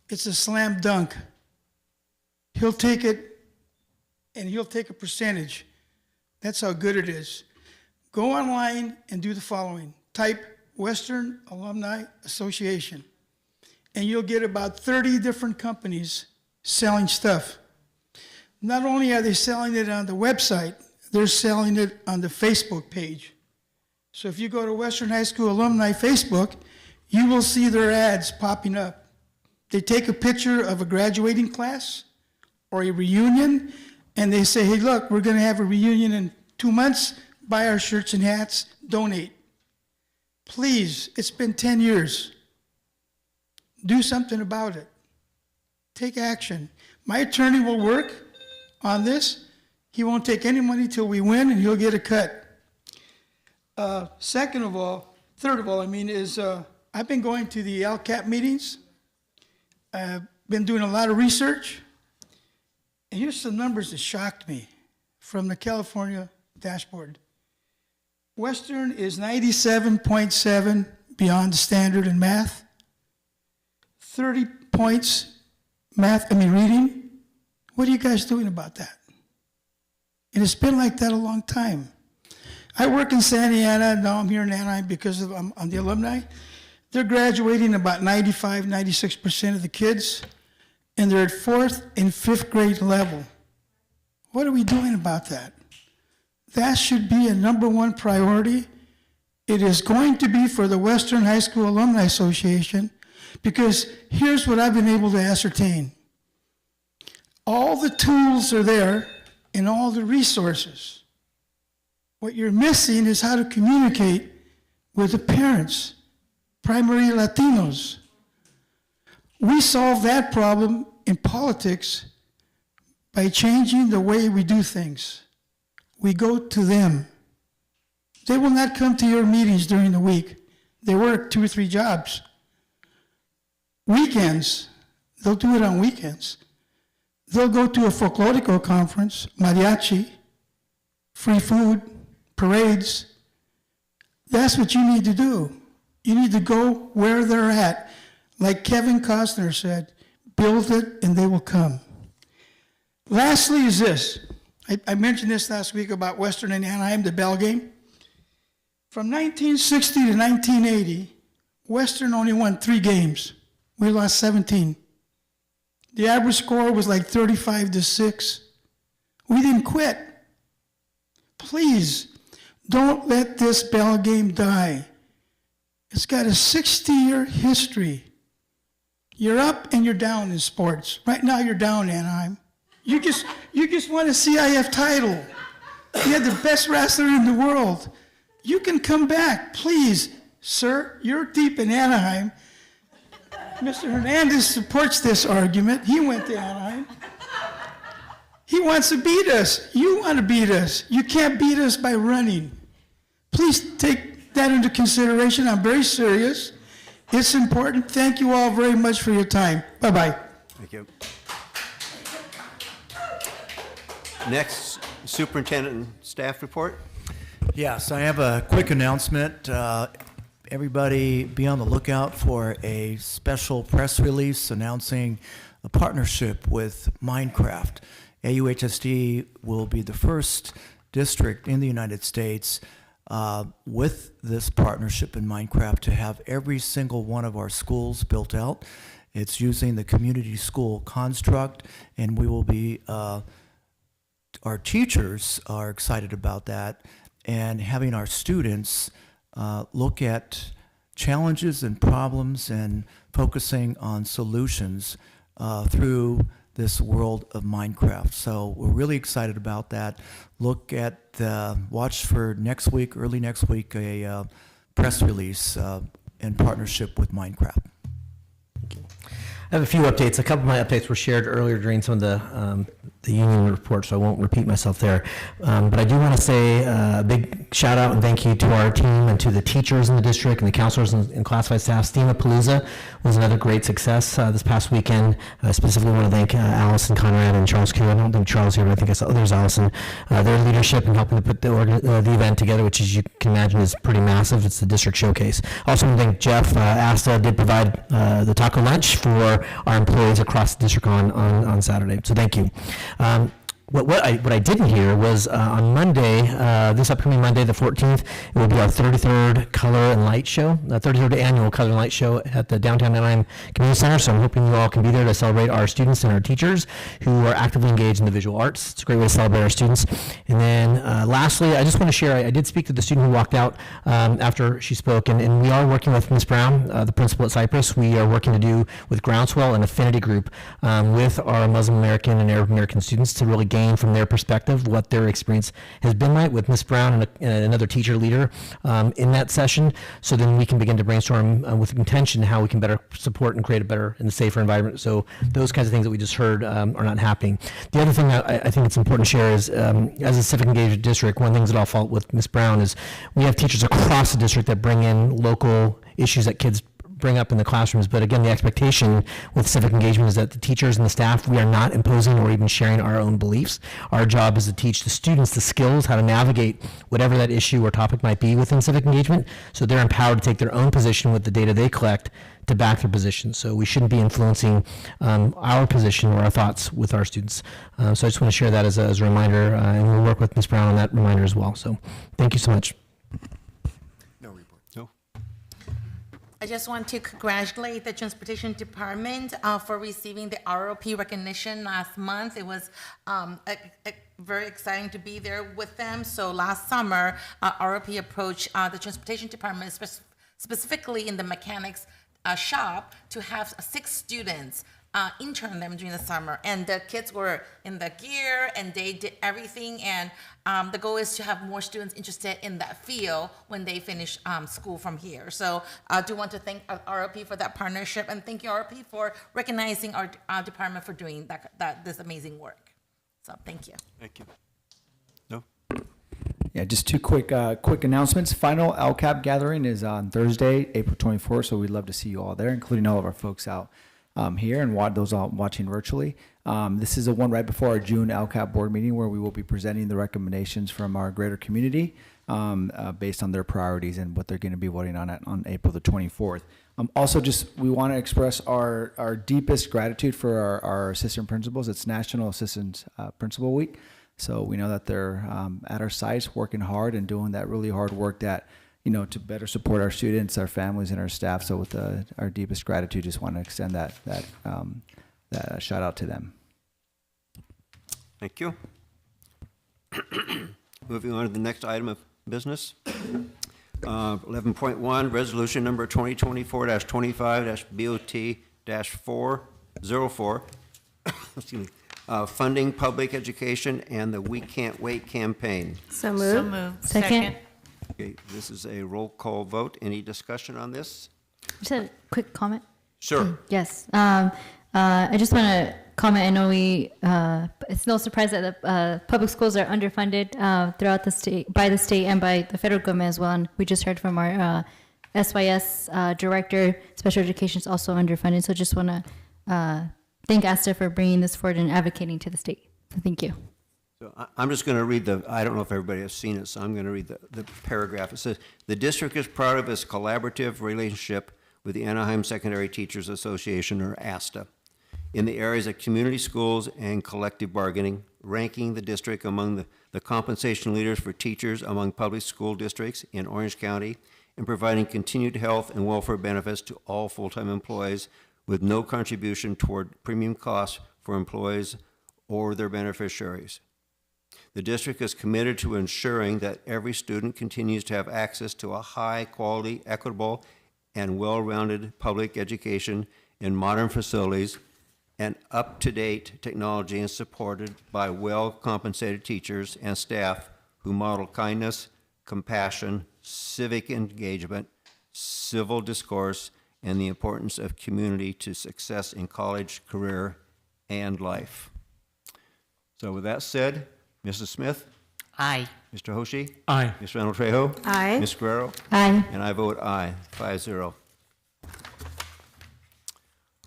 It's a slam dunk. He'll take it, and he'll take a percentage. That's how good it is. Go online and do the following. Type Western Alumni Association, and you'll get about 30 different companies selling stuff. Not only are they selling it on the website, they're selling it on the Facebook page. So if you go to Western High School Alumni Facebook, you will see their ads popping up. They take a picture of a graduating class or a reunion, and they say, hey, look, we're going to have a reunion in 2 months. Buy our shirts and hats, donate. Please, it's been 10 years. Do something about it. Take action. My attorney will work on this. He won't take any money till we win, and he'll get a cut. Third of all, I've been going to the LCAP meetings. I've been doing a lot of research. And here's some numbers that shocked me from the California dashboard. Western is 97.7 beyond the standard in math, 30 points reading. What are you guys doing about that? And it's been like that a long time. I work in Santa Ana, now I'm here in Anaheim because I'm on the alumni. They're graduating about 95, 96% of the kids, and they're at 4th and 5th grade level. What are we doing about that? That should be a number 1 priority. It is going to be for the Western High School Alumni Association, because here's what I've been able to ascertain. All the tools are there and all the resources. What you're missing is how to communicate with the parents, primarily Latinos. We solve that problem in politics by changing the way we do things. We go to them. They will not come to your meetings during the week. They work 2 or 3 jobs. Weekends, they'll do it on weekends. They'll go to a folklorico conference, mariachi, free food, parades. That's what you need to do. You need to go where they're at. Like Kevin Costner said, build it and they will come. Lastly is this. I mentioned this last week about Western and Anaheim, the bell game. From 1960 to 1980, Western only won 3 games. We lost 17. The average score was like 35-6. We didn't quit. Please, don't let this bell game die. It's got a 60-year history. You're up and you're down in sports. Right now you're down, Anaheim. You just won a CIF title. You had the best wrestler in the world. You can come back, please. Sir, you're deep in Anaheim. Mr. Hernandez supports this argument. He went to Anaheim. He wants to beat us. You want to beat us. You can't beat us by running. Please take that into consideration. I'm very serious. It's important. Thank you all very much for your time. Bye-bye. Thank you. Next, Superintendent and Staff Report. Yes, I have a quick announcement. Everybody be on the lookout for a special press release announcing a partnership with Minecraft. AUHSD will be the first district in the United States with this partnership in Minecraft to have every single one of our schools built out. It's using the community school construct, and we will be, our teachers are excited about that, and having our students look at challenges and problems and focusing on solutions through this world of Minecraft. So we're really excited about that. Watch for next week, early next week, a press release in partnership with Minecraft. I have a few updates. A couple of my updates were shared earlier during some of the union report, so I won't repeat myself there. But I do want to say a big shout out and thank you to our team and to the teachers in the district and the counselors and classified staff. STEAMA Palooza was another great success this past weekend. I specifically want to thank Allison Conrad and Charles Q. I don't think Charles here, but I think I saw there's Allison. Their leadership in helping to put the event together, which, as you can imagine, is pretty massive. It's the district showcase. Also want to thank Jeff. ASTA did provide the taco lunch for our employees across the district on Saturday. So thank you. What I didn't hear was on Monday, this upcoming Monday, the 14th, it will be our 33rd Color and Light Show, the 33rd annual Color and Light Show at the Downtown Anaheim Community Center. So I'm hoping you all can be there to celebrate our students and our teachers who are actively engaged in the visual arts. It's a great way to celebrate our students. And then lastly, I just want to share, I did speak to the student who walked out after she spoke, and we are working with Ms. Brown, the principal at Cypress. We are working to do with Groundswell, an affinity group with our Muslim American and Arab American students to really gain from their perspective what their experience has been like with Ms. Brown and another teacher leader in that session, so then we can begin to brainstorm with intention how we can better support and create a better and safer environment. So those kinds of things that we just heard are not happening. The other thing I think it's important to share is as a civic engagement district, one of the things that I'll fault with Ms. Brown is we have teachers across the district that bring in local issues that kids bring up in the classrooms. But again, the expectation with civic engagement is that the teachers and the staff, we are not imposing or even sharing our own beliefs. Our job is to teach the students the skills, how to navigate whatever that issue or topic might be within civic engagement, so they're empowered to take their own position with the data they collect to back their position. So we shouldn't be influencing our position or our thoughts with our students. So I just want to share that as a reminder, and we'll work with Ms. Brown on that reminder as well. So thank you so much. I just want to congratulate the Transportation Department for receiving the ROP recognition last month. It was very exciting to be there with them. So last summer, ROP approached the Transportation Department, specifically in the mechanics shop, to have 6 students intern them during the summer. And the kids were in the gear and they did everything. And the goal is to have more students interested in that field when they finish school from here. So I do want to thank ROP for that partnership, and thank you, ROP, for recognizing our department for doing this amazing work. So thank you. Thank you. No? Yeah, just 2 quick announcements. Final LCAP gathering is on Thursday, April 24th, so we'd love to see you all there, including all of our folks out here and those all watching virtually. This is the one right before our June LCAP board meeting where we will be presenting the recommendations from our greater community based on their priorities and what they're going to be voting on April the 24th. Also, we want to express our deepest gratitude for our assistant principals. It's National Assistant Principal Week. So we know that they're at our sites working hard and doing that really hard work that to better support our students, our families, and our staff. So with our deepest gratitude, just want to extend that shout out to them. Thank you. Moving on to the next item of business. 11.1, resolution number 2024-25-BOT-404. Excuse me. Funding public education and the We Can't Wait campaign. So moved. Second. Okay, this is a roll call vote. Any discussion on this? Just a quick comment. Sure. Yes. I just want to comment. I know it's no surprise that the public schools are underfunded throughout the state, by the state and by the federal government as well. And we just heard from our SYS director, special education is also underfunded. So just want to thank ASTA for bringing this forward and advocating to the state. So thank you. So I'm just going to read I don't know if everybody has seen it, so I'm going to read the paragraph. It says, the district is proud of its collaborative relationship with the Anaheim Secondary Teachers Association, or ASTA. in the areas of community schools and collective bargaining, ranking the district among the compensation leaders for teachers among public school districts in Orange County, and providing continued health and welfare benefits to all full-time employees with no contribution toward premium costs for employees or their beneficiaries. The district is committed to ensuring that every student continues to have access to a high-quality, equitable, and well-rounded public education in modern facilities and up-to-date technology, and supported by well-compensated teachers and staff who model kindness, compassion, civic engagement, civil discourse, and the importance of community to success in college, career, and life. So with that said, Mrs. Smith? Aye. Mr. Hoshi? Aye. Ms. Reynolds Trejo? Aye. Ms. Guerrero? Aye. And I vote aye, 5-0.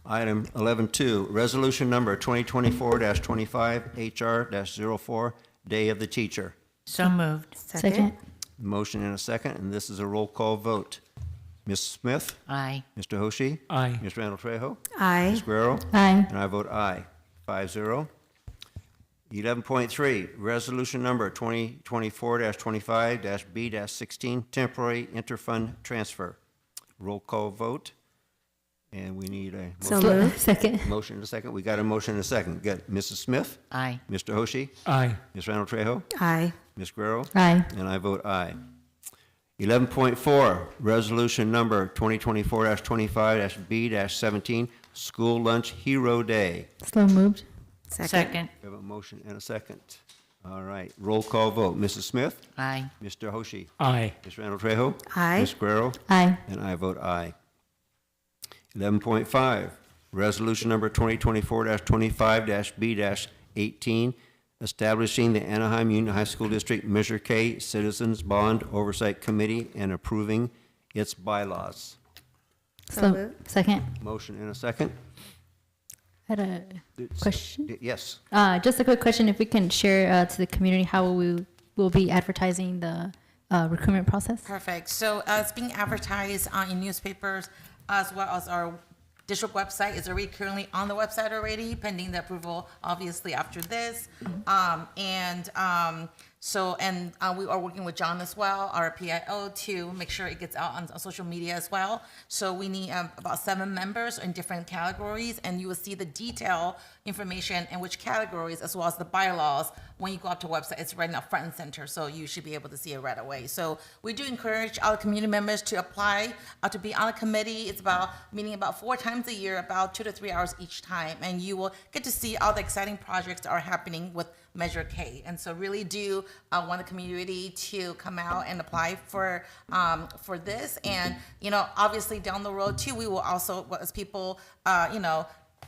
Item 11.2, resolution number 2024-25, HR-04, Day of the Teacher. So moved. Second. Motion and a second, and this is a roll call vote. Ms. Smith? Aye. Mr. Hoshi? Aye. Ms. Reynolds Trejo? Aye. Ms. Guerrero? Aye. And I vote aye, 5-0. 11.3, resolution number 2024-25-B-16, temporary interfund transfer. Roll call vote, and we need a So motion. moved. Second. Motion and a second. We got a motion and a second. Good. Mrs. Smith? Aye. Mr. Hoshi? Aye. Ms. Reynolds Trejo? Aye. Ms. Guerrero? Aye. And I vote aye. 11.4, resolution number 2024-25-B-17, School Lunch Hero Day. Slow moved. Second. We have a motion and a second. All right, roll call vote. Mrs. Smith? Aye. Mr. Hoshi? Aye. Ms. Reynolds Trejo? Aye. Ms. Guerrero? Aye. And I vote aye. 11.5, resolution number 2024-25-B-18, establishing the Anaheim Union High School District Measure K Citizens Bond Oversight Committee and approving its bylaws. Slow. Second. Motion and a second. I had a question. Yes. Just a quick question. If we can share to the community how we will be advertising the recruitment process. Perfect. So it's being advertised in newspapers as well as our district website. Is already currently on the website already, pending the approval, obviously, after this. We are working with John as well, our PIO, to make sure it gets out on social media as well. So we need about 7 members in different categories, and you will see the detail information in which categories, as well as the bylaws. When you go up to the website, it's right now front and center, so you should be able to see it right away. So we do encourage our community members to apply to be on a committee. It's about meeting about 4 times a year, about 2 to 3 hours each time, and you will get to see all the exciting projects that are happening with Measure K. And so really do want the community to come out and apply for this. And, obviously down the road too, we will also, as people,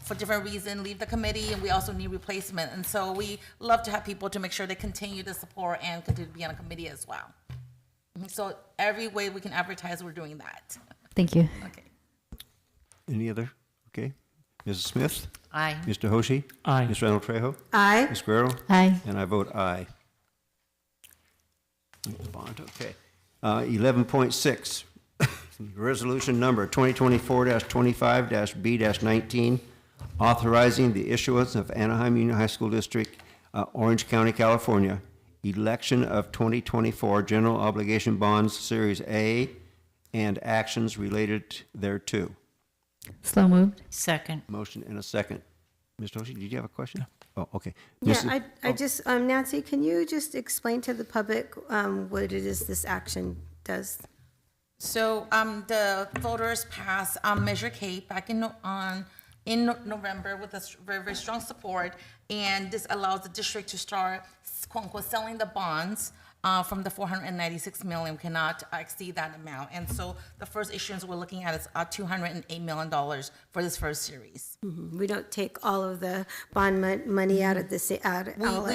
for different reasons, leave the committee, and we also need replacement. And so we love to have people to make sure they continue to support and continue to be on a committee as well. So every way we can advertise, we're doing that. Thank you. Okay. Any other? Okay. Mrs. Smith? Aye. Mr. Hoshi? Aye. Ms. Reynolds Trejo? Aye. Ms. Guerrero? Aye. And I vote aye. Bond, okay. 11.6, resolution number 2024-25-B-19, authorizing the issuance of Anaheim Union High School District, Orange County, California, election of 2024 general obligation bonds, Series A, and actions related thereto. Slow moved. Second. Motion and a second. Mr. Hoshi, did you have a question? Oh, okay. Yeah, Mrs. I just, Nancy, can you just explain to the public what it is this action does? So the voters passed Measure K back in November with a very, very strong support, and this allows the district to start, quote unquote, selling the bonds from the 496 million, cannot exceed that amount. And so the first issuance we're looking at is $208 million for this first series. Mm-hmm. We don't take all of the bond money out of this We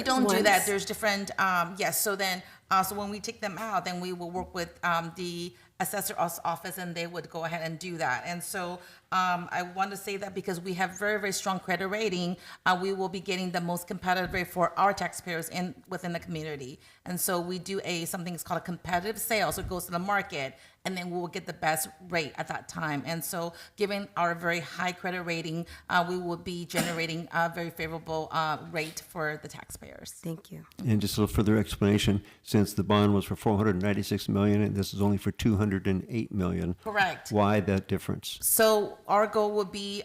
don't do that. There's different, yes. So then, so when we take them out, then we will work with the assessor's office, and they would go ahead and do that. And so I want to say that because we have very, very strong credit rating, we will be getting the most competitive rate for our taxpayers within the community. And so we do something that's called a competitive sale. So it goes to the market, and then we will get the best rate at that time. And so given our very high credit rating, we will be generating a very favorable rate for the taxpayers. Thank you. And just a little further explanation, since the bond was for $496 million and this is only for $208 million. Correct. Why that difference? So our goal would be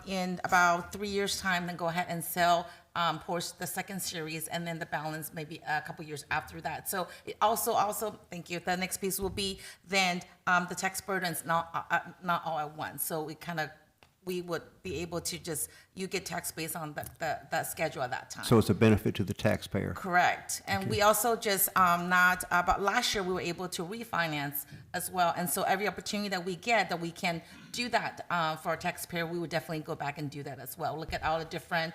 in about 3 years' time, then go ahead and sell the second series, and then the balance maybe a couple years after that. So it also, thank you. The next piece will be then the tax burden's not all at once. So we would be able to you get tax based on that schedule at that time. So it's a benefit to the taxpayer. Correct. And we also but last year we were able to refinance as well. And so every opportunity that we get that we can do that for our taxpayer, we would definitely go back and do that as well. Look at all the different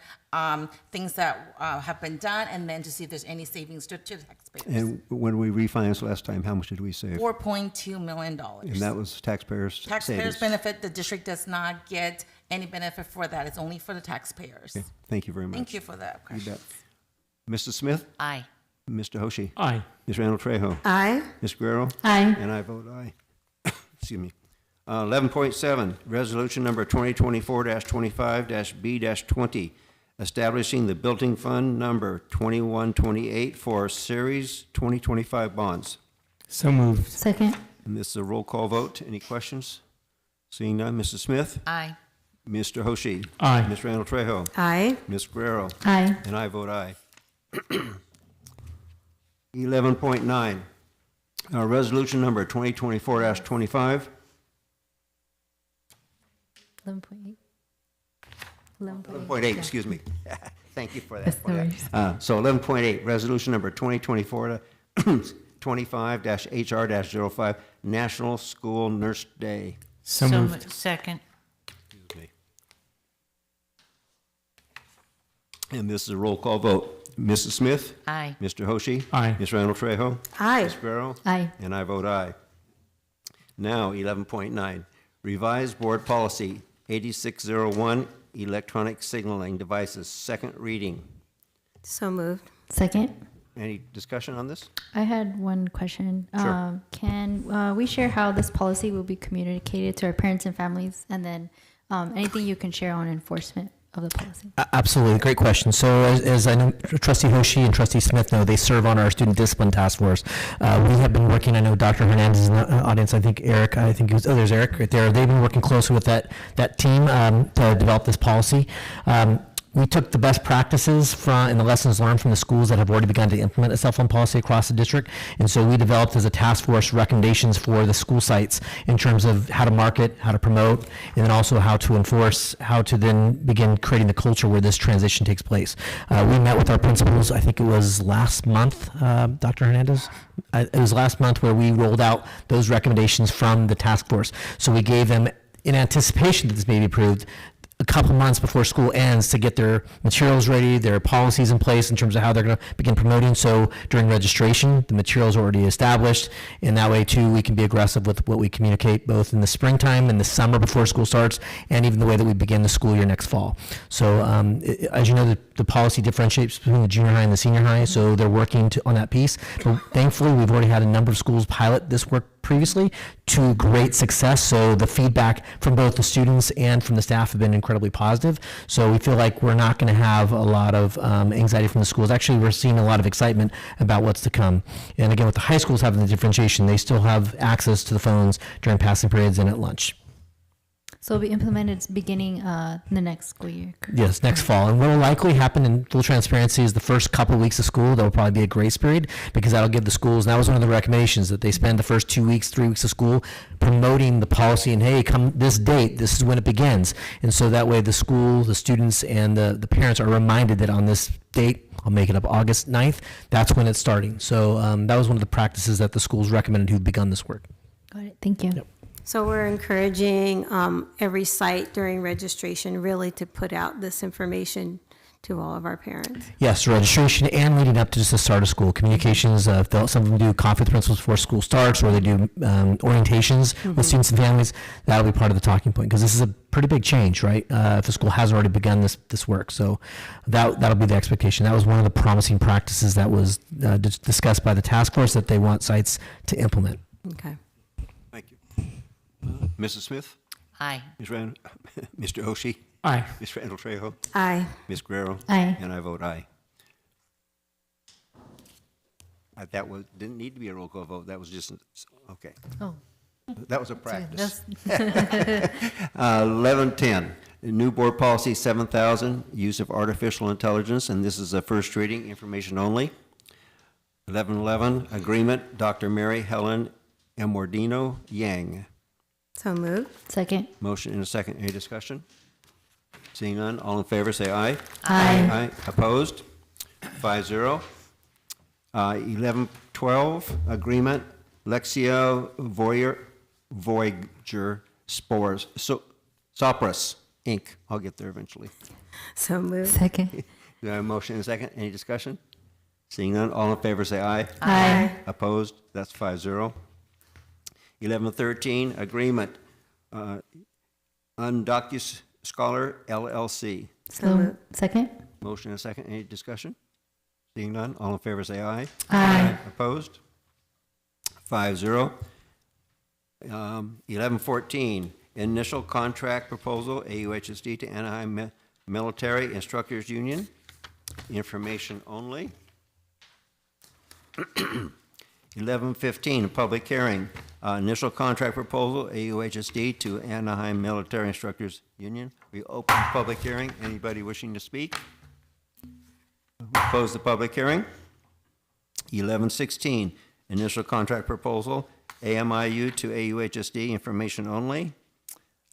things that have been done, and then to see if there's any savings to the taxpayers. And when we refinanced last time, how much did we save? $4.2 million. And that was taxpayers' Taxpayers savings. benefit. The district does not get any benefit for that. It's only for the taxpayers. Okay. Thank you very much. Thank you for that You question. bet. Mrs. Smith? Aye. Mr. Hoshi? Aye. Ms. Randall Trejo? Aye. Ms. Guerrero? Aye. And I vote aye. Excuse me. 11.7, resolution number 2024-25-B-20, establishing the building fund number 2128 for Series 2025 bonds. So moved. Second. And this is a roll call vote. Any questions? Seeing none, Mrs. Smith? Aye. Mr. Hoshi? Aye. Ms. Randall Trejo? Aye. Ms. Guerrero? Aye. And I vote aye. 11.9, resolution number 2024-25, 11.8. 11.8, excuse me. Thank you for that. That's no worries. So 11.8, resolution number 2024-25-HR-05, National School Nurse Day. So moved. Second. Excuse me. And this is a roll call vote. Mrs. Smith? Aye. Mr. Hoshi? Aye. Ms. Randall Trejo? Aye. Ms. Guerrero? Aye. And I vote aye. Now, 11.9, revised board policy 8601, electronic signaling devices, second reading. So moved. Second. Any discussion on this? I had one question. Sure. Can we share how this policy will be communicated to our parents and families? And then anything you can share on enforcement of the policy? Absolutely, great question. So as I know Trustee Hoshi and Trustee Smith know, they serve on our Student Discipline Task Force. We have been working, I know Dr. Hernandez is in the audience, I think Eric, there's Eric right there. They've been working closely with that team to develop this policy. We took the best practices and the lessons learned from the schools that have already begun to implement a cell phone policy across the district. And so we developed as a task force recommendations for the school sites in terms of how to market, how to promote, and then also how to enforce, how to then begin creating the culture where this transition takes place. We met with our principals, I think it was last month, Dr. Hernandez? It was last month where we rolled out those recommendations from the task force. So we gave them, in anticipation that this may be approved, a couple months before school ends to get their materials ready, their policies in place in terms of how they're going to begin promoting. So during registration, the materials are already established, and that way too we can be aggressive with what we communicate both in the springtime and the summer before school starts, and even the way that we begin the school year next fall. So as you know, the policy differentiates between the junior high and the senior high, so they're working on that piece. But thankfully, we've already had a number of schools pilot this work previously to great success. So the feedback from both the students and from the staff have been incredibly positive. So we feel like we're not going to have a lot of anxiety from the schools. Actually, we're seeing a lot of excitement about what's to come. And again, with the high schools having the differentiation, they still have access to the phones during passing periods and at lunch. So it'll be implemented beginning the next school year. Correct? Yes, next fall. And what will likely happen in full transparency is the first couple of weeks of school, there will probably be a grace period because that'll give the schools, and that was one of the recommendations, that they spend the first 2 weeks, 3 weeks of school promoting the policy and, hey, come this date, this is when it begins. And so that way the school, the students, and the parents are reminded that on this date, I'll make it up, August 9th, that's when it's starting. So that was one of the practices that the schools recommended who've begun this work. Got it. Thank you. Yep. So we're encouraging every site during registration really to put out this information to all of our parents? Yes, registration and leading up to just the start of school. Communications, some of them do coffee with principals before school starts, or they do orientations with students and families. That'll be part of the talking point, because this is a pretty big change, right? If the school has already begun this work. So that'll be the expectation. That was one of the promising practices that was discussed by the task force that they want sites to implement. Okay. Thank you. Mrs. Smith? Aye. Mr. Oshie? Aye. Ms. Randall Trejo? Aye. Ms. Guerrero? Aye. And I vote aye. That didn't need to be a roll call vote. That was just, okay. Oh. That was a practice. 1110, new board policy 7000, use of artificial intelligence, and this is a first reading, information only. 1111, agreement, Dr. Mary Helen Amordino Yang. So moved. Second. Motion and a second. Any discussion? Seeing none, all in favor say aye. Aye. Aye. Opposed? 5-0. 1112, agreement, Lexia Voyager Spores, Sopris, Inc. I'll get there eventually. So moved. Second. Do I have a motion and a second? Any discussion? Seeing none, all in favor say aye. Aye. Opposed? That's 5-0. 1113, agreement, Undocus Scholar LLC. So moved. Second. Motion and a second. Any discussion? Seeing none, all in favor say aye. Aye. Opposed? 5-0. 1114, initial contract proposal, AUHSD to Anaheim Military Instructors Union. Information only. 1115, public hearing, initial contract proposal, AUHSD to Anaheim Military Instructors Union. We open the public hearing. Anybody wishing to speak? We close the public hearing. 1116, initial contract proposal, AMIU to AUHSD, information only.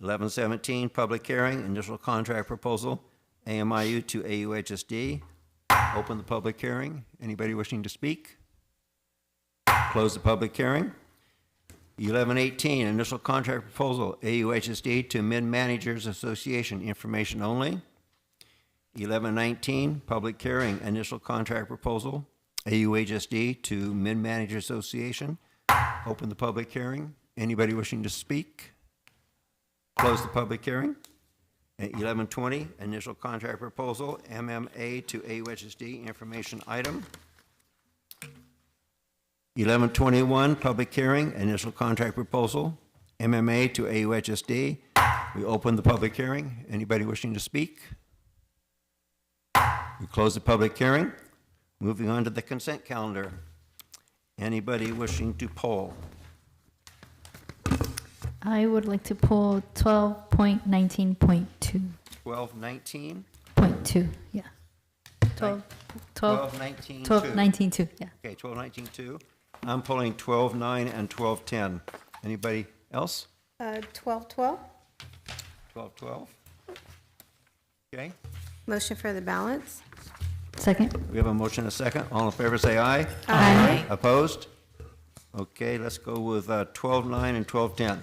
1117, public hearing, initial contract proposal, AMIU to AUHSD. Open the public hearing. Anybody wishing to speak? Close the public hearing. 1118, initial contract proposal, AUHSD to Mid-Managers Association, information only. 1119, public hearing, initial contract proposal, AUHSD to Mid-Managers Association. Open the public hearing. Anybody wishing to speak? Close the public hearing. At 1120, initial contract proposal, MMA to AUHSD, information item. 1121, public hearing, initial contract proposal, MMA to AUHSD. We open the public hearing. Anybody wishing to speak? We close the public hearing. Moving on to the consent calendar. Anybody wishing to poll? I would like to pull 12.19.2. 1219? Point 2, yeah. 1219. 12.19.2, yeah. Okay, 1219-2. I'm pulling 12-9 and 12-10. Anybody else? 1212. 12-12? Okay, Motion for the balance. Second. we have a motion and a second. All in favor, say aye. Aye. Opposed? Okay, let's go with 12-9 and 12-10.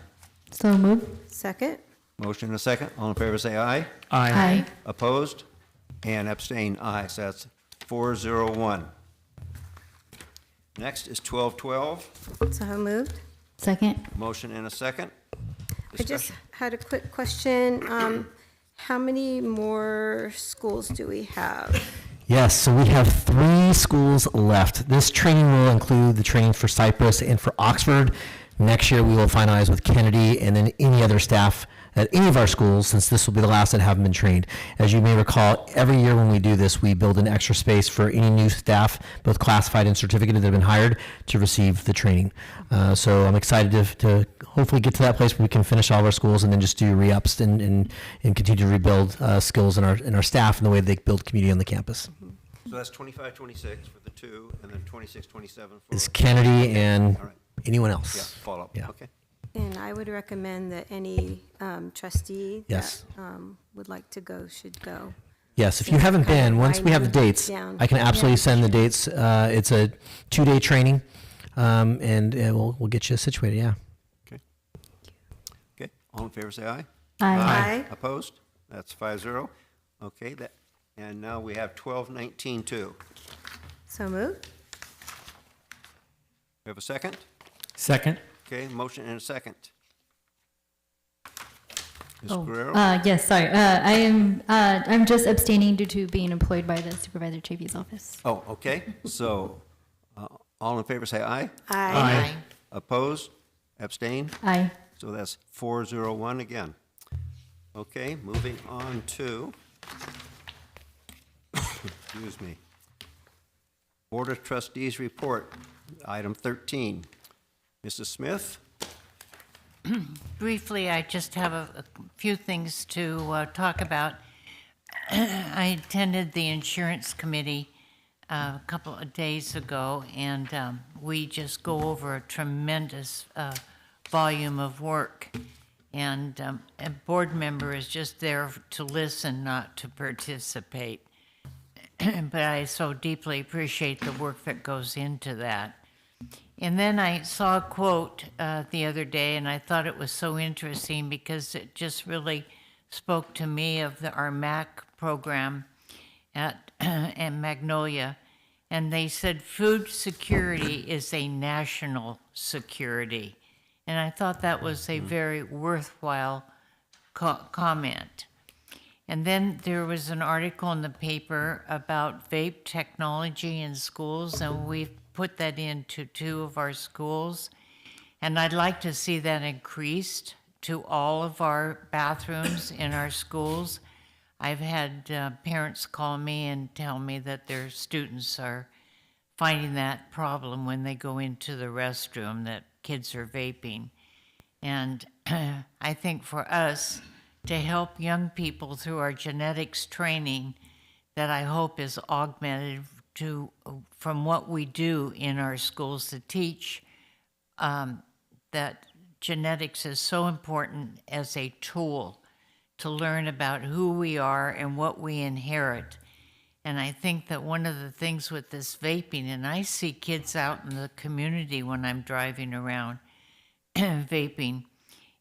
So moved. Second. Motion and a second. All in favor, say aye. Aye. Opposed? And abstain, aye. So that's 4-0-1. Next is 12-12. So moved. Second. Motion and a second. I just had a quick question. How many more schools do we have? Yes, so we have 3 schools left. This training will include the training for Cypress and for Oxford. Next year, we will finalize with Kennedy and then any other staff at any of our schools, since this will be the last that haven't been trained. As you may recall, every year when we do this, we build an extra space for any new staff, both classified and certificated, that have been hired to receive the training. So I'm excited to hopefully get to that place where we can finish all of our schools and then just do re-ups and continue to rebuild skills in our staff and the way they build community on the campus. So that's 25-26 for the 2, and then 26-27 for... Is Kennedy and All right. anyone else? Yeah, follow up. Yeah. Okay. And I would recommend that any trustee Yes. that would like to go should go. Yes, if you haven't been, once we have the dates, Down. I can absolutely send the dates. It's a 2-day training, and we'll get you situated, yeah. Okay, all in favor, say aye. Aye. Opposed? That's 5-0. Okay, that And now we have 1219-2. So moved. We have a second? Second. Okay, motion and a second. Ms. Oh, Guerrero? yes, sorry. I'm just abstaining due to being employed by the Supervisor Chavy's office. Oh, okay. So, all in favor say aye. Aye. Opposed? Abstain? Aye. So that's 401 again. Okay, moving on to, excuse me, Board of Trustees report, item 13. Mrs. Smith? Briefly, I just have a few things to talk about. I attended the insurance committee a couple of days ago, and we just go over a tremendous volume of work. And a board member is just there to listen, not to participate. But I so deeply appreciate the work that goes into that. And then I saw a quote the other day, and I thought it was so interesting because it just really spoke to me of our MAC program at Magnolia. And they said, food security is a national security. And I thought that was a very worthwhile comment. And then there was an article in the paper about vape technology in schools, and we've put that into 2 of our schools. And I'd like to see that increased to all of our bathrooms in our schools. I've had parents call me and tell me that their students are finding that problem when they go into the restroom, that kids are vaping. And I think for us to help young people through our genetics training, that I hope is augmented from what we do in our schools to teach that genetics is so important as a tool to learn about who we are and what we inherit. And I think that one of the things with this vaping, and I see kids out in the community when I'm driving around vaping,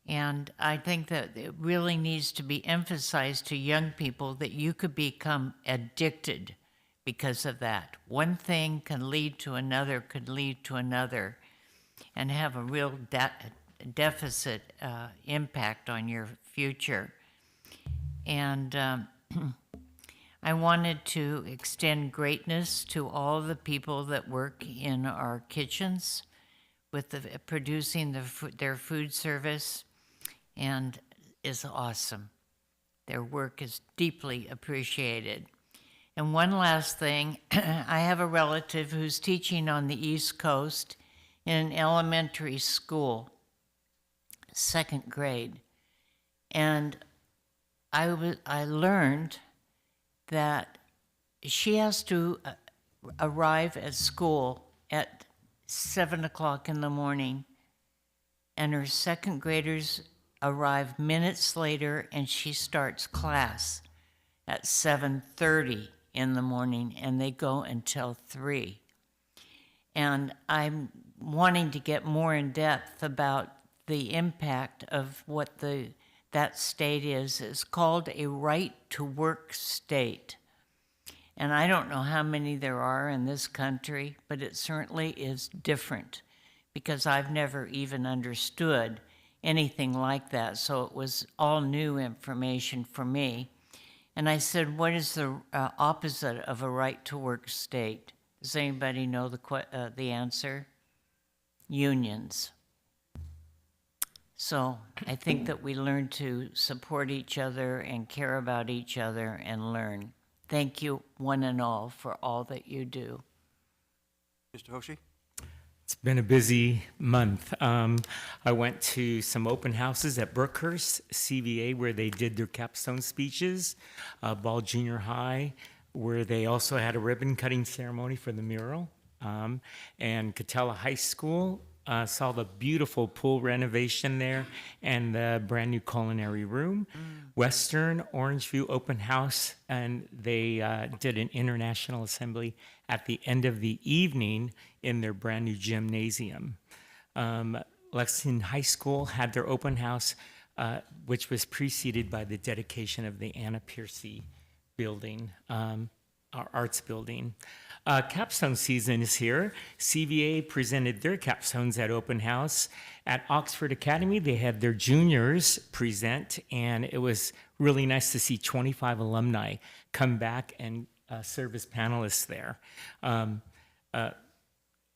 and I think that it really needs to be emphasized to young people that you could become addicted because of that. One thing can lead to another, could lead to another, and have a real deficit impact on your future. And I wanted to extend greatness to all the people that work in our kitchens with producing their food service, and is awesome. Their work is deeply appreciated. And one last thing, I have a relative who's teaching on the East Coast in an elementary school, 2nd grade. And I learned that she has to arrive at school at 7 o'clock in the morning, and her 2nd graders arrive minutes later, and she starts class at 7:30 in the morning, and they go until 3. And I'm wanting to get more in depth about the impact of what that state is. It's called a right-to-work state. And I don't know how many there are in this country, but it certainly is different because I've never even understood anything like that. So it was all new information for me. And I said, what is the opposite of a right-to-work state? Does anybody know the answer? Unions. So I think that we learn to support each other and care about each other and learn. Thank you, one and all, for all that you do. Mr. Hoshi? It's been a busy month. I went to some open houses at Brookhurst CVA where they did their capstone speeches, Ball Junior High, where they also had a ribbon cutting ceremony for the mural, and Catella High School. Saw the beautiful pool renovation there and the brand new culinary room. Western Orangeview Open House, and they did an international assembly at the end of the evening in their brand new gymnasium. Lexington High School had their open house, which was preceded by the dedication of the Anna Piercy building, our arts building. Capstone season is here. CVA presented their capstones at open house. At Oxford Academy, they had their juniors present, and it was really nice to see 25 alumni come back and serve as panelists there.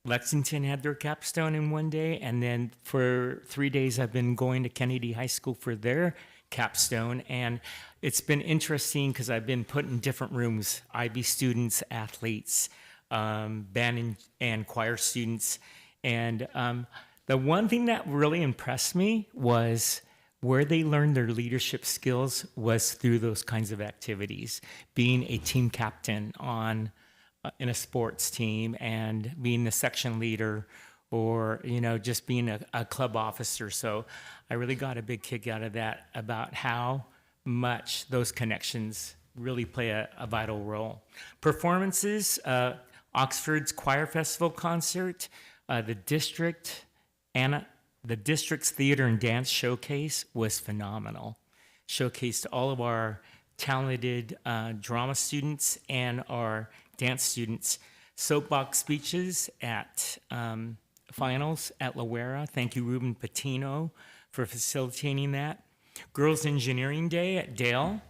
Lexington had their capstone in one day, and then for 3 days I've been going to Kennedy High School for their capstone, and it's been interesting because I've been put in different rooms, IB students, athletes, band and choir students, and the one thing that really impressed me was where they learned their leadership skills was through those kinds of activities, being a team captain on in a sports team and being the section leader, or just being a club officer. So I really got a big kick out of that, about how much those connections really play a vital role. Performances, Oxford's Choir Festival concert, the district's theater and dance showcase was phenomenal. Showcased all of our talented drama students and our dance students. Soapbox speeches at finals at Loera. Thank you, Ruben Patino, for facilitating that. Girls Engineering Day at Dale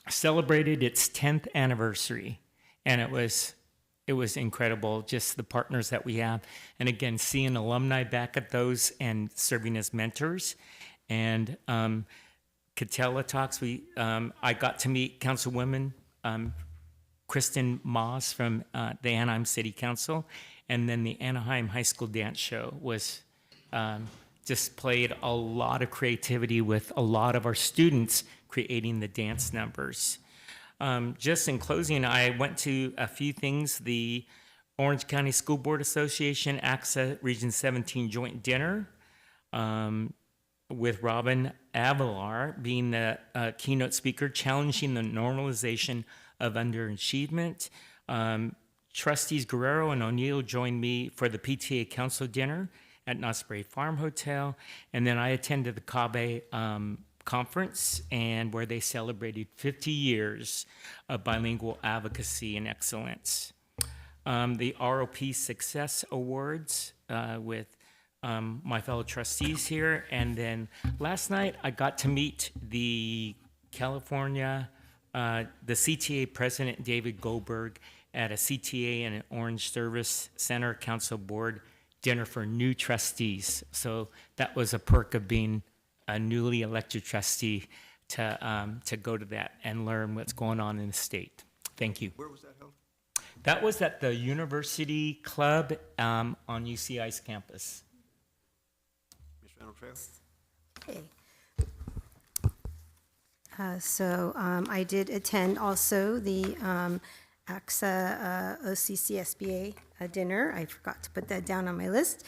celebrated its 10th anniversary, and it was incredible, just the partners that we have. And again, seeing alumni back at those and serving as mentors. And Catella Talks, I got to meet Councilwoman Kristen Moss from the Anaheim City Council, and then the Anaheim High School Dance Show was displayed a lot of creativity with a lot of our students creating the dance numbers. Just in closing, I went to a few things. The Orange County School Board Association AXA Region 17 joint dinner with Robin Avalar being the keynote speaker, challenging the normalization of underachievement. Trustees Guerrero and O'Neill joined me for the PTA Council dinner at Knott's Berry Farm Hotel, and then I attended the CABE conference, and where they celebrated 50 years of bilingual advocacy and excellence. The ROP Success Awards with my fellow trustees here, and then last night I got to meet the CTA President David Goldberg at a CTA and an Orange Service Center Council Board dinner for new trustees. So that was a perk of being a newly elected trustee, to go to that and learn what's going on in the state. Thank you. Where was that held? That was at the University Club on UCI's campus. Ms. Reynolds-Trail? Okay. So I did attend also the AXA OCCSBA dinner. I forgot to put that down on my list.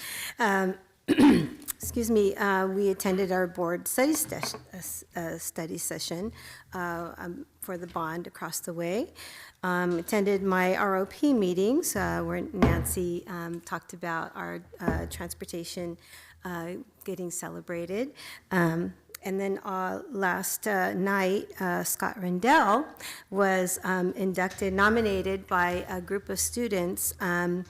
Excuse me, we attended our board study session for the bond across the way. Attended my ROP meetings where Nancy talked about our transportation getting celebrated. And then last night, Scott Rendell was nominated by a group of students and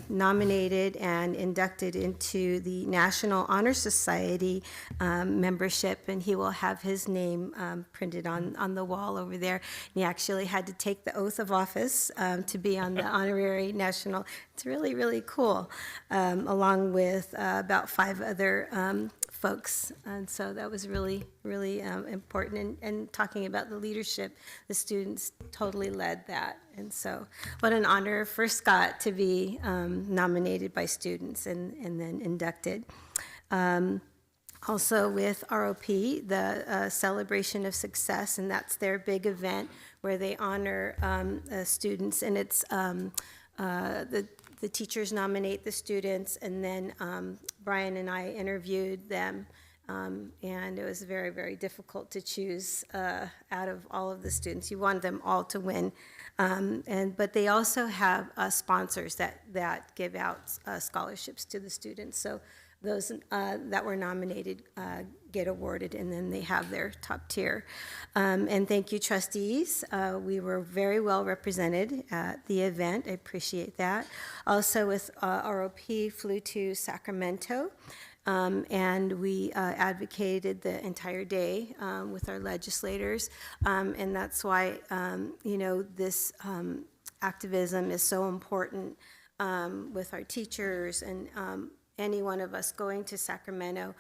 nominated and inducted into the National Honor Society membership, and he will have his name printed on the wall over there. And he actually had to take the oath of office to be on the honorary national. It's really, really cool, along with about 5 other folks. And so that was really, really important. And talking about the leadership, the students totally led that. And so what an honor for Scott to be nominated by students and then inducted. Also with ROP, the Celebration of Success, and that's their big event where they honor students, and it's the teachers nominate the students, and then Brian and I interviewed them, and it was very, very difficult to choose out of all of the students. You want them all to win, but they also have sponsors that give out scholarships to the students. So those that were nominated get awarded, and then they have their top tier. And thank you, trustees. We were very well represented at the event. I appreciate that. Also with ROP flew to Sacramento, and we advocated the entire day with our legislators. And that's why, this activism is so important with our teachers and any one of us going to Sacramento.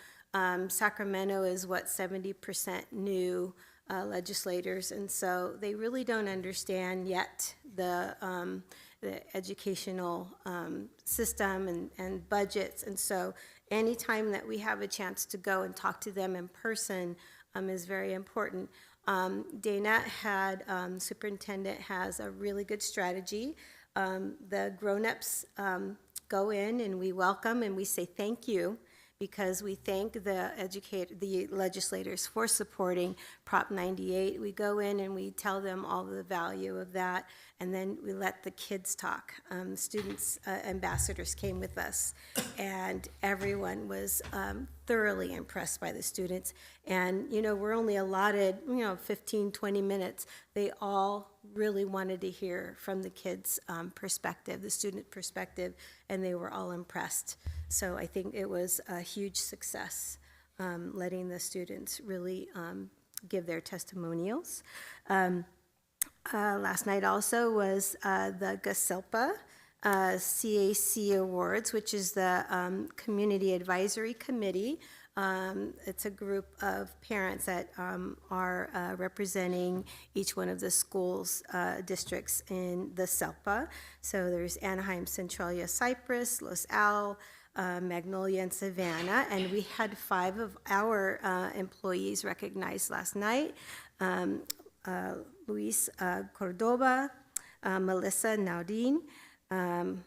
Sacramento is 70% new legislators, and so they really don't understand yet the educational system and budgets. And so anytime that we have a chance to go and talk to them in person is very important. Dana superintendent has a really good strategy. The grown-ups go in and we welcome and we say thank you, because we thank the legislators for supporting Prop 98. We go in and we tell them all the value of that, and then we let the kids talk. Students, ambassadors came with us, and everyone was thoroughly impressed by the students. And, we're only allotted, 15, 20 minutes. They all really wanted to hear from the kids' perspective, the student perspective, and they were all impressed. So I think it was a huge success, letting the students really give their testimonials. Last night also was the GASELPA CAC Awards, which is the Community Advisory Committee. It's a group of parents that are representing each one of the schools districts in the SELPA. So there's Anaheim, Centralia, Cypress, Los Al, Magnolia, and Savannah. And we had 5 of our employees recognized last night. Luis Cordoba, Melissa Naudin, Marne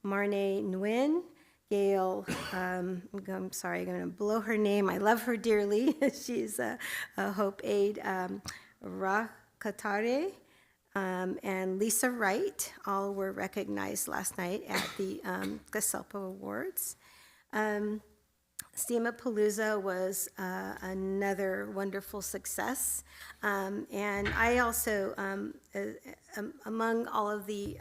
Nguyen, Gail, I'm sorry, I'm going to blow her name. I love her dearly. She's a Hope Aide, Rakatare, and Lisa Wright. All were recognized last night at the GASELPA Awards. STEAMapalooza was another wonderful success. And I also, among all of the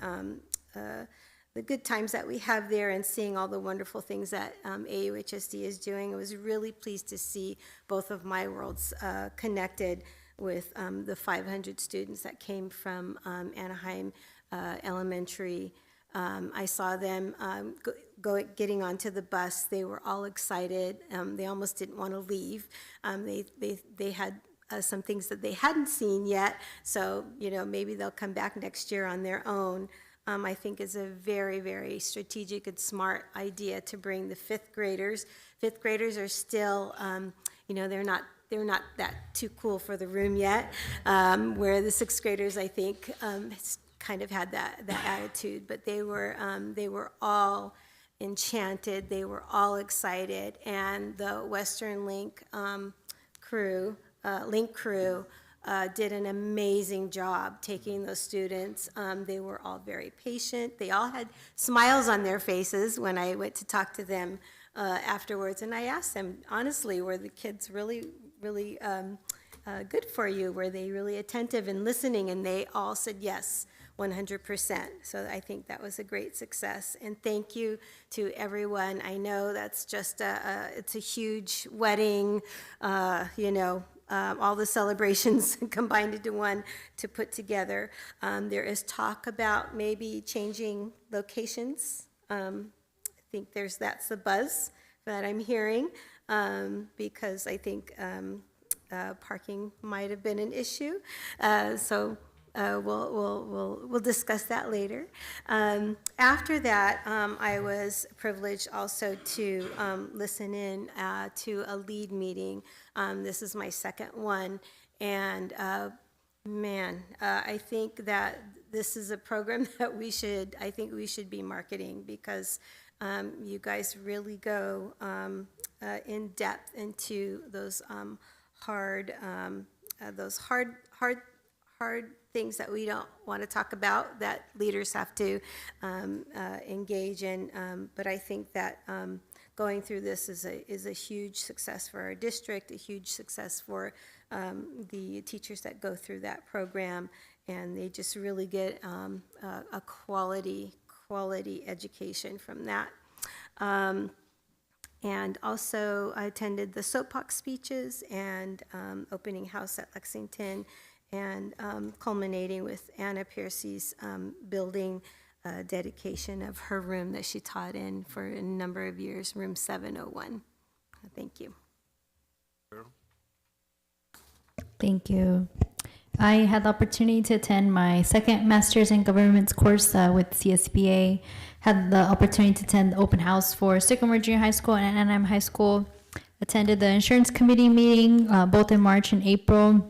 good times that we have there and seeing all the wonderful things that AUHSD is doing, I was really pleased to see both of my worlds connected with the 500 students that came from Anaheim Elementary. I saw them getting onto the bus. They were all excited. They almost didn't want to leave. They had some things that they hadn't seen yet, so maybe they'll come back next year on their own. I think is a very, very strategic and smart idea to bring the 5th graders. 5th graders are still, they're not that too cool for the room yet, where the 6th graders, I think, kind of had that attitude, but they were all enchanted. They were all excited, and the Western Link crew did an amazing job taking those students. They were all very patient. They all had smiles on their faces when I went to talk to them afterwards, and I asked them, honestly, were the kids really good for you? Were they really attentive and listening? And they all said yes, 100%. So I think that was a great success. And thank you to everyone. I know that's just it's a huge wedding, all the celebrations combined into one to put together. There is talk about maybe changing locations. I think that's the buzz that I'm hearing, because I think parking might have been an issue. So we'll discuss that later. After that, I was privileged also to listen in to a lead meeting. This is my second one, and I think that this is a program that we should be marketing, because you guys really go in depth into those hard things that we don't want to talk about, that leaders have to engage in. But I think that going through this is a huge success for our district, a huge success for the teachers that go through that program, and they just really get a quality education from that. And also I attended the soapbox speeches and opening house at Lexington, and culminating with Anna Piercy's building dedication of her room that she taught in for a number of years, room 701. Thank you. Thank you. I had the opportunity to attend my second Master's in Governments course with CSBA. Had the opportunity to attend the open house for Sycamore Junior High School and Anaheim High School. Attended the insurance committee meeting both in March and April.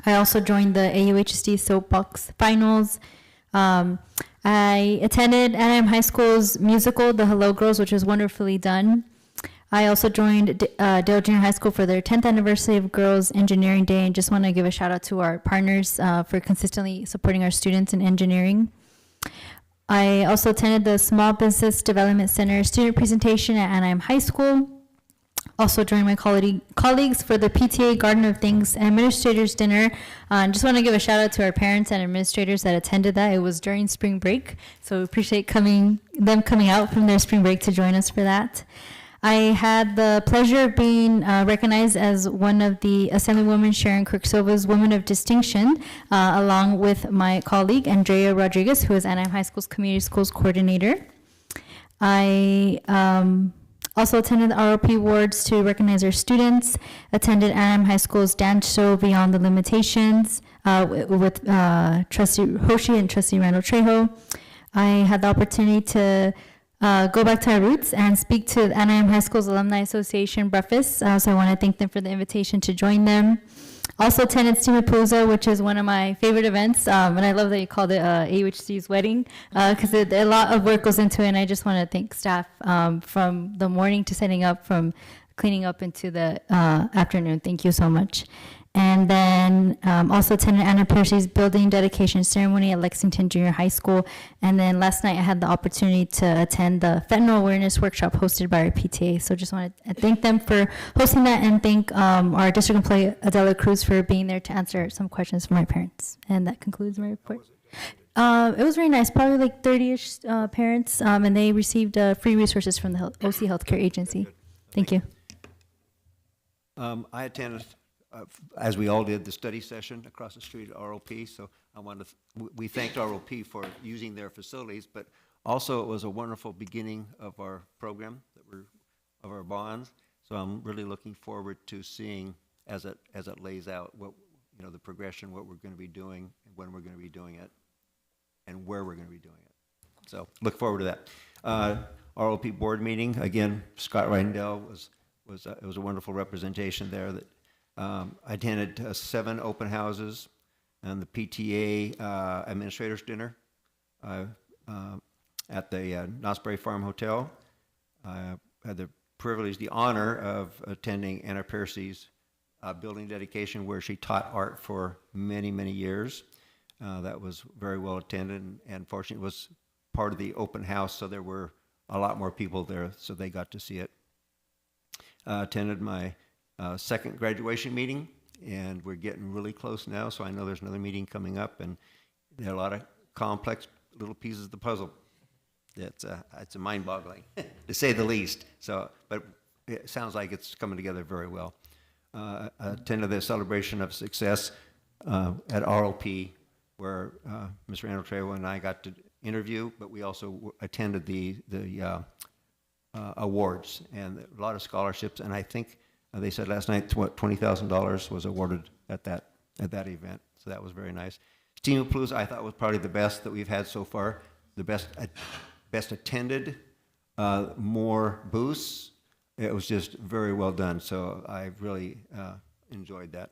I also joined the AUHSD Soapbox Finals. I attended Anaheim High School's musical, The Hello Girls, which was wonderfully done. I also joined Dale Junior High School for their 10th anniversary of Girls Engineering Day, and just want to give a shout out to our partners for consistently supporting our students in engineering. I also attended the Small Business Development Center student presentation at Anaheim High School. Also joined my colleagues for the PTA Garden of Things Administrators Dinner. Just want to give a shout out to our parents and administrators that attended that. It was during spring break, so we appreciate them coming out from their spring break to join us for that. I had the pleasure of being recognized as one of the Assemblywoman Sharon Kirk-Silva's Women of Distinction, along with my colleague, Andrea Rodriguez, who is Anaheim High School's Community Schools Coordinator. I also attended the ROP Awards to recognize our students, attended Anaheim High School's dance show Beyond the Limitations with Trustee Hoshi and Trustee Randall Trejo. I had the opportunity to go back to our roots and speak to the Anaheim High School's Alumni Association breakfast. So I want to thank them for the invitation to join them. Also attended Steamapalooza, which is one of my favorite events, and I love that you called it AUHC's wedding, because a lot of work goes into it, and I just want to thank staff from the morning to setting up, from cleaning up into the afternoon. Thank you so much. And then also attended Anna Piercy's building dedication ceremony at Lexington Junior High School. And then last night I had the opportunity to attend the fentanyl awareness workshop hosted by our PTA. So just want to thank them for hosting that, and thank our district employee Adela Cruz for being there to answer some questions from my parents. And that concludes my report. It was very nice, probably like 30-ish parents, and they received free resources from the OC Healthcare Agency. Thank you. I attended, as we all did, the study session across the street at ROP. So I wanted we thanked ROP for using their facilities, but also it was a wonderful beginning of our program, of our bonds. So I'm really looking forward to seeing as it lays out what, the progression, what we're going to be doing, and when we're going to be doing it, and where we're going to be doing it. So look forward to that. ROP board meeting again. Scott Rindell it was a wonderful representation there. That I attended 7 open houses and the PTA administrators dinner at the Knott's Berry Farm Hotel. I had the privilege, the honor of attending Anna Piercy's building dedication, where she taught art for many, many years. That was very well attended, and fortunately it was part of the open house, so there were a lot more people there, so they got to see it. Attended my second graduation meeting, and we're getting really close now, so I know there's another meeting coming up, and there are a lot of complex little pieces of the puzzle. It's mind-boggling, to say the least. So, but it sounds like it's coming together very well. Attended the celebration of success at ROP, where Ms. Randall Trejo and I got to interview, but we also attended the awards and a lot of scholarships, and I think they said last night $20,000 was awarded at that event, so that was very nice. Steamapalooza I thought was probably the best that we've had so far, the best attended, more booths. It was just very well done, so I really enjoyed that.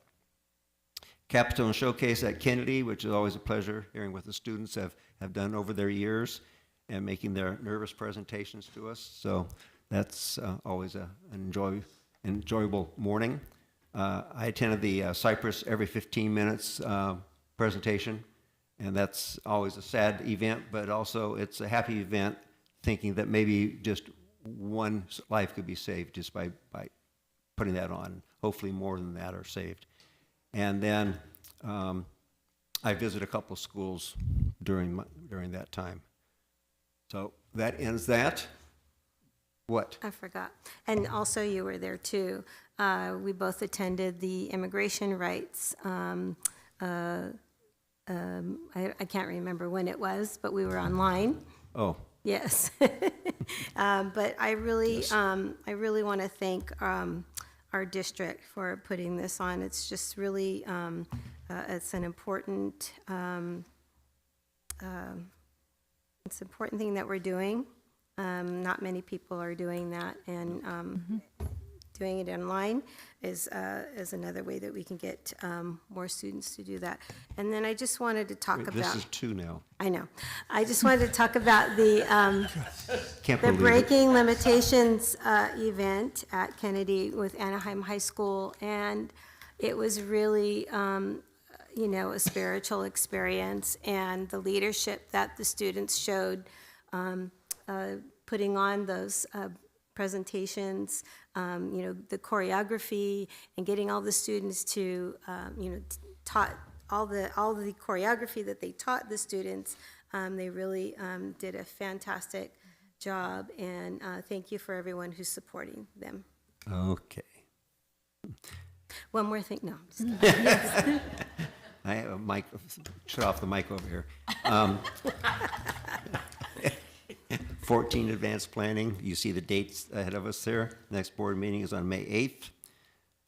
Capstone Showcase at Kennedy, which is always a pleasure hearing what the students have done over their years and making their nervous presentations to us. So that's always an enjoyable morning. I attended the Cypress every 15 minutes presentation, and that's always a sad event, but also it's a happy event, thinking that maybe just one life could be saved just by putting that on. Hopefully more than that are saved. And then I visited a couple of schools during that time. So that ends that. What? I forgot. And also you were there too. We both attended the immigration rights. I can't remember when it was, but we were online. Oh. Yes. But I really want to thank our district for putting this on. It's just really, it's an important, thing that we're doing. Not many people are doing that, and doing it online is another way that we can get more students to do that. And then I just wanted to talk about. This is 2 now. I know. I just wanted to talk about the Can't the believe it. Breaking Limitations event at Kennedy with Anaheim High School, and it was really, a spiritual experience, and the leadership that the students showed, putting on those presentations, the choreography, and getting all the students to, taught all the choreography that they taught the students. They really did a fantastic job, and thank you for everyone who's supporting them. Okay. One more thing, no, I'm just kidding. I have a mic, shut off the mic over here. 14, advanced planning. You see the dates ahead of us there. Next board meeting is on May 8th.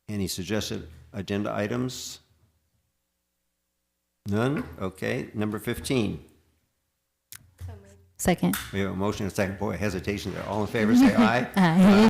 Any suggested agenda items? None? Okay. Number 15. Second. We have a motion and a second. Boy, hesitation there. All in favor, say aye. Aye.